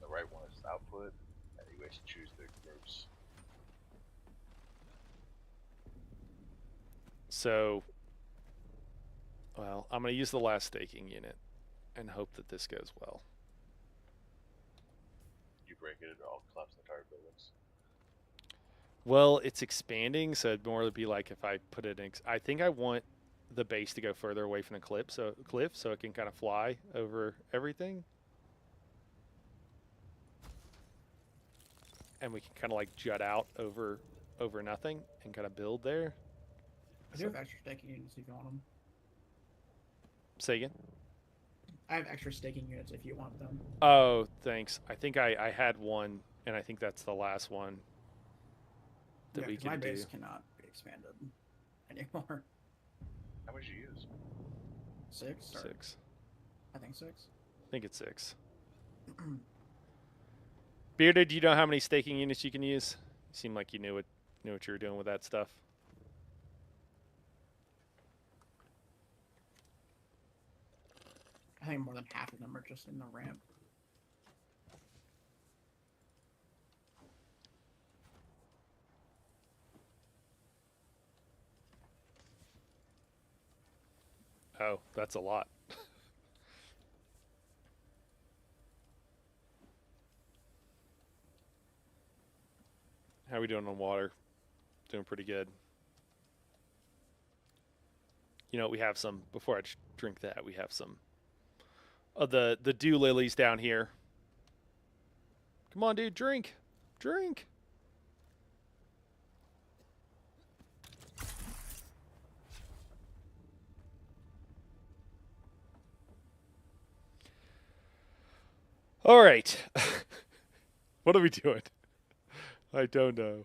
the right one is output, and you basically choose the groups. So, well, I'm going to use the last staking unit and hope that this goes well. You break it, it'll collapse the entire buildings. Well, it's expanding, so it'd more be like if I put it in. I think I want the base to go further away from the cliff, so it can kind of fly over everything, and we can kind of like jut out over nothing and kind of build there. I do have extra staking units if you want them. Say again. I have extra staking units if you want them. Oh, thanks. I think I had one, and I think that's the last one that we 'Cause my can do. base cannot be expanded anymore. How much do you use? 6? Or, 6. I think 6. I think it's 6. Bearded, do you know how many staking units you can use? You seem like you knew what you were doing with that stuff. I think more than half of them are just in the ramp. Oh, that's a lot. How we doing on water? Doing pretty good. You know, we have some. Before I drink that, we have some of the dew lilies down here. Come on, dude, drink, drink. All right. What are we doing? I don't know.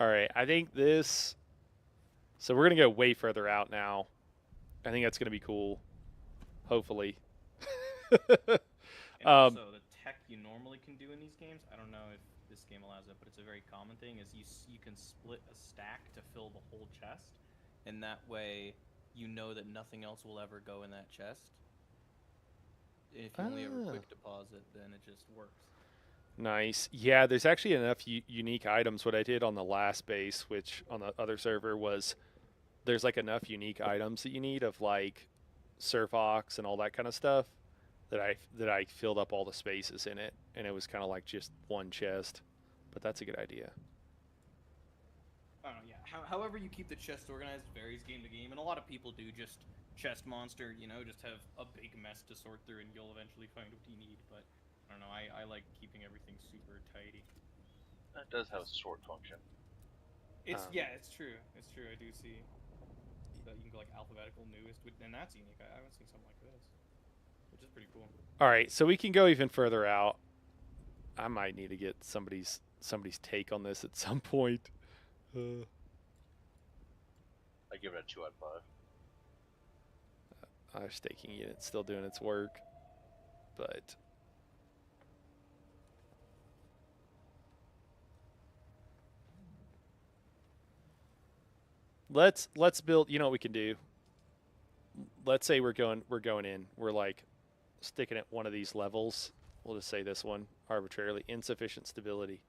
All right, I think this. So we're gonna go way further out now. I think that's gonna be cool. Hopefully. And also, the tech you normally can do in these games, I don't know if this game allows it, but it's a very common thing, is you can split a stack to fill the whole chest, and that way you know that nothing else will ever go in that chest. If you only ever quick deposit, then it just works. Nice. Yeah, there's actually enough unique items. What I did on the last base, which on the other server, was there's like enough unique items that you need of like surf ox and all that kind of stuff that I filled up all the spaces in it, and it was kind of like just one chest. But that's a good idea. I don't know, yeah. However you keep the chest organized varies game to game, and a lot of people do just chest monster, you know, just have a big mess to sort through, and you'll eventually find what you need. But I don't know, I like keeping everything super tidy. That does have a sort function. It's yeah, it's true. It's true. I do see that you can go like alphabetical newest, and that's unique. I haven't seen something like this, which is pretty cool. All right, so we can go even further out. I might need to get somebody's take on this at some point. I give it a 2 out of 5. Our staking unit's still doing its work, but let's build. You know what we can do? Let's say we're going in. We're like sticking at one of these levels. We'll just say this one arbitrarily. Insufficient stability.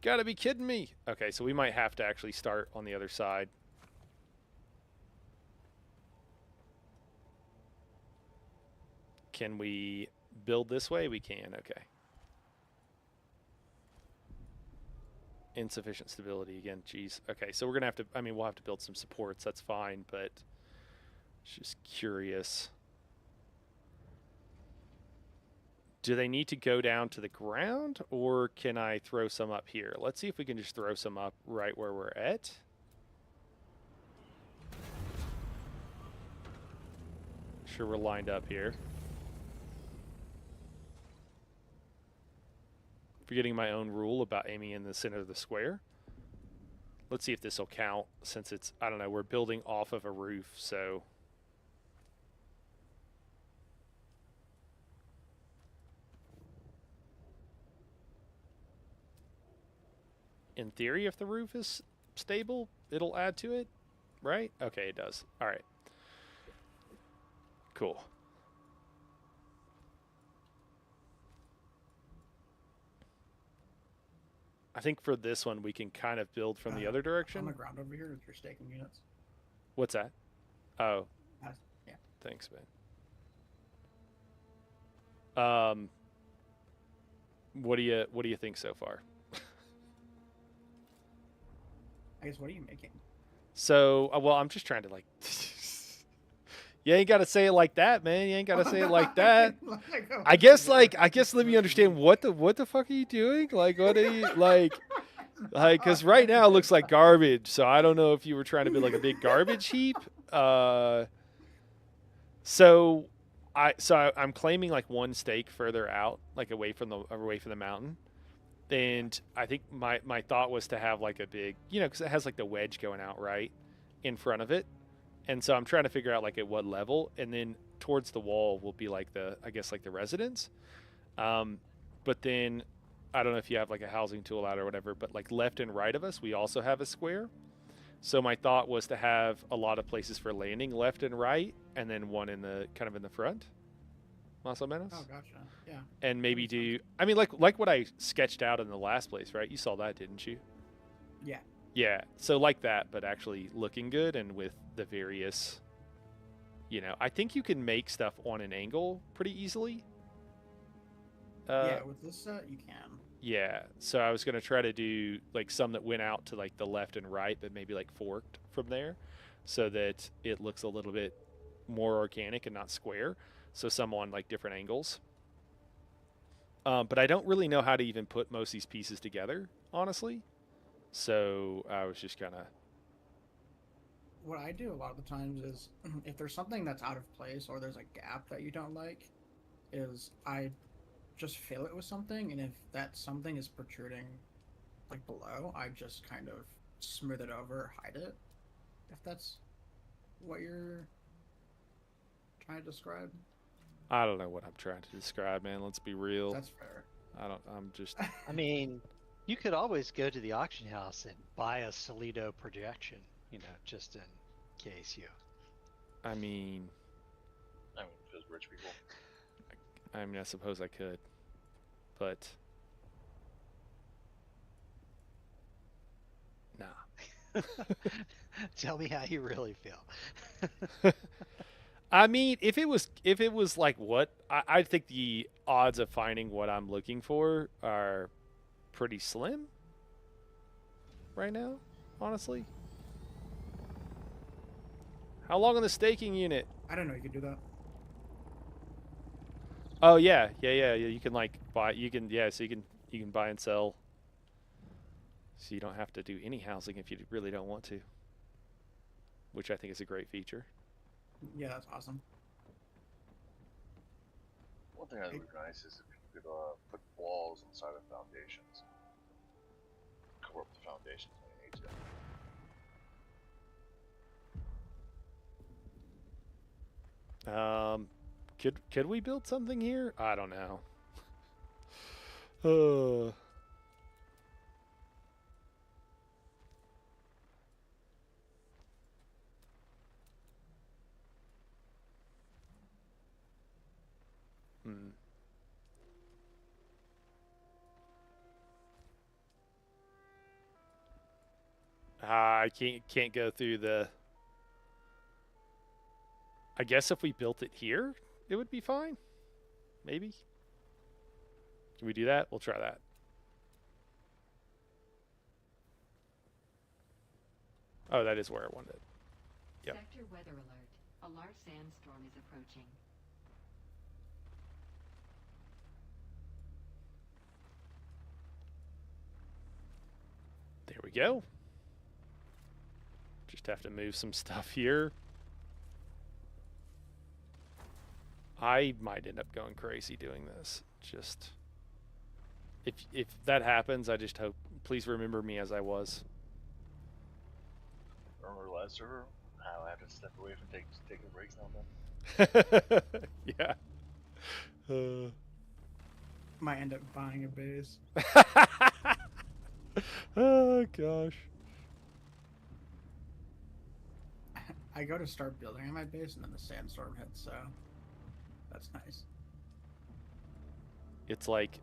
Gotta be kidding me. Okay, so we might have to actually start on the other side. Can we build this way? We can. Okay. Insufficient stability again. Jeez. Okay, so we're gonna have to. I mean, we'll have to build some supports. That's fine, but just curious. Do they need to go down to the ground, or can I throw some up here? Let's see if we can just throw some up right where we're at. Sure, we're lined up here. Forgetting my own rule about aiming in the center of the square. Let's see if this will count, since it's, I don't know, we're building off of a roof, so. In theory, if the roof is stable, it'll add to it, right? Okay, it does. All right. Cool. I think for this one, we can kind of build from the other On direction. the ground over here with your staking units. What's that? Oh, Yeah. thanks, man. What do you think so far? I guess, what are you making? So, well, I'm just trying to like. You ain't got to say it like that, man. You ain't got to say it like that. I guess let me understand what the fuck are you doing? Like, what are you like? Because right now it looks like garbage. So I don't know if you were trying to be like a big garbage heap. So I'm claiming like one stake further out, like away from the mountain. And I think my thought was to have like a big, you know, because it has like the wedge going out right in front of it. And so I'm trying to figure out like at what level, and then towards the wall will be like I guess like the residence. But then I don't know if you have like a housing tool out or whatever, but like left and right of us, we also have a square. So my thought was to have a lot of places for landing left and right, and then one in the kind of in the front. Más o menos. Oh, gotcha. Yeah. And maybe do, I mean, like what I sketched out in the last place, right? You saw that, didn't you? Yeah. Yeah, so like that, but actually looking good and with the various, I think you can make stuff on an angle pretty easily. Yeah, with this set you can. Yeah, so I was gonna try to do like some that went out to like the left and right, but maybe like forked from there, so that it looks a little bit more organic and not square. So some on like different angles. But I don't really know how to even put most of these pieces together, honestly. So I was just kind of. What I do a lot of the times is if there's something that's out of place or there's a gap that you don't like, is I just fill it with something, and if that something is protruding like below, I just kind of smooth it over, hide it. If that's what you're trying to describe, I don't know what I'm trying to describe, man. Let's be real. that's fair. I'm just. I mean, you could always go to the auction house and buy a Solido projection, just in case you. I mean, because rich people. I suppose I could, but nah. Tell me how you really feel. I mean, if it was like what I think the odds of finding what I'm looking for are pretty slim right now, honestly. How long on the staking unit? I don't know you could do that. Oh yeah. You can like buy. So you can buy and sell. So you don't have to do any housing if you really don't want to, which I think is a great feature. Yeah, that's awesome. One thing that would be nice is if you could put walls inside of foundations. Cover up the foundations when you need to. Could we build something here? I don't know. Uh. Hmm. I can't go through the. I guess if we built it here, it would be fine. Maybe. Can we do that? We'll try that. Oh, that is where I wanted it. Yep. Sector weather alert. A large sandstorm is approaching. There we go. Just have to move some stuff here. I might end up going crazy doing this. Just if that happens, I just hope. Please remember me as I was. Remember last server how I had to step away from taking breaks now and then? Yeah. Might end up buying a base. Oh gosh. I go to start building on my base, and then the sandstorm hits, so that's nice. It's like,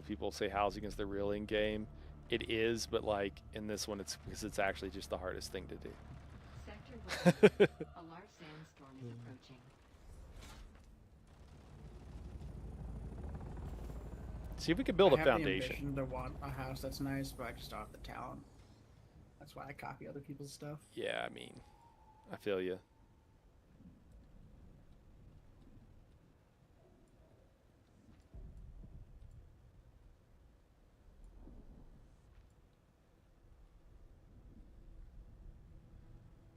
people say housing is the real end game. It is, but like in this one, it's because it's actually just the hardest thing to do. Sector weather alert. A large sandstorm is approaching. See if we can build I a have the foundation. ambition to want a house that's nice, but I just don't have the talent. That's why I copy other people's stuff. Yeah, I mean, I feel you.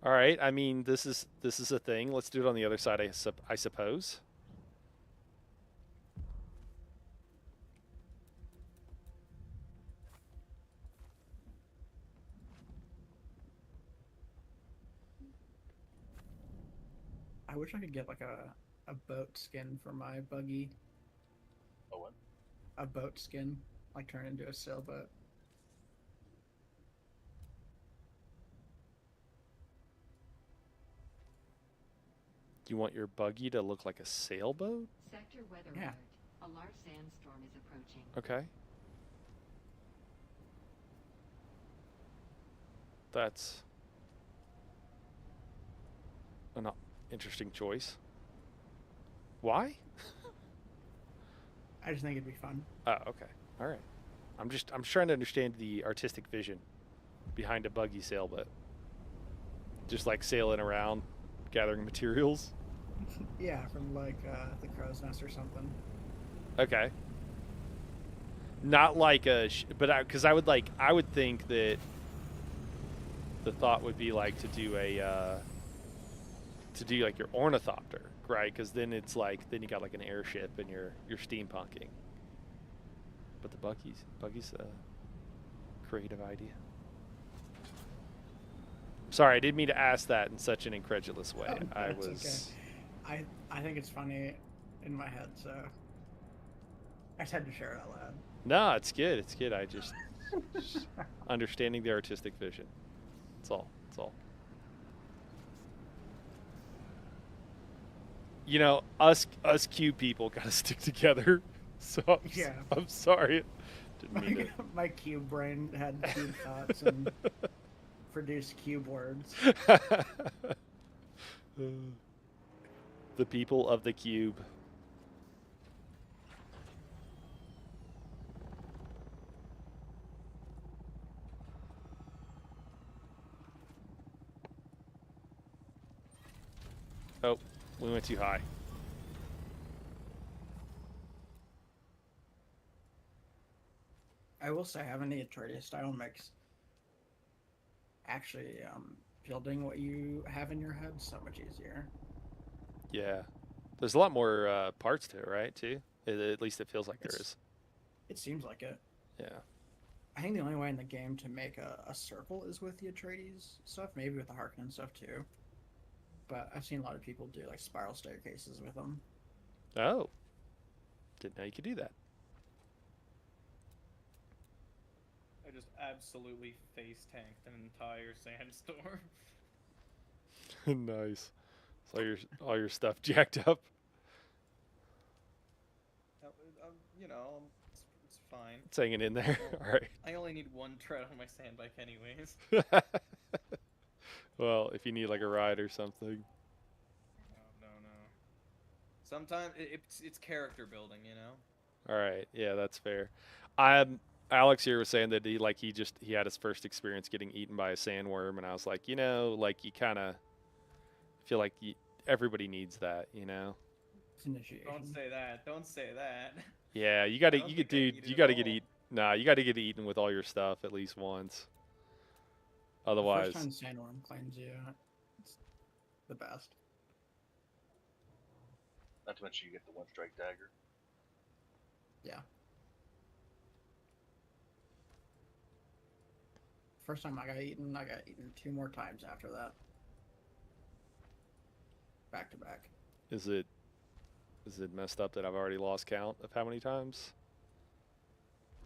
All right. I mean, this is a thing. Let's do it on the other side, I suppose. I wish I could get like a boat skin for my buggy. Oh, what? A boat skin, like turn it into a sailboat. You want your buggy to look like a sailboat? Sector weather Yeah. alert. A large sandstorm is approaching. Okay. That's an interesting choice. Why? I just think it'd be fun. Oh, okay. All right. I'm trying to understand the artistic vision behind a buggy sailboat. Just like sailing around, gathering materials. Yeah, from like the crow's nest or something. Okay. Not like but because I would think that the thought would be like to do like your ornithopter, right? Because then it's like then you got like an airship and you're steampunking. But the buggy's a creative idea. Sorry, I didn't mean to ask that in such an incredulous way. Oh, I that's was. okay. I think it's funny in my head, so I just had to share it out loud. No, it's good. It's good. I just understanding the artistic vision. That's all. That's all. You know, us Q people gotta stick together. So Yeah. I'm sorry. Didn't mean to. My cube brain had cube thoughts and produced cube words. The people of the cube. Oh, we went too high. I will say having the Atreides style makes actually building what you have in your head so much easier. Yeah. There's a lot more parts to it, right? Too. At least it feels like there is. It seems like it. Yeah. I think the only way in the game to make a circle is with the Atreides stuff, maybe with the Harkonnen stuff too. But I've seen a lot of people do like spiral staircases with them. Oh. Didn't know you could do that. I just absolutely face tanked an entire sandstorm. Nice. So all your stuff jacked up. You know, it's fine. It's hanging in there. All right. I only need one tread on my sand bike, anyways. Well, if you need like a ride or something. No. Sometimes it's character building, you know. All right. Yeah, that's fair. Alex here was saying that he had his first experience getting eaten by a sandworm, and I was like, you know, like you kind of feel like everybody needs that, you know. It's initiation. Don't say that. Don't say that. Yeah, you don't think I'd eat it you at gotta get all. eat. Nah, you gotta get eaten with all your stuff at least once. Otherwise, The first time sandworm claims you, it's the best. Not to mention you get the one strike dagger. Yeah. First time I got eaten 2 more times after that. Back to back. is it messed up that I've already lost count of how many times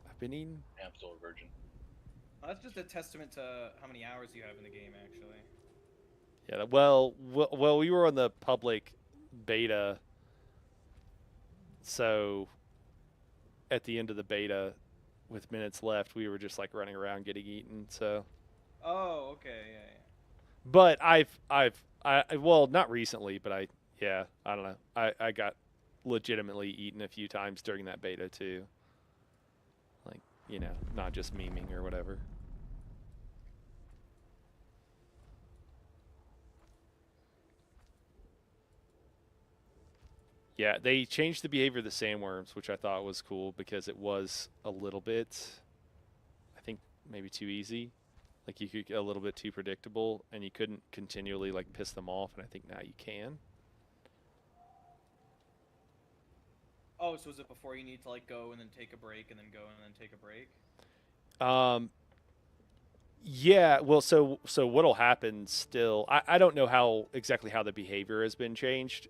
I've been eaten? Yeah, I'm still a virgin. Well, that's just a testament to how many hours you have in the game, actually. Yeah. Well, we were on the public beta, so at the end of the beta, with minutes left, we were just like running around getting eaten. So, Oh, okay, yeah. but well, not recently, but I don't know. I got legitimately eaten a few times during that beta too. Like, you know, not just memeing or whatever. Yeah, they changed the behavior of the sandworms, which I thought was cool because it was a little bit, I think, maybe too easy. Like you could get a little bit too predictable, and you couldn't continually like piss them off. And I think now you can. Oh, so is it before you need to like go and then take a break and then go and then take a break? Yeah. Well, so what'll happen still? I don't know how exactly how the behavior has been changed.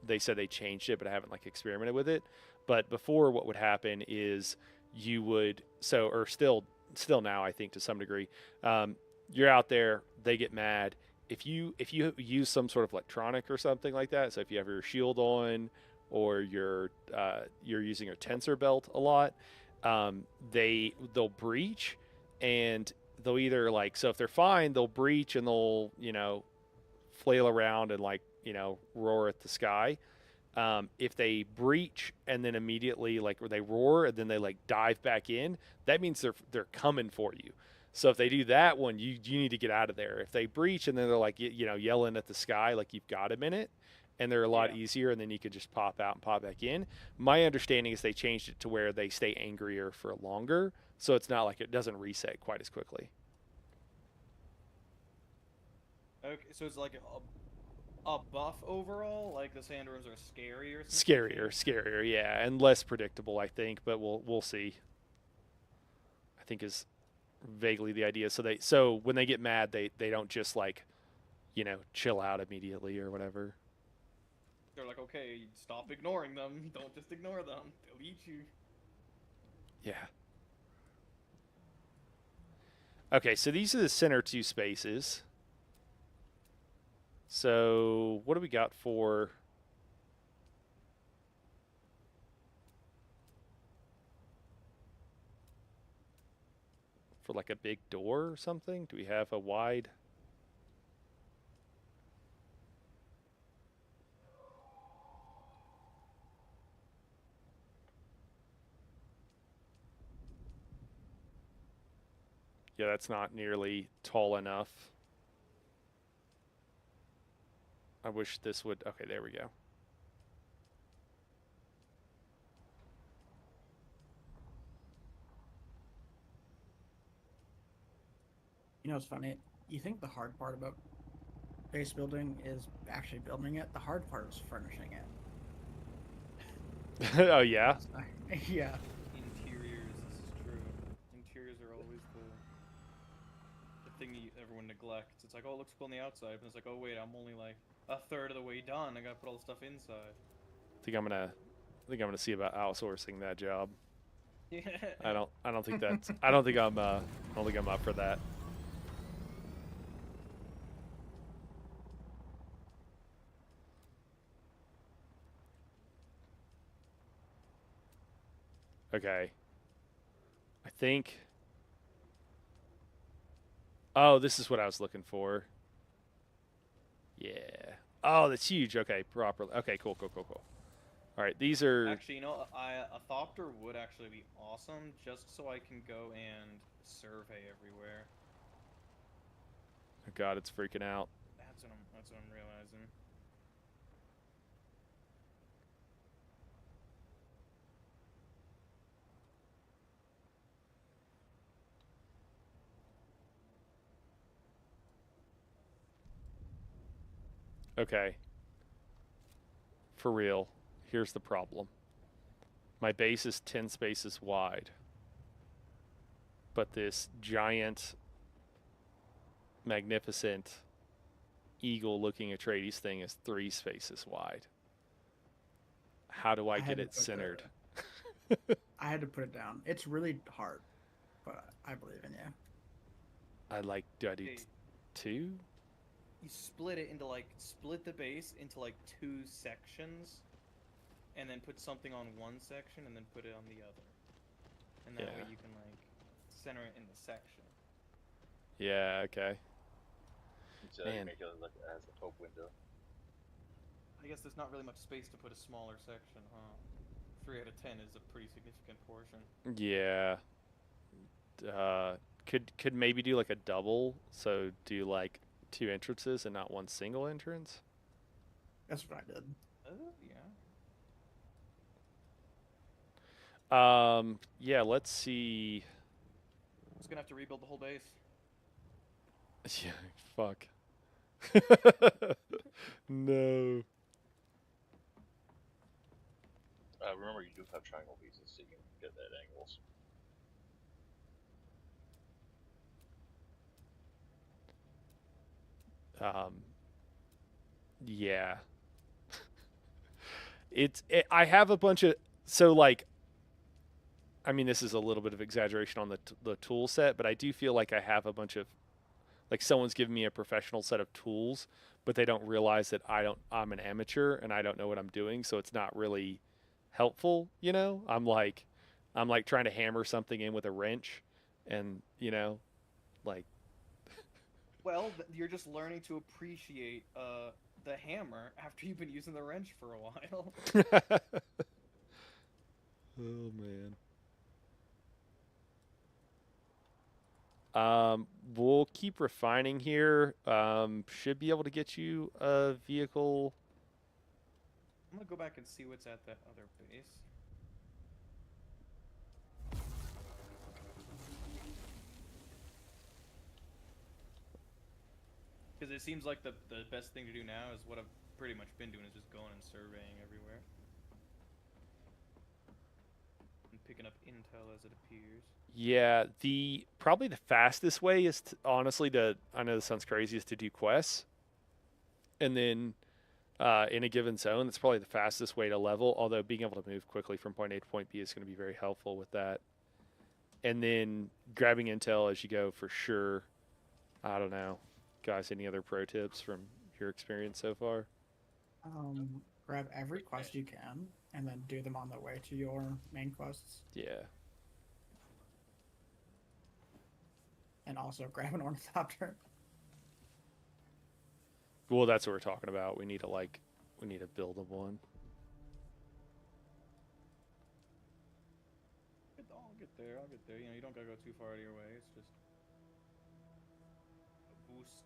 They said they changed it, but I haven't like experimented with it. But before, what would happen is you would or still now I think to some degree, you're out there, they get mad if you use some sort of electronic or something like that. So if you have your shield on or you're using your tensor belt a lot, they'll breach and they'll either like, so if they're fine, they'll breach and they'll, flail around and like, roar at the sky. If they breach and then immediately like, or they roar and then they like dive back in, that means they're coming for you. So if they do that one, you need to get out of there. If they breach and then they're like, yelling at the sky like you've got them in it, and they're a lot Yeah. easier, and then you could just pop out and pop back in. My understanding is they changed it to where they stay angrier for longer, so it's not like it doesn't reset quite as quickly. Okay, so it's like a buff overall. Like the sandworms are scarier. Since they Scarier, yeah, and less predictable, I think. But we'll see. I think is vaguely the idea. So when they get mad, they don't just like, chill out immediately or whatever. They're like, okay, stop ignoring them. Don't just ignore them. They'll eat you. Yeah. Okay, so these are the center two spaces. So what do we got for like a big door or something? Do we have a wide? Yeah, that's not nearly tall enough. I wish this would. Okay, there we go. You know, it's funny. You think the hard part about base building is actually building it. The hard part is furnishing it. Oh yeah. Yeah. Interiors, this is true. Interiors are always the thing everyone neglects. It's like, oh, it looks cool on the outside, but it's like, oh wait, I'm only like a third of the way done. I gotta put all the stuff inside. I think I'm gonna see about outsourcing that job. Yeah. I don't think that's. I don't think I'm up for that. Okay. I think. Oh, this is what I was looking for. Yeah. Oh, that's huge. Okay, properly. Okay, cool. All right, these are. Actually, a thopter would actually be awesome, just so I can go and survey everywhere. Oh God, it's freaking out. That's what I'm realizing. Okay. For real, here's the problem. My base is 10 spaces wide, but this giant, magnificent, eagle-looking Atreides thing is 3 spaces wide. How do I had get to it put the- centered? I had to put it down. It's really hard, but I believe in you. Do I do Okay. 2? You split the base into like 2 sections, and then put something on one section, and then put it on the other. And that way Yeah. you can like center it in the section. Yeah. Okay. So Man. you make it look as a top window. I guess there's not really much space to put a smaller section, huh? 3 out of 10 is a pretty significant portion. Yeah. Could maybe do like a double, so do like 2 entrances and not one single entrance. That's what I did. Yeah. Yeah, let's see. It's gonna have to rebuild the whole base. Yeah, fuck. No. Remember, you do have triangle pieces, so you can get that angles. Yeah. I have a bunch of, so like, I mean, this is a little bit of exaggeration on the tool set, but I do feel like I have a bunch of, like, someone's giving me a professional set of tools, but they don't realize that I'm an amateur and I don't know what I'm doing, so it's not really helpful, I'm like trying to hammer something in with a wrench, and Like, Well, you're just learning to appreciate the hammer after you've been using the wrench for a while. oh man. We'll keep refining here. Should be able to get you a vehicle. I'm gonna go back and see what's at that other base. Because it seems like the best thing to do now is what I've pretty much been doing, is just going and surveying everywhere. And picking up intel as it appears. Yeah, the probably the fastest way is honestly to, I know this sounds crazy, is to do quests, and then in a given zone, that's probably the fastest way to level. Although being able to move quickly from point A to point B is going to be very helpful with that. And then grabbing intel as you go for sure. I don't know, guys. Any other pro tips from your experience so far? Grab every quest you can, and then do them on the way to your main quests. Yeah. And also grab an ornithopter. Well, that's what we're talking about. We need to build a one. I'll get there. I'll get there. You know, you don't gotta go too far out of your way. It's just a boost.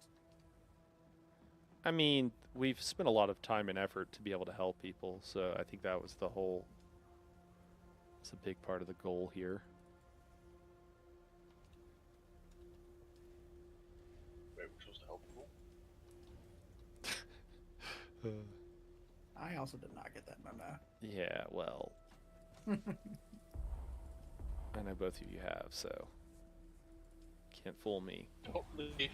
I mean, we've spent a lot of time and effort to be able to help people, so I think that was the whole. It's a big part of the goal here. Wait, we're supposed to help people? I also did not get that memo. Yeah, well, I know both of you have, so can't fool me. Don't leave me.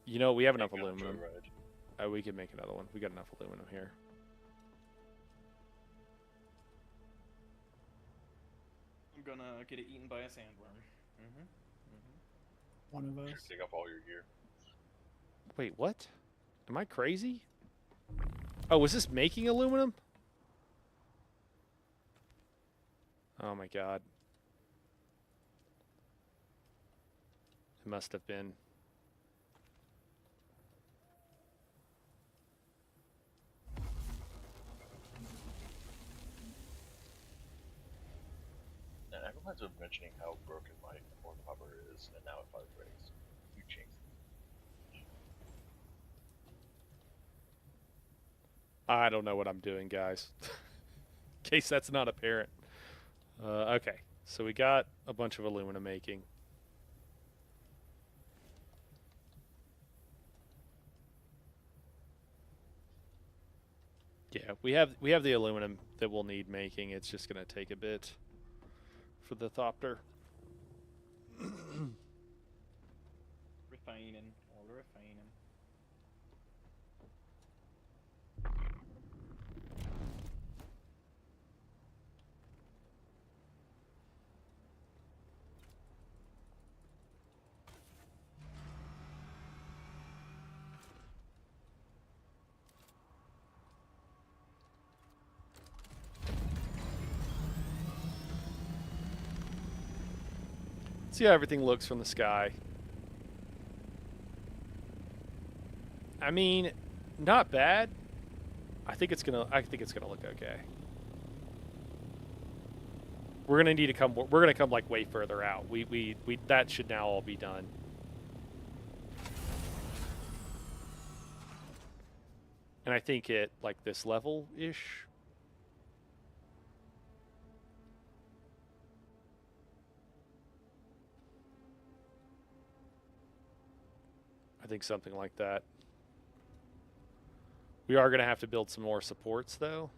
You know, we have enough Take me on a aluminum. joyride. Oh, we can make another one. We got enough aluminum here. I'm gonna get it eaten by a sandworm. Mm-hmm. One of Should us. take off all your gear. Wait, what? Am I crazy? Oh, was this making aluminum? Oh my god. It must have been. And everyone's been mentioning how broken my ornithopter is, and now it vibrates. You jinxed it. I don't know what I'm doing, guys. In case that's not apparent. Okay, so we got a bunch of aluminum making. Yeah, we have the aluminum that we'll need making. It's just gonna take a bit for the thopter. Refining. All the refining. See how everything looks from the sky. I mean, not bad. I think it's gonna look okay. We're gonna need to come. We're gonna come like way further out. We that should now all be done. And I think at like this level ish. I think something like that. We are going to have to build some more supports, though.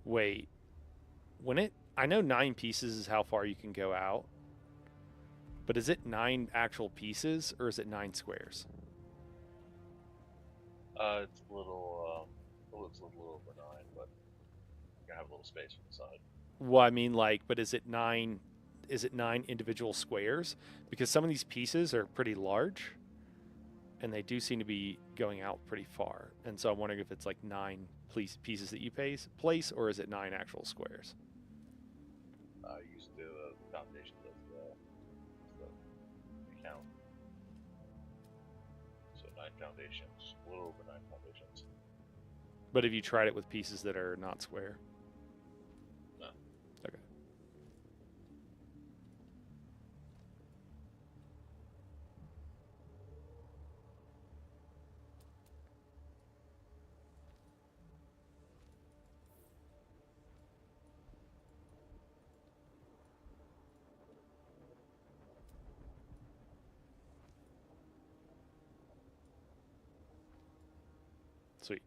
Wait. I know 9 pieces is how far you can go out. But is it 9 actual pieces, or is it 9 squares? It's a little, it's a little over 9, but you gotta have a little space on the side. Well, I mean, like, but is it 9? Is it 9 individual squares? Because some of these pieces are pretty large, and they do seem to be going out pretty far. And so I'm wondering if it's like 9 pieces that you place, or is it 9 actual squares? Use the foundation of the count. So 9 foundations, a little over 9 foundations. But have you tried it with pieces that are not square? No. Okay. Sweet.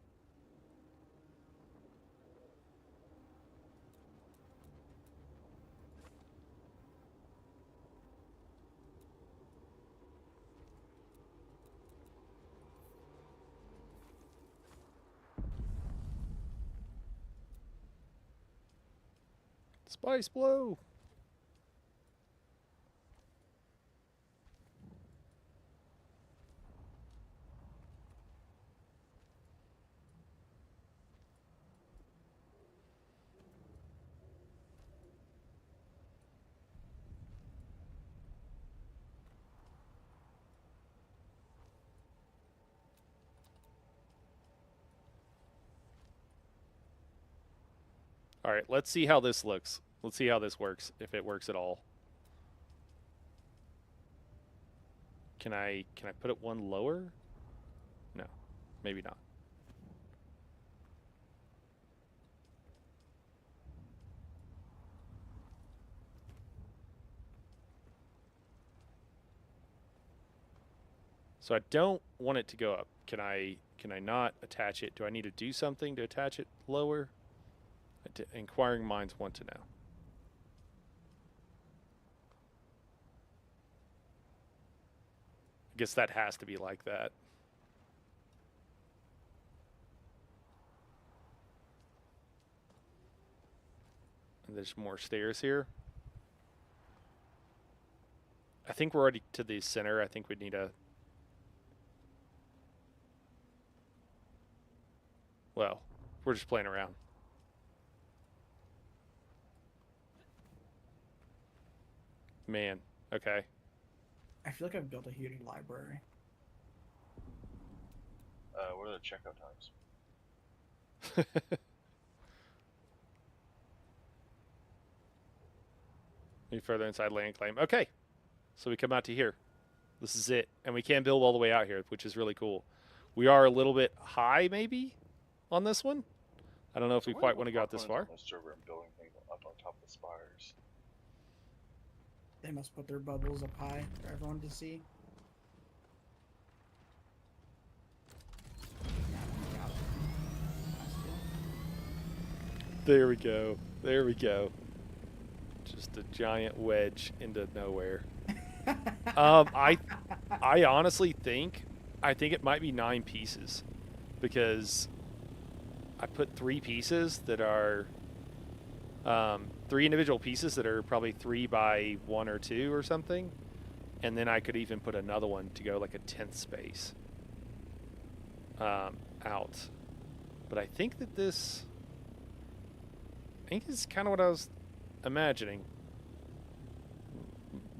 Spice blow. All right, let's see how this looks. Let's see how this works, if it works at all. Can I put it one lower? No, maybe not. So I don't want it to go up. Can I not attach it? Do I need to do something to attach it lower? Inquiring minds want to know. I guess that has to be like that. And there's more stairs here. I think we're already to the center. I think we need a... Well, we're just playing around. Man, okay. I feel like I've built a huge library. What are the checkout times? Any further inside land claim. Okay. So we come out to here. This is it. And we can build all the way out here, which is really cool. We are a little bit high, maybe, on this one. I don't know if we quite want to go out this far. On the server and building things up on top of the spires. They must put their bubbles up high for everyone to see. There we go. There we go. Just a giant wedge into nowhere. I honestly think it might be 9 pieces, because I put 3 pieces that are 3 individual pieces that are probably 3 by 1 or 2 or something, and then I could even put another one to go like a 10th space out. But I think that this, I think is kind of what I was imagining,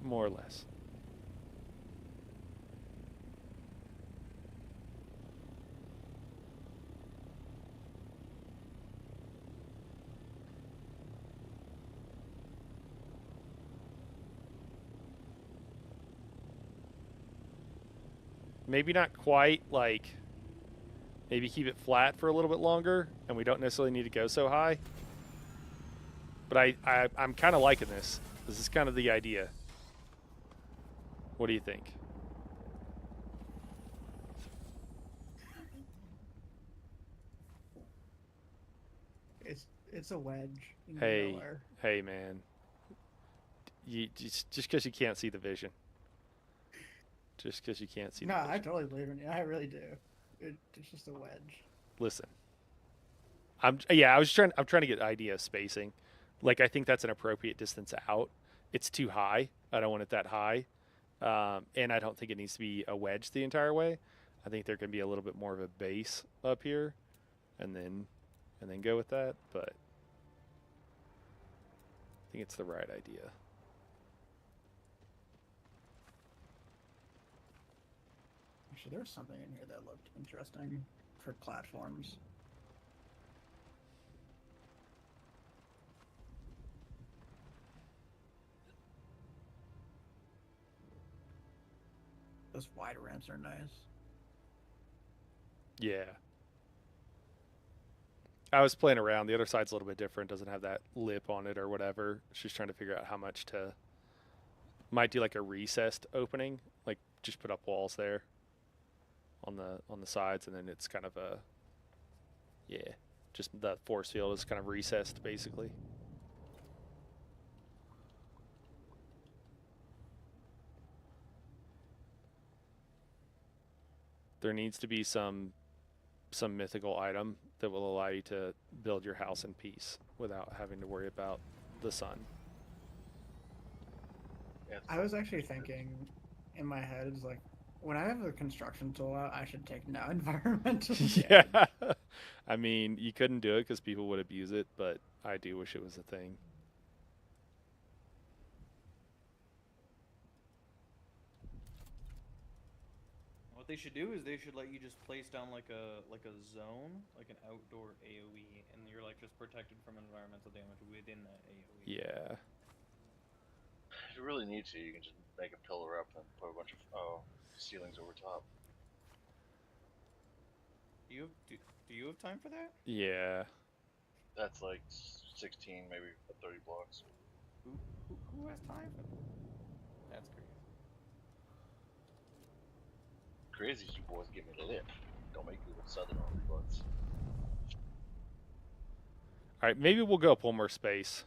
more or less. Maybe not quite, like, maybe keep it flat for a little bit longer, and we don't necessarily need to go so high. But I'm kind of liking this. This is kind of the idea. What do you think? It's a wedge. In Hey, nowhere. hey, man. You just because you can't see the vision. Just because you can't see. No, the I vision. totally believe in you. I really do. It's just a wedge. Listen. I'm trying to get idea of spacing. Like, I think that's an appropriate distance out. It's too high. I don't want it that high. And I don't think it needs to be a wedge the entire way. I think there can be a little bit more of a base up here, and then go with that. But I think it's the right idea. Actually, there was something in here that looked interesting for platforms. Those wide ramps are nice. Yeah. I was playing around. The other side's a little bit different. Doesn't have that lip on it or whatever. She's trying to figure out how much to. Might do like a recessed opening, like just put up walls there on the sides, and then it's kind of a. Yeah, just the force field is kind of recessed basically. There needs to be some mythical item that will allow you to build your house in peace without having to worry about the sun. Yeah, I was actually thinking in my head, it's like, when I have the construction tool out, I should take no environmental Yeah. damage. I mean, you couldn't do it because people would abuse it, but I do wish it was a thing. What they should do is they should let you just place down like a zone, like an outdoor AoE, and you're like just protected from environmental damage within that AoE. Yeah. if you really need to, you can just make a pillar up and put a bunch of ceilings over top. Do you have time for that? Yeah. That's like 16, maybe 30 blocks. Who has time for that? That's crazy. Crazy, you boys give me the lip. Don't make me look southern on your butts. All right, maybe we'll go up one more space.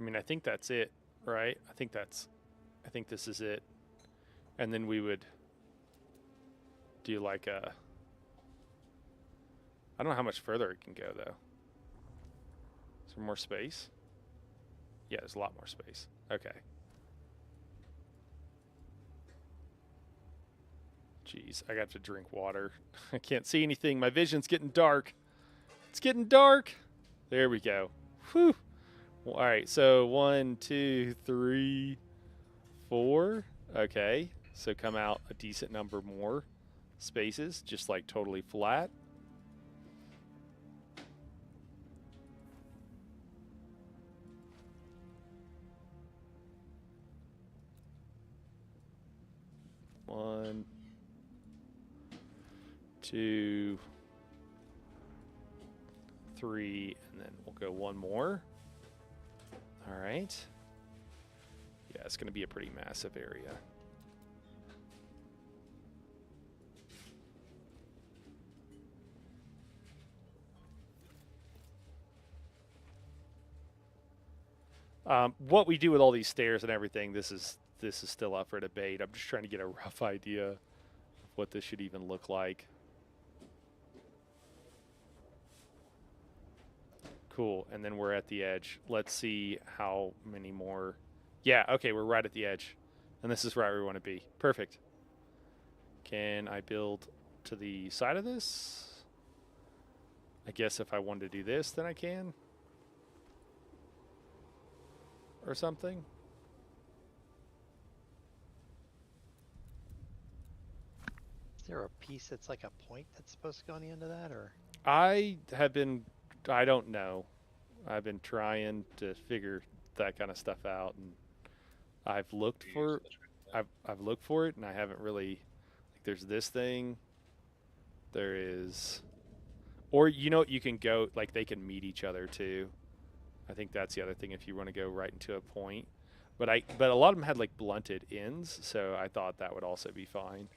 I mean, I think that's it, right? I think this is it. And then we would do like a. I don't know how much further it can go though. Is there more space? Yeah, there's a lot more space. Okay. Jeez, I got to drink water. I can't see anything. My vision's getting dark. It's getting dark. There we go. Whew. All right, so 1, 2, 3, 4. Okay, so come out a decent number more spaces, just like totally flat. One, 2, 3, and then we'll go one more. All right. Yeah, it's going to be a pretty massive area. What we do with all these stairs and everything, this is still up for debate. I'm just trying to get a rough idea of what this should even look like. Cool, and then we're at the edge. Let's see how many more. Yeah, okay, we're right at the edge. And this is right where we want to be. Perfect. Can I build to the side of this? I guess if I wanted to do this, then I can. Or something. there a piece that's like a point that's supposed to go on the end of that, or? I don't know. I've been trying to figure that kind of stuff out, and I've looked You use for, the trick then. I've looked for it, and I haven't really. Like, there's this thing. There is, or you can go like they can meet each other too. I think that's the other thing if you want to go right into a point. But a lot of them had like blunted ends, so I thought that would also be fine.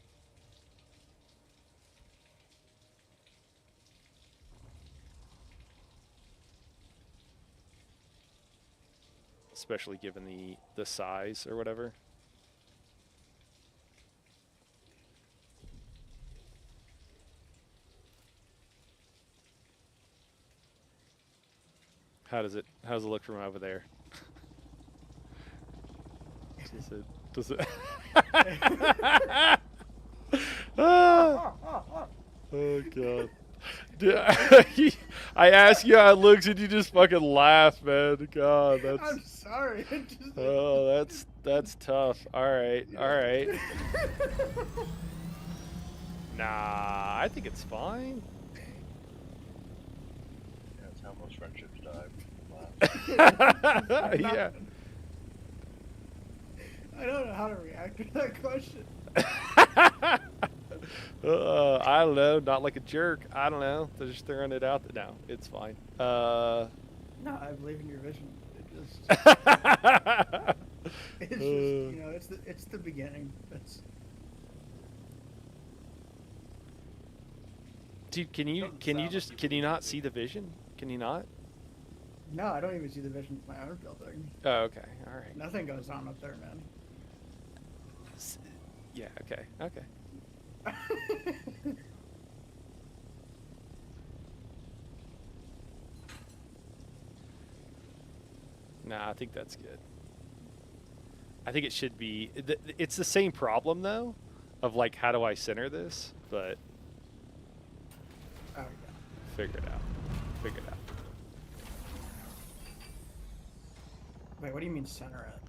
Especially given the size or whatever. How does it look from over there? Does it Ah, oh god. Dude, I asked you how it looks and you just fucking laugh, man. God, I'm that's sorry. It just, oh, that's tough. All right. Nah, I think it's fine. Yeah, that's how most friendships die. Laugh. Yeah. I don't know how to react to that question. I don't know, not like a jerk. I don't know. They're just throwing it out there. No, it's fine. No, I believe in your vision. It's just, it's the beginning. That's Dude, can you not see the vision? Can you not? no, I don't even see the vision of my own building. Oh, okay. All right. Nothing goes on up there, man. Yeah, okay. Okay. Nah, I think that's good. I think it should be. It's the same problem though, of like how do I center this? But Oh, yeah. figure it out. Figure it out. Wait, what do you mean center it?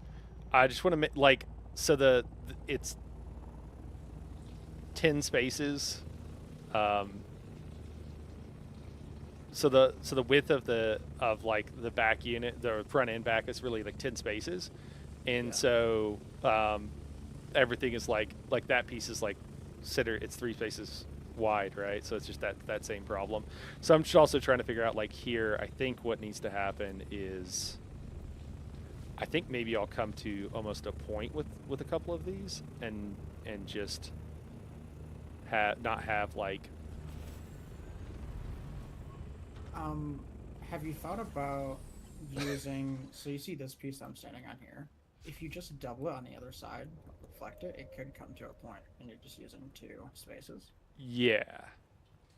I just want to make like so it's 10 spaces. So the width of the back unit, the front and back is really like 10 spaces, and Yeah. so everything is like that piece is like center. It's 3 spaces wide, right? So it's just that same problem. So I'm just also trying to figure out like here. I think what needs to happen is, I think maybe I'll come to almost a point with a couple of these, and just not have like. Have you thought about using? So you see this piece I'm standing on here. If you just double it on the other side, reflect it, it could come to a point, and you're just using 2 spaces. Yeah,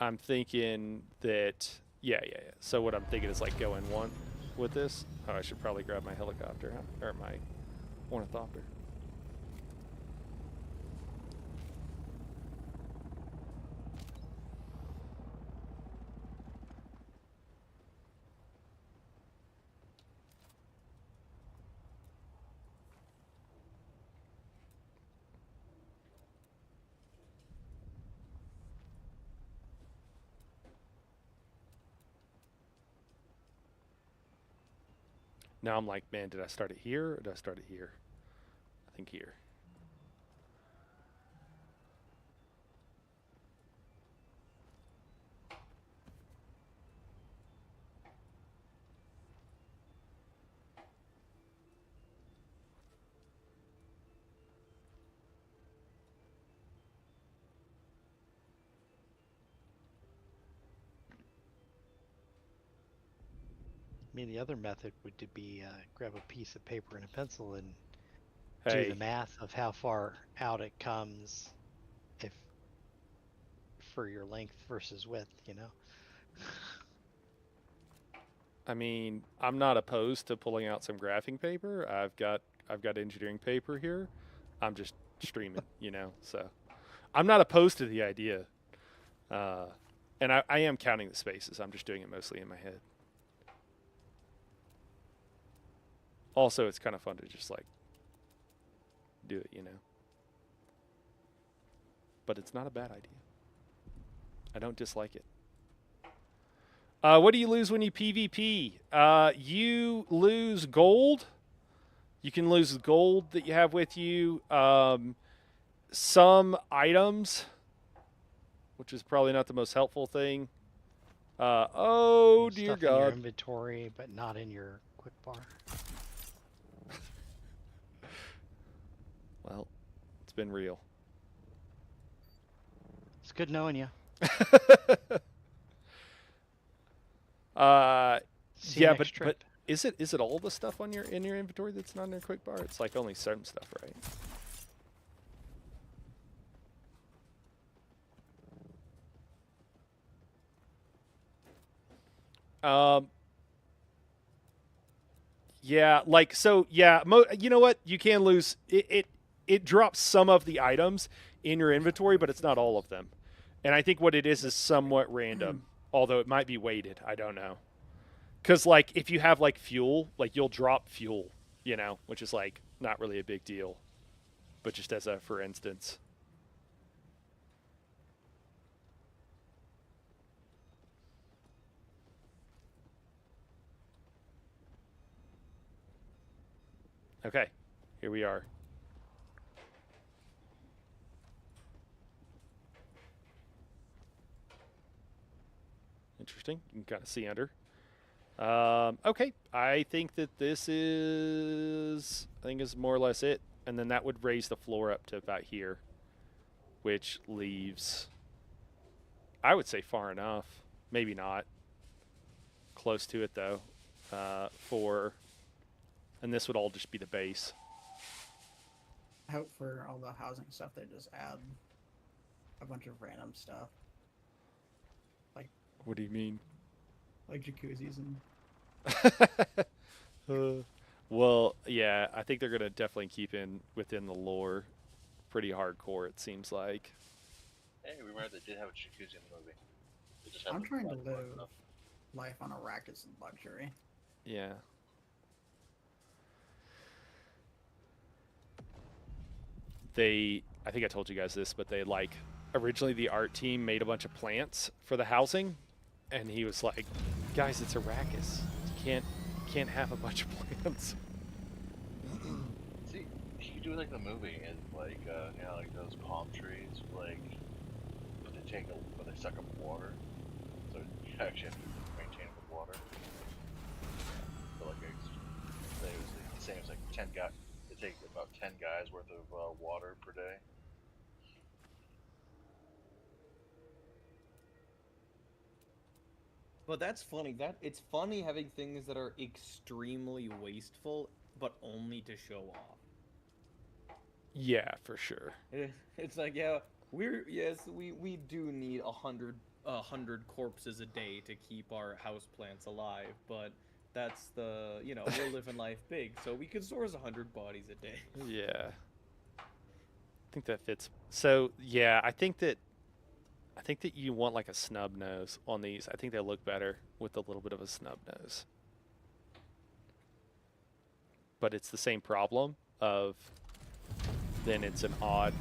I'm thinking that. Yeah. So what I'm thinking is like going one with this. Oh, I should probably grab my helicopter, huh? Or my ornithopter. Now I'm like, man, did I start it here or did I start it here? I think here. I mean, the other method would to be grab a piece of paper and a pencil and do Hey, the math of how far out it comes, if for your length versus width. I mean, I'm not opposed to pulling out some graphing paper. I've got engineering paper here. I'm just streaming, So I'm not opposed to the idea. And I am counting the spaces. I'm just doing it mostly in my head. Also, it's kind of fun to just like do it, but it's not a bad idea. I don't dislike it. What do you lose when you PvP? You lose gold. You can lose the gold that you have with you. Some items, which is probably not the most helpful thing. Oh, dear Stuff in your God. inventory, but not in your quick bar. Well, it's been real. It's good knowing you. See you Yeah, next but trip. is it all the stuff on your inventory that's not in your quick bar? It's like only certain stuff, right? Yeah, like so. Yeah, you know what? You can lose it. It drops some of the items in your inventory, but it's not all of them. And I think what it is somewhat random, although it might be weighted. I don't know. Because like if you have like fuel, like you'll drop fuel, you know, which is like not really a big deal, but just as a for instance. Okay, here we are. Interesting. You can kind of see under. Okay, I think that this is more or less it, and then that would raise the floor up to about here, which leaves, I would say, far enough. Maybe not. Close to it though. And this would all just be the base. I hope for all the housing stuff they just add a bunch of random stuff. What do you mean? Like jacuzzis and Well, yeah, I think they're gonna definitely keep within the lore, pretty hardcore. It seems like. Hey, remember they did have a jacuzzi in the movie. They just I'm haven't trying to flashed live enough. life on Arrakis in luxury. Yeah. I think I told you guys this, but they like originally the art team made a bunch of plants for the housing, and he was like, "Guys, it's Arrakis. You can't have a bunch of plants." See, you could do like the movie and like you know, like those palm trees, like where they suck up water, so you actually have to maintain it with water. So like say it was the same as like 10 guys. They take about 10 guys worth of water per day. But that's funny. It's funny having things that are extremely wasteful, but only to show off. Yeah, for sure. It's like, yeah, we do need 100 corpses a day to keep our houseplants alive, but that's we're living life big, so we could source 100 bodies a day. Yeah. I think that fits. So yeah, I think that you want like a snub nose on these. I think they look better with a little bit of a snub nose. But it's the same problem of then it's an odd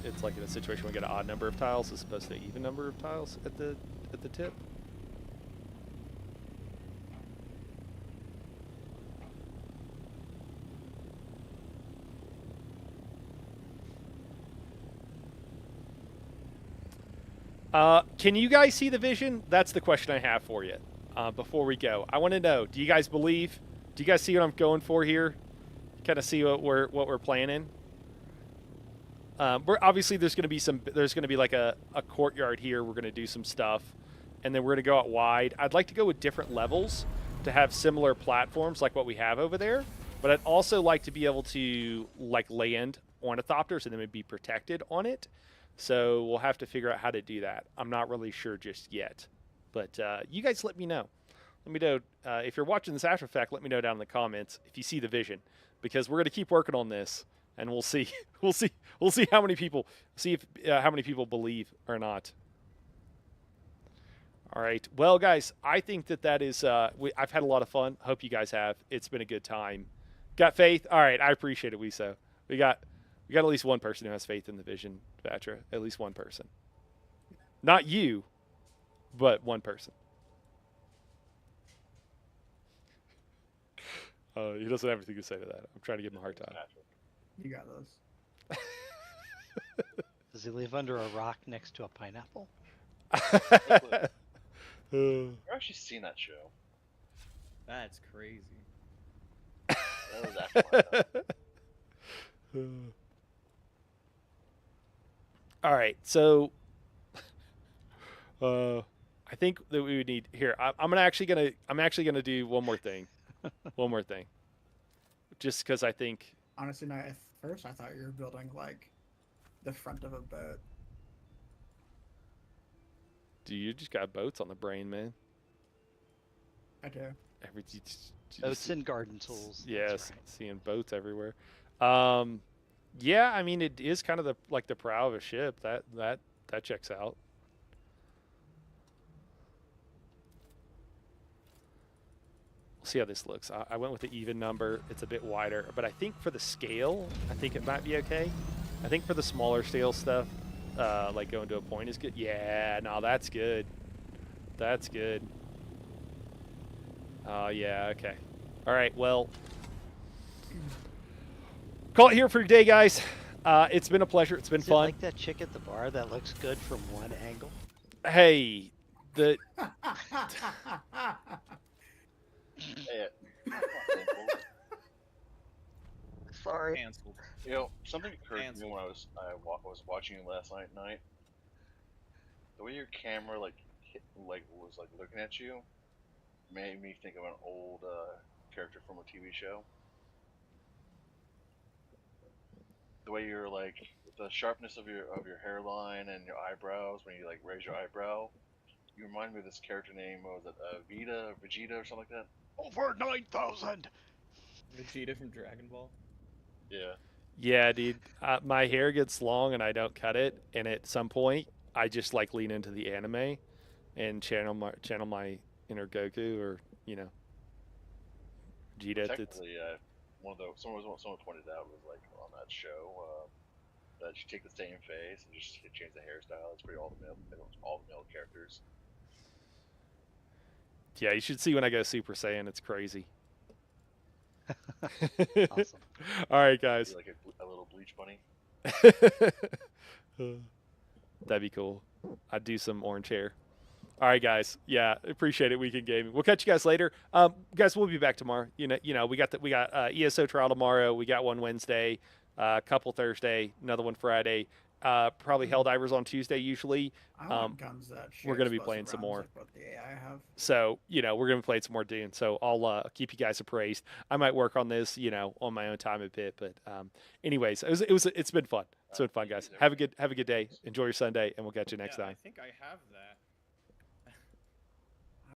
it's like in a situation where we get an odd number of tiles as opposed to an even number of tiles at the tip. Can you guys see the vision? That's the question I have for you. Before we go, I want to know: do you guys believe? Do you guys see what I'm going for here? Kind of see what we're planning. We're obviously there's going to be like a courtyard here. We're going to do some stuff, and then we're going to go out wide. I'd like to go with different levels to have similar platforms like what we have over there. But I'd also like to be able to like land ornithopters and then be protected on it. So we'll have to figure out how to do that. I'm not really sure just yet. But you guys let me know. Let me know if you're watching this after fact. Let me know down in the comments if you see the vision, because we're going to keep working on this, and we'll see. We'll see how many people how many people believe or not. All right. Well, guys, I think that is. I've had a lot of fun. Hope you guys have. It's been a good time. Got faith. All right. I appreciate it, Wiso. We got We got at least one person who has faith in the vision, Vatra. At least one person. Not you, but one person. He doesn't have anything to say to that. I'm trying to give him a hard time. Patrick. You got this. Does he live under a rock next to a pineapple? I've actually seen that show. That's crazy. That was after my time. All right, so I think that we would need here. I'm actually gonna do one more thing, just because I think. Honestly, no, at first I thought you were building like the front of a boat. Dude, you just got boats on the brain, man. I do. Boats and garden tools. Yes, That's right. seeing boats everywhere. Yeah, I mean it is kind of the prow of a ship. That checks out. We'll see how this looks. I went with the even number. It's a bit wider, but I think for the scale, I think it might be okay. I think for the smaller scale stuff, like going to a point is good. Yeah, no, that's good. That's good. Oh, yeah, okay. All right, well, call it here for today, guys. It's been a pleasure. It's been Is it fun. like that chick at the bar that looks good from one angle? Hey, the Hey, come on, Dimple. Sorry. Cancelled. You know, something occurred to me Cancelled. when was watching you last night. The way your camera was looking at you made me think of an old character from a TV show. The way you're the sharpness of your hairline and your eyebrows when you like raise your eyebrow. You remind me of this character name. What was it? Vegeta, or something like that. Over 9,000. Vegeta from Dragon Ball. Yeah. yeah, dude. My hair gets long and I don't cut it, and at some point I just like lean into the anime and channel my inner Goku or Vegeta. It's Technically, someone pointed out was like on that show that you take the same face and just change the hairstyle. It's pretty all the male characters. yeah. You should see when I go Super Saiyan. It's crazy. Awesome. All right, Be guys. like a little bleach bunny. That'd be cool. I'd do some orange hair. All right, guys. Yeah, appreciate it. Weekend Gaming. We'll catch you guys later. Guys, we'll be back tomorrow. We got ESO trial tomorrow. We got one Wednesday, couple Thursday, another one Friday. Probably Helldivers on Tuesday usually. I want guns that shoot we're gonna be explosive playing some rounds more. like what the AI have. So we're gonna be playing some more Dune. So I'll keep you guys appraised. I might work on this, on my own time a bit. But anyways, it's been fun. It's been fun, guys. Have a good day. Enjoy your Sunday, and we'll catch you next Yeah, time. I think I have that.